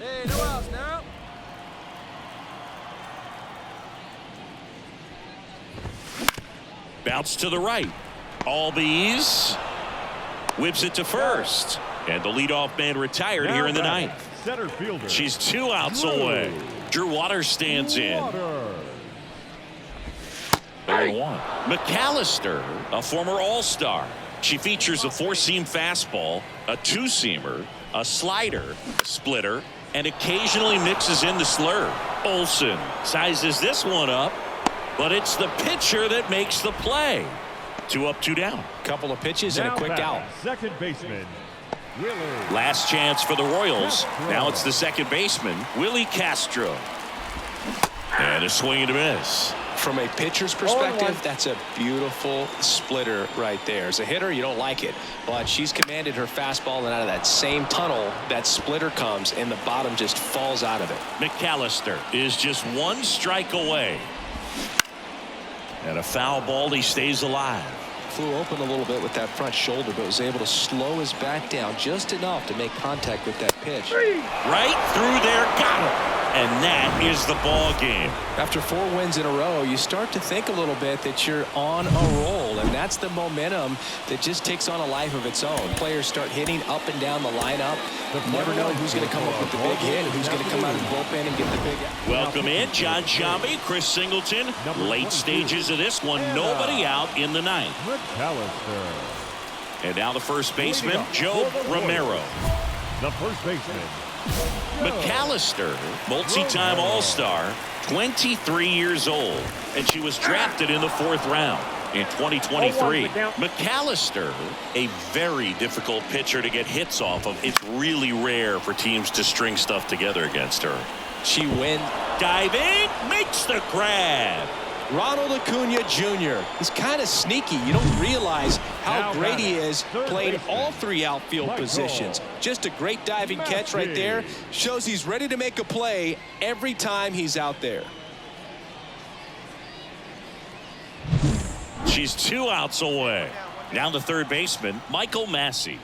Hey, no outs now. Bounce to the right. Albies whips it to first. And the leadoff man retired here in the ninth. Center fielder. She's 2 outs away. Drew Waters stands in. Hey. 1. McAllister, a former All-Star. She features a 4-seam fastball, a 2-seamer, a slider, a splitter, and occasionally mixes in the slurve. Olsen sizes this one up, but it's the pitcher that makes the play. 2 up, 2 down. couple of pitches and a quick out. Second baseman, Willie. Last chance for the Royals. Now it's the second baseman, Willie Castro. And a swing and a miss. From a pitcher's perspective, that's a beautiful splitter right there. As a hitter, you don't like it, but she's commanded her fastball, and out of that same tunnel, that splitter comes, and the bottom just falls out of it. McAllister is just 1 strike away. And a foul ball, he stays alive. Flew open a little bit with that front shoulder, but was able to slow his back down just enough to make contact with that pitch. Right through there, got him. And that is the ball game. After 4 wins in a row, you start to think a little bit that you're on a roll, and that's the momentum that just takes on a life of its own. Players start hitting up and down the lineup. Never know who's going to come up with the big hit, who's going to come out of the bullpen and get the big out. Welcome in, John Shambi, Chris Singleton. Late stages of this one, nobody out in the ninth. McAllister. And now the first baseman, Joe Romero. The first baseman, McAllister, multi-time All-Star, 23 years old, and she was drafted in the 4th round in 2023. McAllister, a very difficult pitcher to get hits off of. It's really rare for teams to string stuff together against her. She wins. Diving, makes the grab. Ronald Acuna Jr. He's kind of sneaky. You don't realize how Now great he is playing baseman, all 3 outfield Michael positions. Just a great diving catch right there. Shows he's ready to make a play every time he's out there. She's 2 outs away. Now the third baseman, Michael Massey.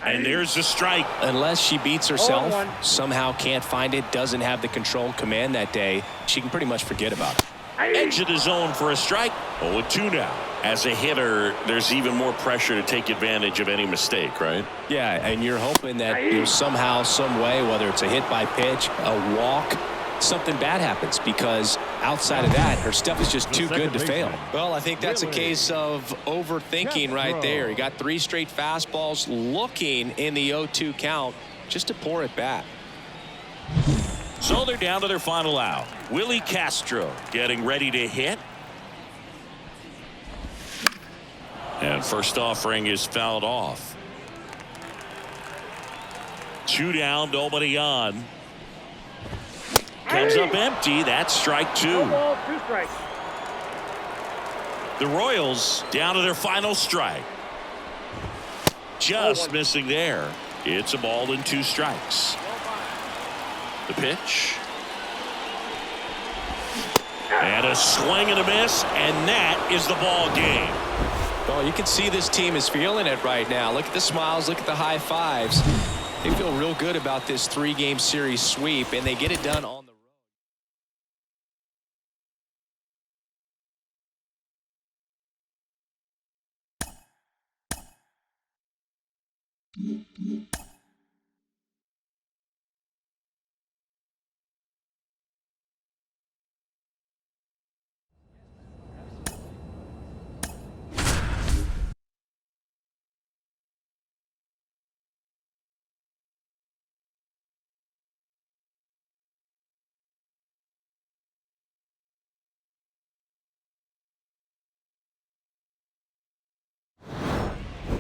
And there's a strike. Unless she beats herself, 0-1. somehow can't find it, doesn't have the control and command that day, she can pretty much forget about it. Edge of the zone for a strike. 0-2 now. As a hitter, there's even more pressure to take advantage of any mistake, right? Yeah, and you're hoping that somehow, some way, whether it's a hit by pitch, a walk, something bad happens, because outside of that, her stuff is just too good to fail. Well, I think that's a case of overthinking right there. He got 3 straight fastballs looking in the 0-2 count just to pour it back. So they're down to their final out. Willie Castro getting ready to hit. And first offering is fouled off. 2 down, nobody on. Comes up empty. That's strike 2. No ball, 2 strikes. The Royals down to their final strike. Just missing there. It's a ball and 2 strikes. The pitch. And a swing and a miss, and that is the ball game. Well, you can see this team is feeling it right now. Look at the smiles, look at the high fives. They feel real good about this 3-game series sweep, and they get it done on the road.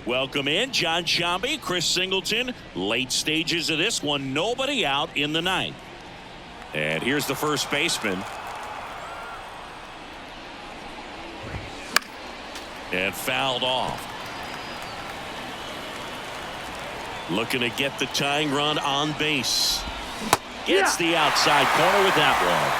Welcome in John Shambi, Chris Singleton. Late stages of this one, nobody out in the 9th. And here's the first baseman. And fouled off. Looking to get the tying run on base. Gets the outside corner with that one.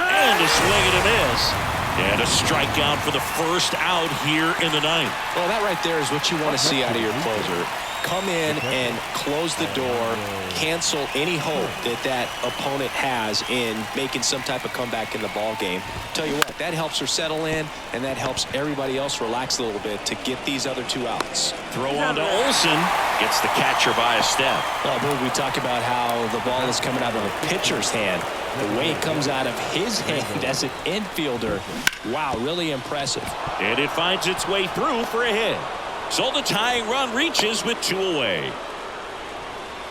And a swing and a miss. And a strikeout for the first out here in the 9th. Well, that right there is what you want to see out of your closer. Come in and close the door, cancel any hope that that opponent has in making some type of comeback in the ball game. Tell you what, that helps her settle in, and that helps everybody else relax a little bit to get these other 2 outs. Throw on to Olsen. Gets the catcher by a step. Well, Bill, we talk about how the ball is coming out of a pitcher's hand. The way it comes out of his hand as an infielder, wow, really impressive. And it finds its way through for a hit. So the tying run reaches with 2 away.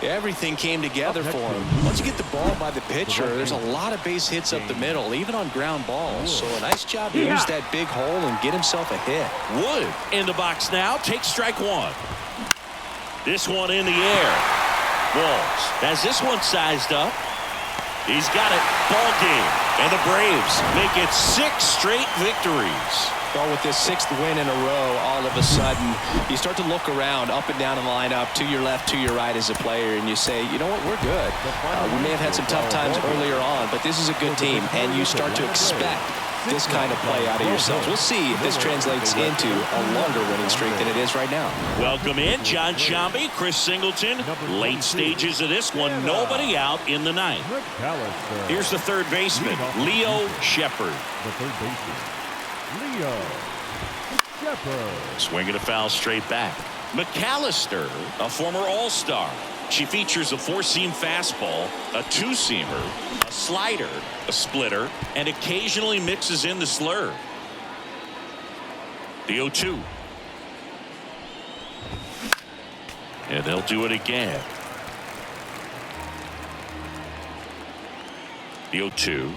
Everything came together for him. Once you get the ball by the pitcher, there's a lot of base hits up the middle, even on ground balls. So a nice job to use that big hole and get himself a hit. Wood in the box now. Takes strike 1. This one in the air. Walls has this one sized up. He's got it. Ball game. And the Braves make it 6 straight victories. Well, with this 6th win in a row, all of a sudden, you start to look around, up and down the lineup, to your left, to your right as a player, and you say, you know what, we're good. We may have had some tough times earlier on, but this is a good team, and you start to expect this kind of play out of yourselves. We'll see if this translates into a longer winning streak than it is right now. Welcome in, John Shambi, Chris Singleton. Late stages of this one, nobody out in the 9th. Here's the third baseman, Leo Shepard. The third baseman, Leo Shepard. Swinging a foul straight back. McAllister, a former All-Star. She features a 4-seam fastball, a 2-seamer, a slider, a splitter, and occasionally mixes in the slurve. The 0-2. And they'll do it again. The 0-2.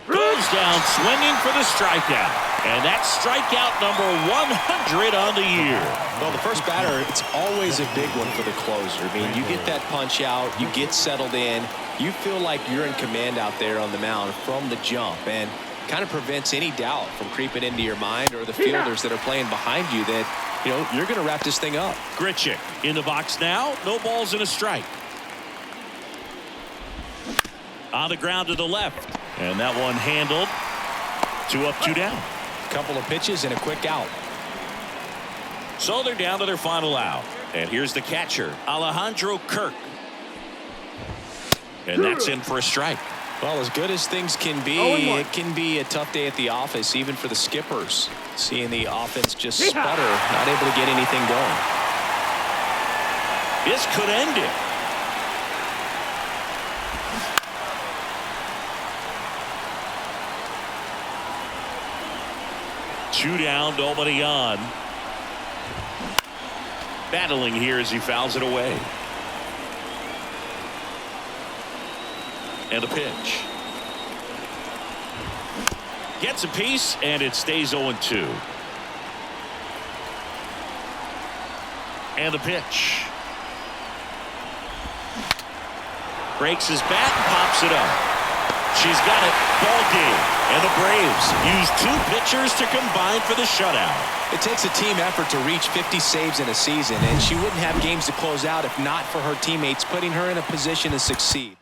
Goes down swinging for the strikeout. And that's strikeout number 100 on the year. Well, the first batter, it's always a big one for the closer. I mean, you get that punch out, you get settled in, you feel like you're in command out there on the mound from the jump, and kind of prevents any doubt from creeping into your mind or the fielders that are playing behind you that, you know, you're going to wrap this thing up. Grichuk in the box now. No balls and a strike. On the ground to the left. And that one handled. 2 up, 2 down. Couple of pitches and a quick out. So they're down to their final out. And here's the catcher, Alejandro Kirk. And that's in for a strike. Well, as good as things can be, it can be a tough day at the office, even for the skippers. Seeing the offense just sputter, not able to get anything going. This could end it. Two down, nobody on. Battling here as he fouls it away. And the pitch. Gets a piece, and it stays 0-2. And the pitch. Breaks his bat and pops it up. She's got it. Ball game. And the Braves use two pitchers to combine for the shutout. It takes a team effort to reach 50 saves in a season, and she wouldn't have games to close out if not for her teammates putting her in a position to succeed.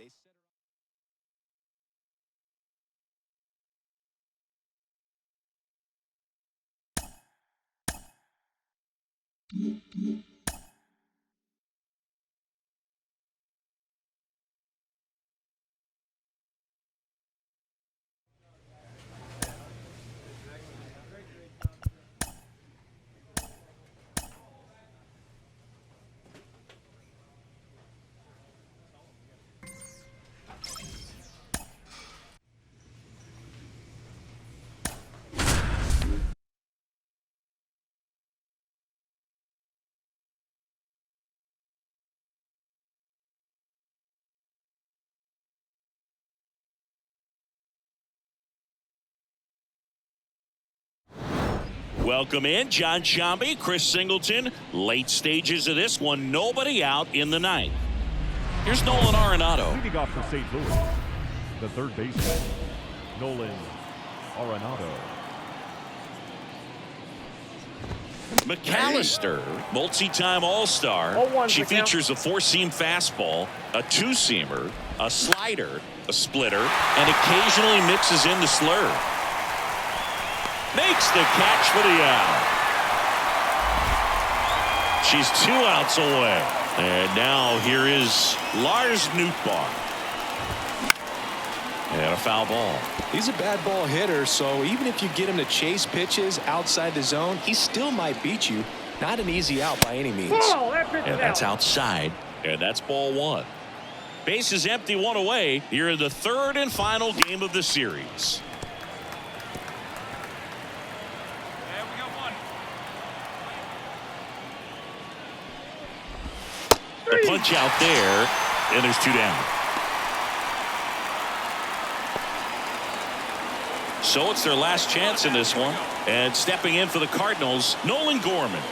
Welcome in John Shambi, Chris Singleton. Late stages of this one, nobody out in the ninth. Here's Nolan Arenado. Leading off for St. Louis, the third baseman, Nolan Arenado. McAllister, multi-time All-Star. 0-1 She the count. features a four-seam fastball, a two-seamer, a slider, a splitter, and occasionally mixes in the slurve. Makes the catch for the out. She's 2 outs away. And now here is Lars Nootbaar. And a foul ball. He's a bad ball hitter, so even if you get him to chase pitches outside the zone, he still might beat you. Not an easy out by any means. And that's outside. And that's ball one. Base is empty, one away. Here in the third and final game of the series. The punch out there, and there's 2 down. So it's their last chance in this one. And stepping in for the Cardinals, Nolan Gorman.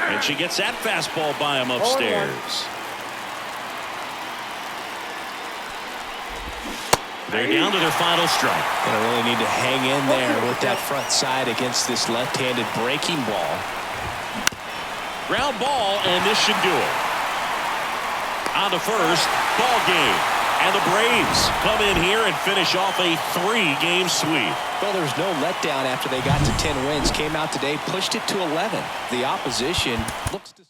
And she gets that fastball by him upstairs. They're down to their final strike. Gonna really need to hang in there with that front side against this left-handed breaking ball. Ground ball, and this should do it. On to first, ball game. And the Braves come in here and finish off a 3-game sweep. Well, there was no letdown after they got to 10 wins. Came out today, pushed it to 11. The opposition looks disgusting.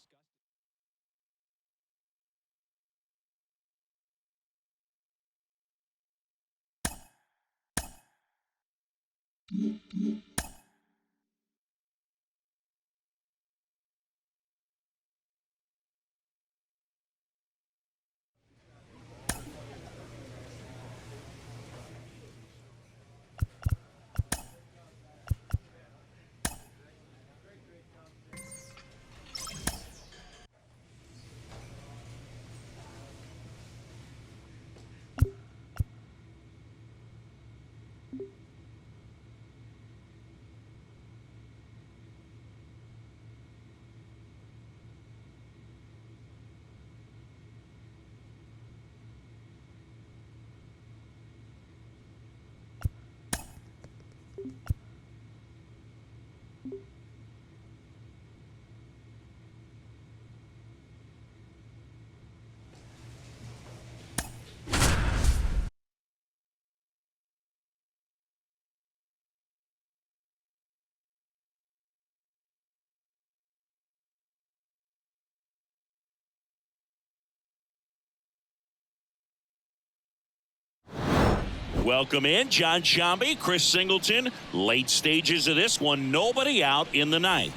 Welcome in John Shambi, Chris Singleton. Late stages of this one, nobody out in the ninth.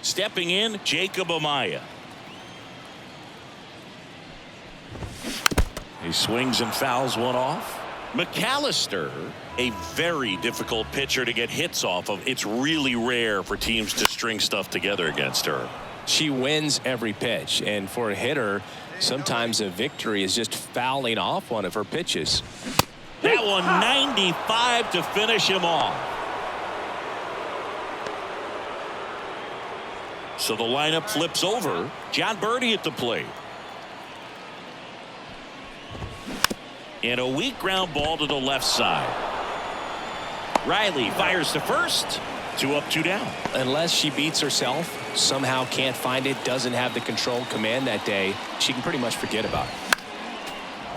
Stepping in, Jacob Amaya. He swings and fouls one off. McAllister, a very difficult pitcher to get hits off of. It's really rare for teams to string stuff together against her. She wins every pitch, and for a hitter, sometimes a victory is just fouling off one of her pitches. That one 95 to finish him off. So the lineup flips over. John Birdie at the plate. And a weak ground ball to the left side. Riley fires to first. 2 up, 2 down. Unless she beats herself, somehow can't find it, doesn't have the controlled command that day, she can pretty much forget about it.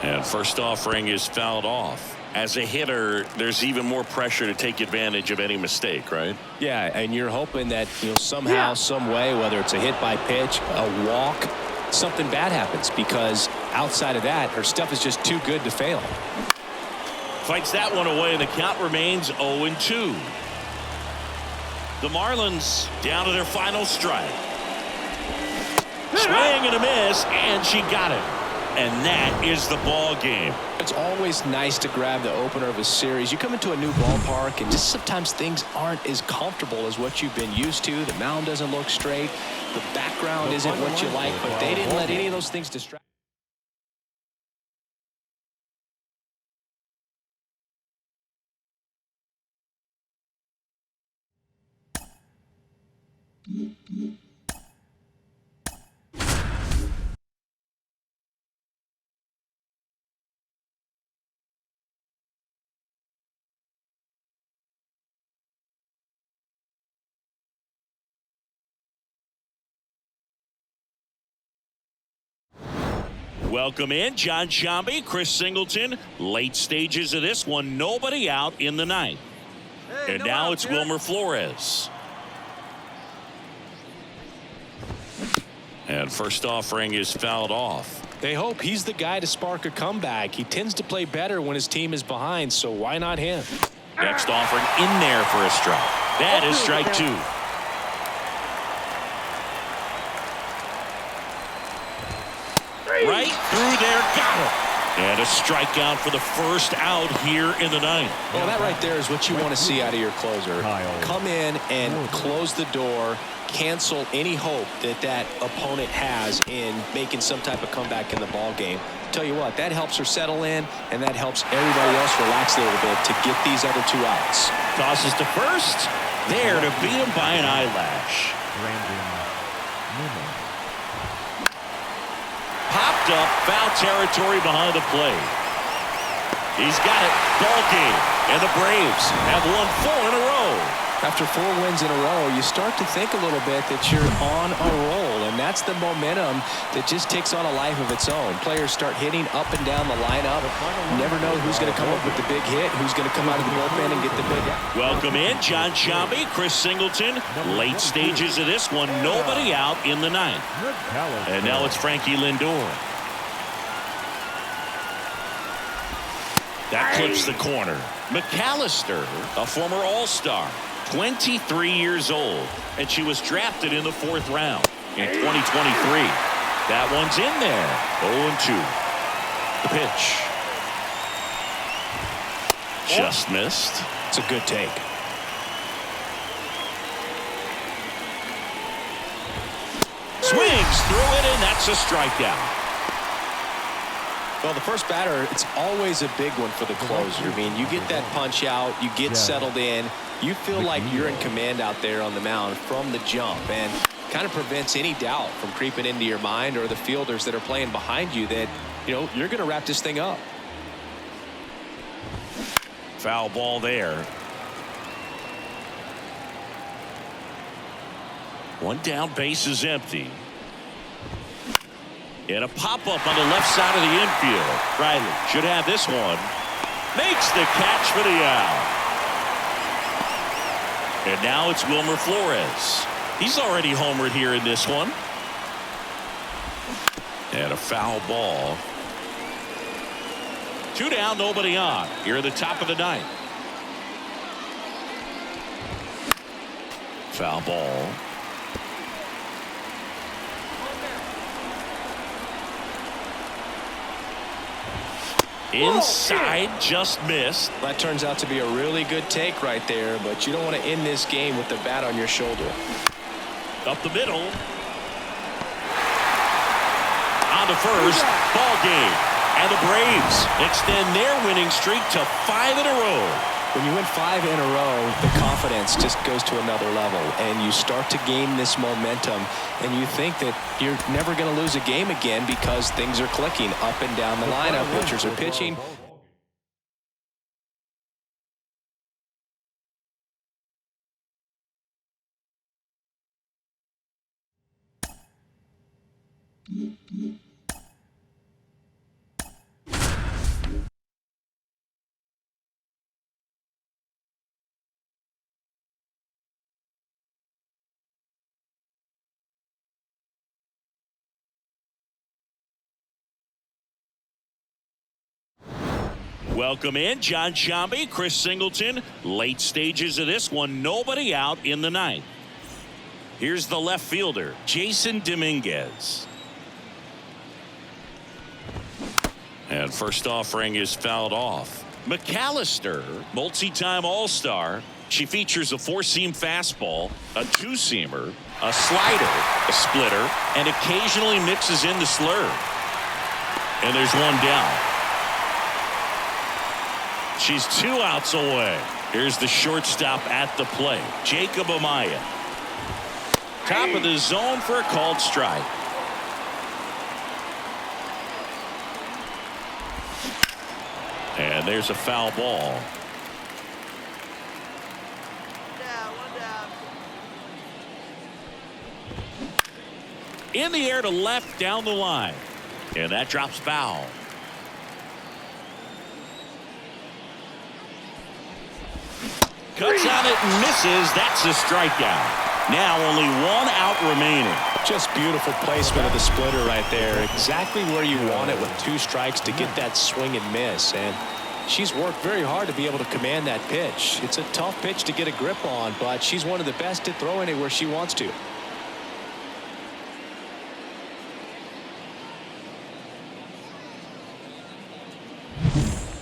And first offering is fouled off. As a hitter, there's even more pressure to take advantage of any mistake, right? Yeah, and you're hoping that somehow, some way, whether it's a hit by pitch, a walk, something bad happens, because outside of that, her stuff is just too good to fail. Fights that one away, and the count remains 0-2. The Marlins down to their final strike. Swing and a miss, and she got it. And that is the ball game. It's always nice to grab the opener of a series. You come into a new ballpark, and just sometimes things aren't as comfortable as what you've been used to. The mound doesn't look straight. The background isn't what you like, but they didn't let any of those things distract. Welcome in John Shambi, Chris Singleton. Late stages of this one, nobody out in the ninth. Hey, And no now outs, it's yeah. Wilmer Flores. And first offering is fouled off. They hope he's the guy to spark a comeback. He tends to play better when his team is behind, so why not him? Next offering in there for a strike. That is strike 2. Right through there, got it. And a strikeout for the first out here in the ninth. Well, that right there is what you want to see out of your closer. Kyle. Come in and close the door, cancel any hope that that opponent has in making some type of comeback in the ball game. Tell you what, that helps her settle in, and that helps everybody else relax a little bit to get these other 2 outs. Tosses to first. There to beat him by an eyelash. Brandon Newman. Popped up, foul territory behind the plate. He's got it. Ball game. And the Braves have won 4 in a row. After 4 wins in a row, you start to think a little bit that you're on a roll, and that's the momentum that just takes on a life of its own. Players start hitting up and down the lineup. You never know who's going to come up with the big hit, who's going to come out of the bullpen and get the big out. Welcome in John Shambi, Chris Singleton. Late stages of this one, nobody out in the ninth. And now it's Frankie Lindor. That clips the corner. McAllister, a former All-Star, 23 years old, and she was drafted in the 4th round in 2023. That one's in there. 0-2. The pitch. Just missed. It's a good take. Swings through it, and that's a strikeout. Well, the first batter, it's always a big one for the closer. I mean, you get that punch out, you get settled in, you feel like you're in command out there on the mound from the jump, and kind of prevents any doubt from creeping into your mind or the fielders that are playing behind you that, you're going to wrap this thing up. Foul ball there. One down, base is empty. And a pop-up on the left side of the infield. Riley should have this one. Makes the catch for the out. And now it's Wilmer Flores. He's already homered here in this one. And a foul ball. 2 down, nobody on. Here at the top of the ninth. Foul ball. Inside, just missed. That turns out to be a really good take right there, but you don't want to end this game with the bat on your shoulder. Up the middle. On to first. Ball game. And the Braves extend their winning streak to 5 in a row. When you win 5 in a row, the confidence just goes to another level, and you start to gain this momentum, and you think that you're never going to lose a game again because things are clicking up and down the lineup. Pitchers are pitching. Welcome in John Shambi, Chris Singleton. Late stages of this one, nobody out in the ninth. Here's the left fielder, Jason Dominguez. And first offering is fouled off. McAllister, multi-time All-Star. She features a 4-seam fastball, a 2-seamer, a slider, a splitter, and occasionally mixes in the slurve. And there's one down. She's 2 outs away. Here's the shortstop at the plate, Jacob Amaya. Top of the zone for a called strike. And there's a foul ball. One down. In the air to left down the line. And that drops foul. Cuts on it and misses. That's a strikeout. Now only 1 out remaining. Just beautiful placement of the splitter right there. Exactly where you want it with 2 strikes to get that swing and miss. And she's worked very hard to be able to command that pitch. It's a tough pitch to get a grip on, but she's one of the best at throwing it where she wants to.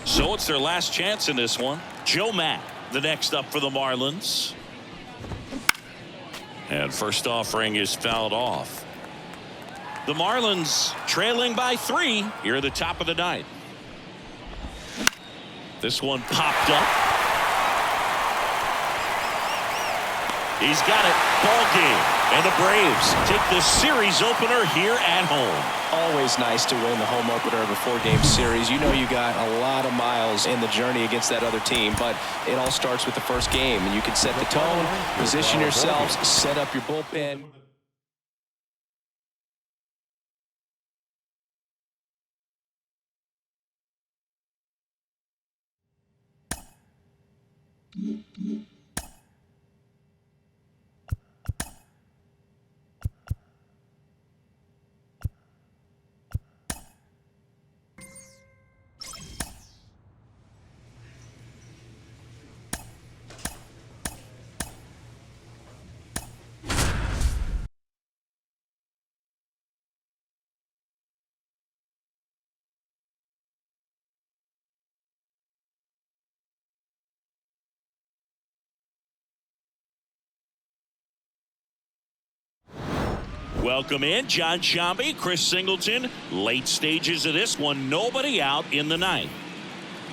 So it's their last chance in this one. Joe Matt, the next up for the Marlins. And first offering is fouled off. The Marlins trailing by 3 here at the top of the ninth. This one popped up. He's got it. Ball game. And the Braves take the series opener here at home. Always nice to win the home opener of a 4-game series. You know you got a lot of miles in the journey against that other team, but it all starts with the first game, and you can set the tone, position yourselves, set up your bullpen. Welcome in John Shambi, Chris Singleton. Late stages of this one, nobody out in the ninth.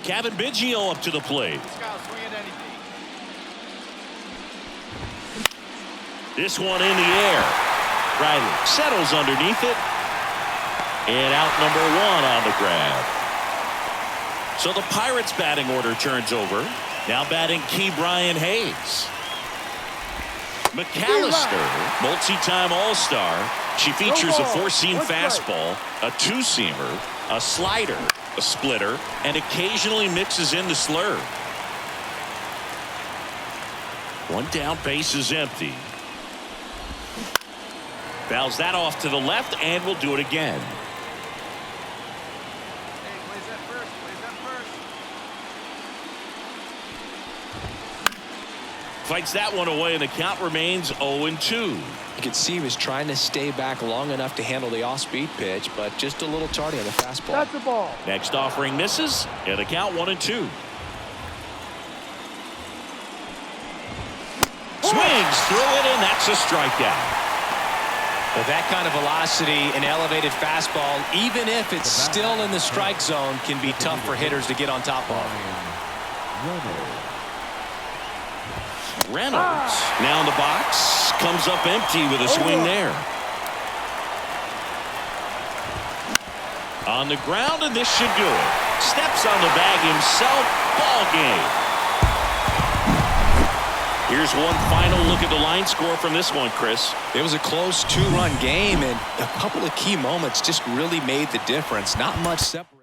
Kevin Biggio up to the plate. Scout swing at anything. This one in the air. Riley settles underneath it. And out number 1 on the grab. So the Pirates batting order turns over. Now batting Key Brian Hayes. McAllister, multi-time All-Star. She features a 4-seam fastball, a 2-seamer, a slider, a splitter, and occasionally mixes in the slurve. 1 down, base is empty. Fouls that off to the left, and will do it again. Hey, plays that first. Fights that one away, and the count remains 0-2. You could see he was trying to stay back long enough to handle the off-speed pitch, but just a little tardy on the fastball. That's a ball. Next offering misses, and the count 1-2. Swings through it, and that's a strikeout. With that kind of velocity, an elevated fastball, even if it's still in the strike zone, can be tough for hitters to get on top of. Reynolds now in the box, comes up empty with a swing there. On the ground, and this should do it. Steps on the bag himself. Ball game. Here's one final look at the line score from this one, Chris. It was a close 2-run game, and a couple of key moments just really made the difference. Not much separates.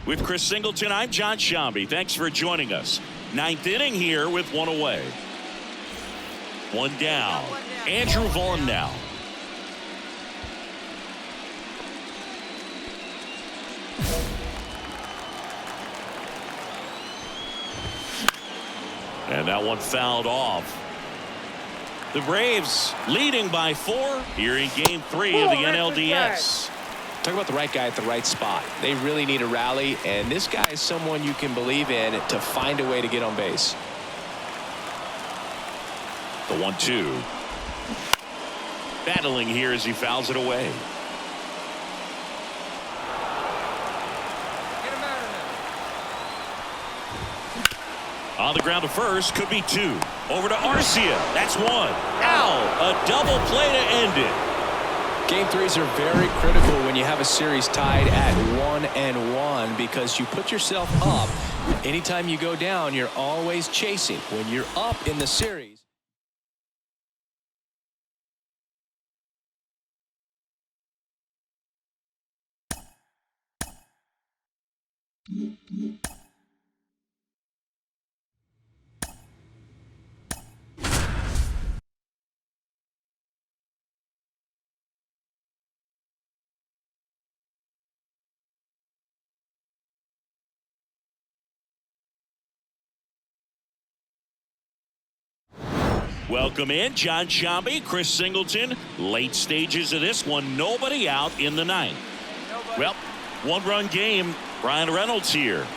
With Chris Singleton, I'm John Shambi. Thanks for joining us. Ninth inning here with one away. One down. Andrew Vaughn now. And that one fouled off. The Braves leading by 4 here in Game 3 of the NLDS. Talk about the right guy at the right spot. They really need a rally, and this guy is someone you can believe in to find a way to get on base. The 1-2. Battling here as he fouls it away. Get him out of there. On the ground to first, could be 2. Over to Arcia. That's 1. Ow! A double play to end it. Game 3s are very critical when you have a series tied at 1-1 because you put yourself up. Anytime you go down, you're always chasing. When you're up in the series. Welcome in, John Shambi, Chris Singleton. Late stages of this one, nobody out in the ninth. Well, one-run game. Brian Reynolds here.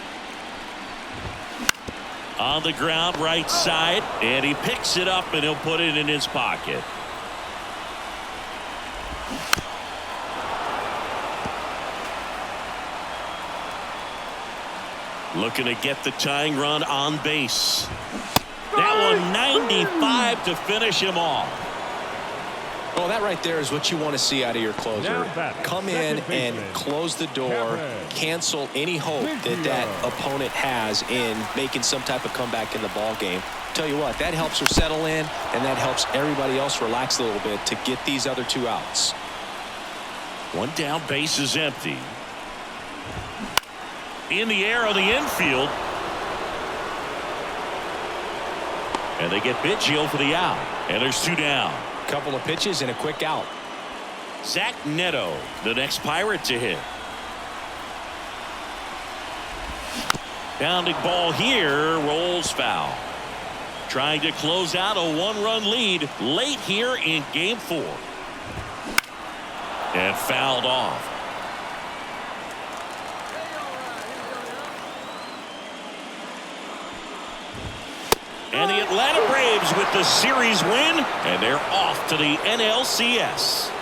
On the ground, right side, and he picks it up and he'll put it in his pocket. Looking to get the tying run on base. That one 95 to finish him off. Well, that right there is what you want to see out of your closer. Come in and close the door, cancel any hope that opponent has in making some type of comeback in the ball game. Tell you what, that helps her settle in, and that helps everybody else relax a little bit to get these other 2 outs. One down, base is empty. In the air on the infield. And they get Biggio for the out. And there's 2 down. Couple of pitches and a quick out. Zach Neto, the next Pirate to hit. Pounding ball here, rolls foul. Trying to close out a 1-run lead late here in Game 4. And fouled off. And the Atlanta Braves with the series win, and they're off to the NLCS.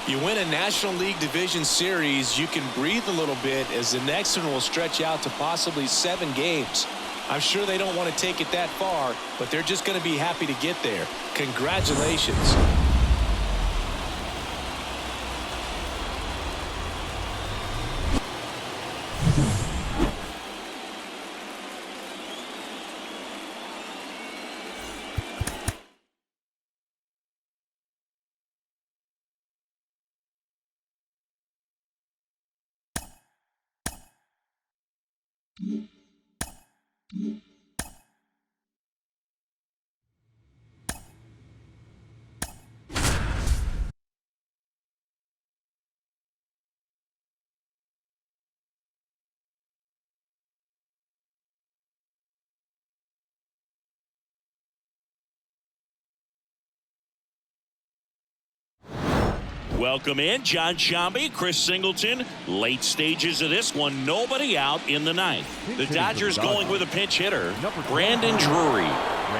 You win a National League Division Series, you can breathe a little bit as the next one will stretch out to possibly 7 games. I'm sure they don't want to take it that far, but they're just going to be happy to get there. Congratulations. Welcome in John Shambi, Chris Singleton. Late stages of this one, nobody out in the ninth. The Dodgers going with a pinch hitter, Brandon Drury.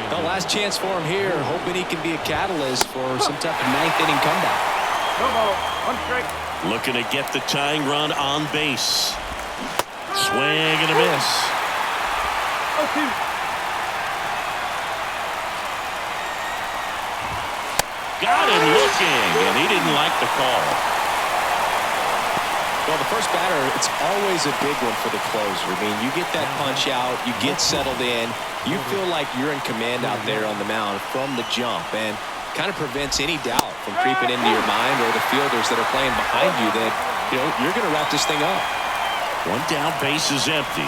The last chance for him here, hoping he can be a catalyst for some type of ninth inning comeback. No ball. One strike. Looking to get the tying run on base. Swing and a miss. Got him looking, and he didn't like the call. Well, the first batter, it's always a big one for the closer. I mean, you get that punch out, you get settled in, you feel like you're in command out there on the mound from the jump, and kind of prevents any doubt from creeping into your mind or the fielders that are playing behind you that, you're going to wrap this thing up. One down, base is empty.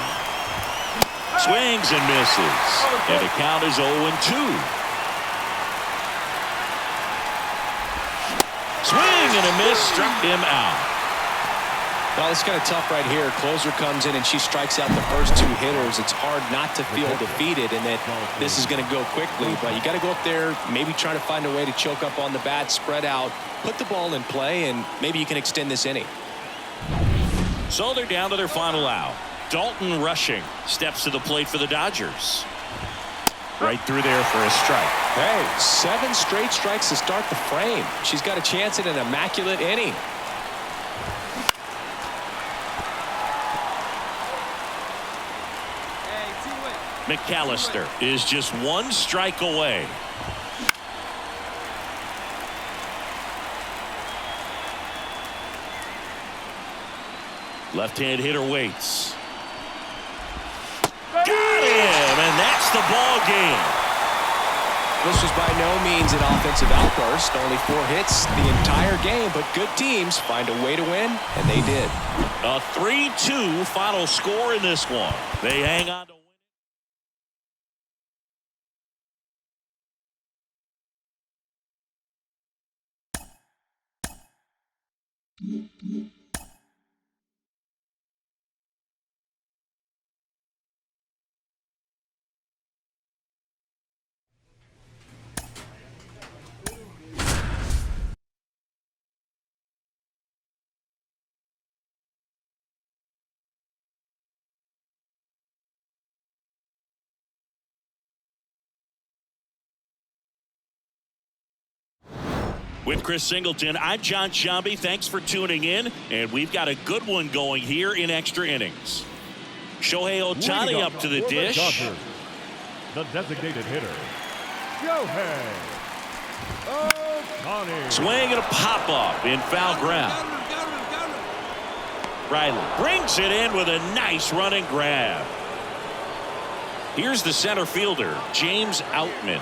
Swings and misses, and the count is 0-2. Swing and a miss, struck him out. Well, it's kind of tough right here. Closer comes in and she strikes out the first two hitters. It's hard not to feel defeated and that this is going to go quickly. But you got to go up there, maybe try to find a way to choke up on the bat, spread out, put the ball in play, and maybe you can extend this inning. So they're down to their final out. Dalton Rushing steps to the plate for the Dodgers. Right through there for a strike. Hey, 7 straight strikes to start the frame. She's got a chance at an immaculate inning. McAllister is just 1 strike away. Left-hand hitter waits. Got him, and that's the ball game. This was by no means an offensive outburst. Only 4 hits the entire game, but good teams find a way to win, and they did. A 3-2 final score in this one. They hang on to With Chris Singleton, I'm John Shambi. Thanks for tuning in, and we've got a good one going here in extra innings. Shohei Ohtani up to the dish. Dodgers, the designated hitter, Shohei Ohtani. Swing and a pop-up in foul ground. Riley brings it in with a nice running grab. Here's the center fielder, James Outman.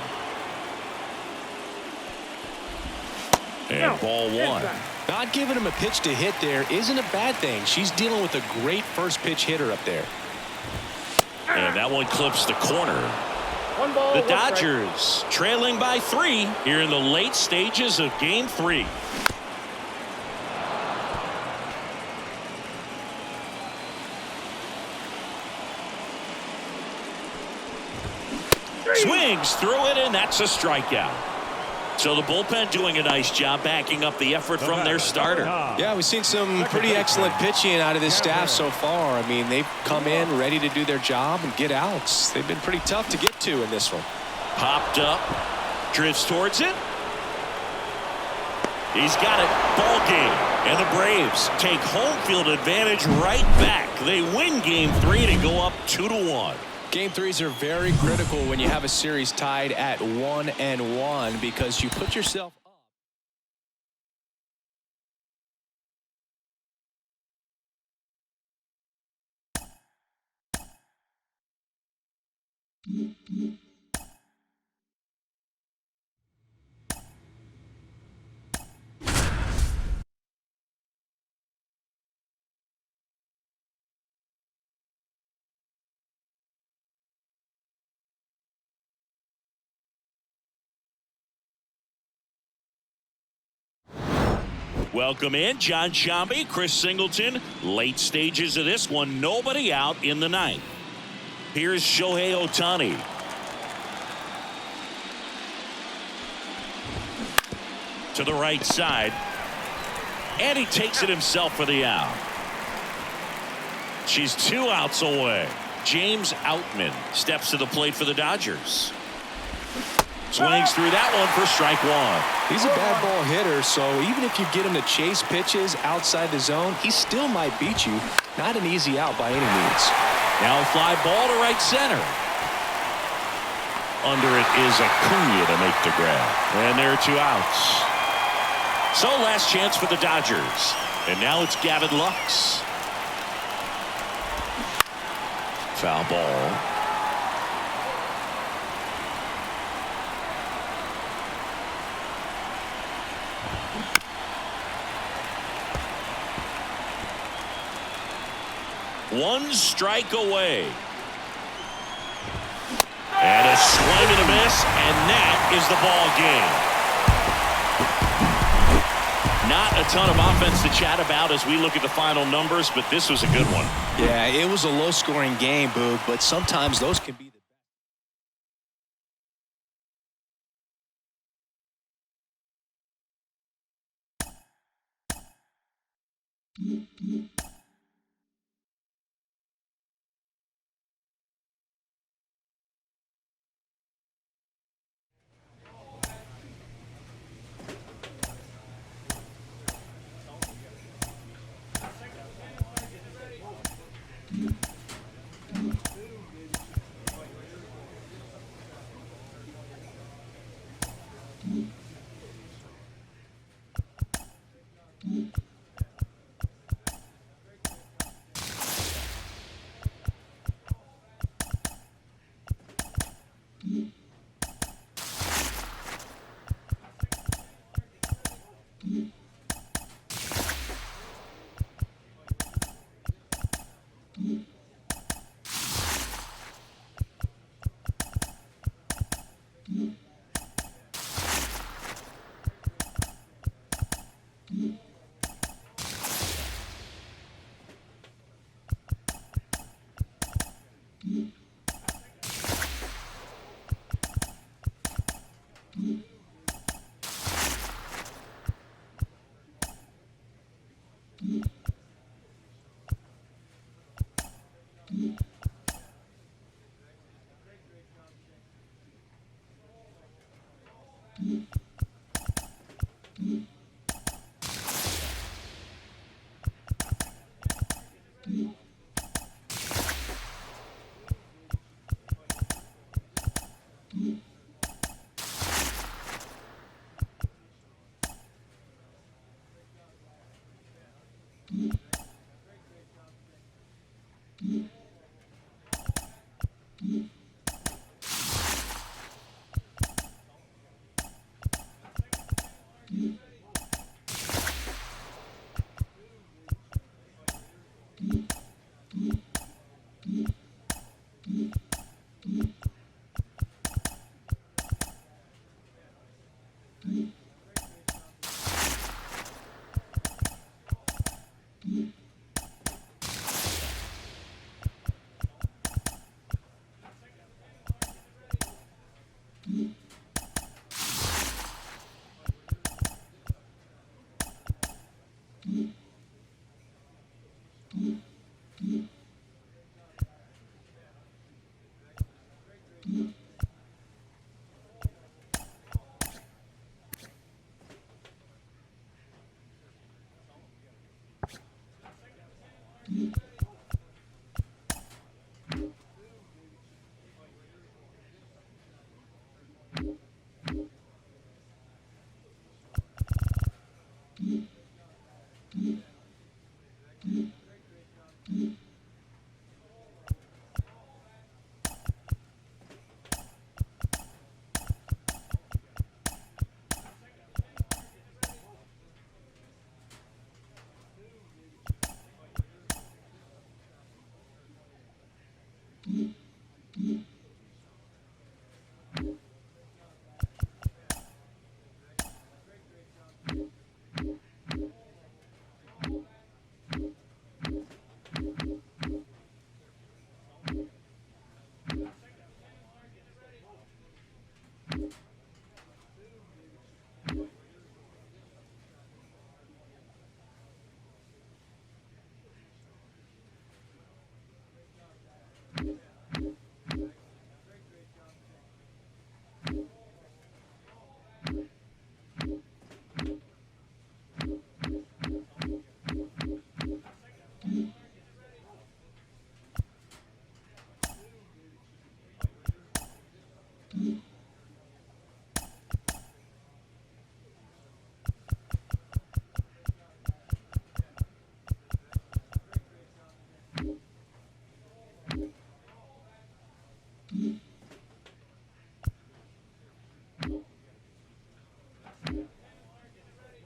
And ball 1. Not giving him a pitch to hit there isn't a bad thing. She's dealing with a great first pitch hitter up there. And that one clips the corner. One ball. The one strike. Dodgers trailing by 3 here in the late stages of Game 3. Swings through it, and that's a strikeout. So the bullpen doing a nice job backing up the effort from their starter. Yeah, we've seen some pretty excellent pitching out of this staff so far. I mean, they've come in ready to do their job and get outs. They've been pretty tough to get to in this one. Popped up, drifts towards it. He's got it. Ball game. And the Braves take home field advantage right back. They win Game 3 to go up 2-1. Game threes are very critical when you have a series tied at 1-1 because you put yourself up. Welcome in, John Shambi, Chris Singleton. Late stages of this one, nobody out in the ninth. Here's Shohei Ohtani. To the right side. And he takes it himself for the out. She's 2 outs away. James Outman steps to the plate for the Dodgers. Swings through that one for strike 1. He's a bad ball hitter, so even if you get him to chase pitches outside the zone, he still might beat you. Not an easy out by any means. Now a fly ball to right center. Under it is Acuna to make the grab. And there are 2 outs. So last chance for the Dodgers. And now it's Gavin Lux. Foul ball. One strike away. And a swing and a miss, and that is the ball game. Not a ton of offense to chat about as we look at the final numbers, but this was a good one. Yeah, it was a low-scoring game, Boog, but sometimes those can be the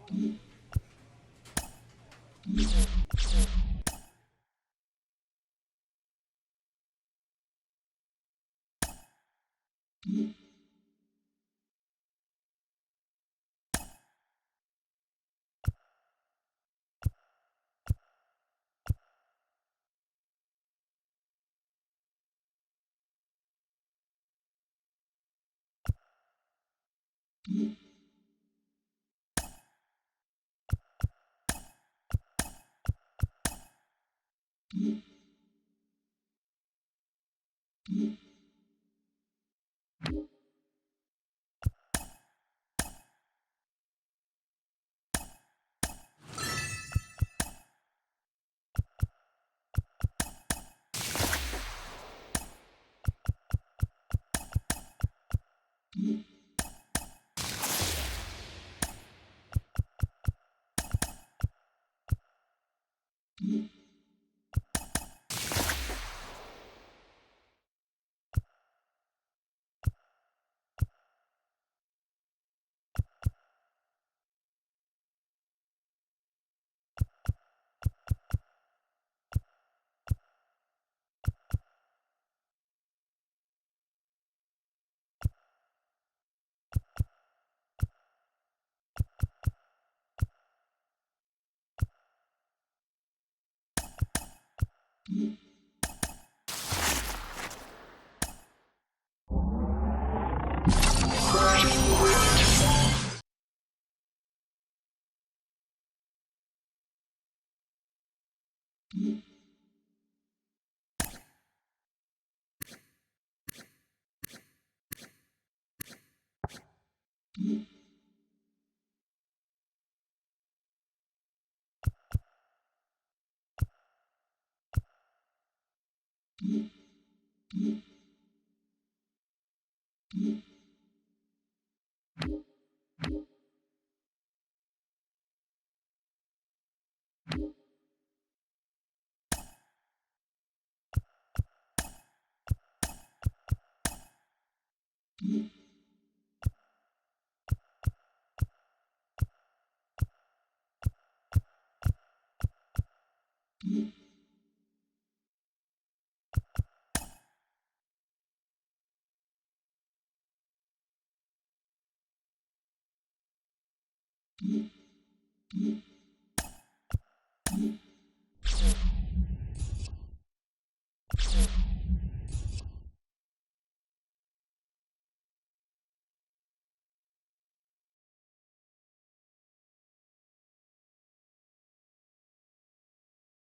Mm-hmm.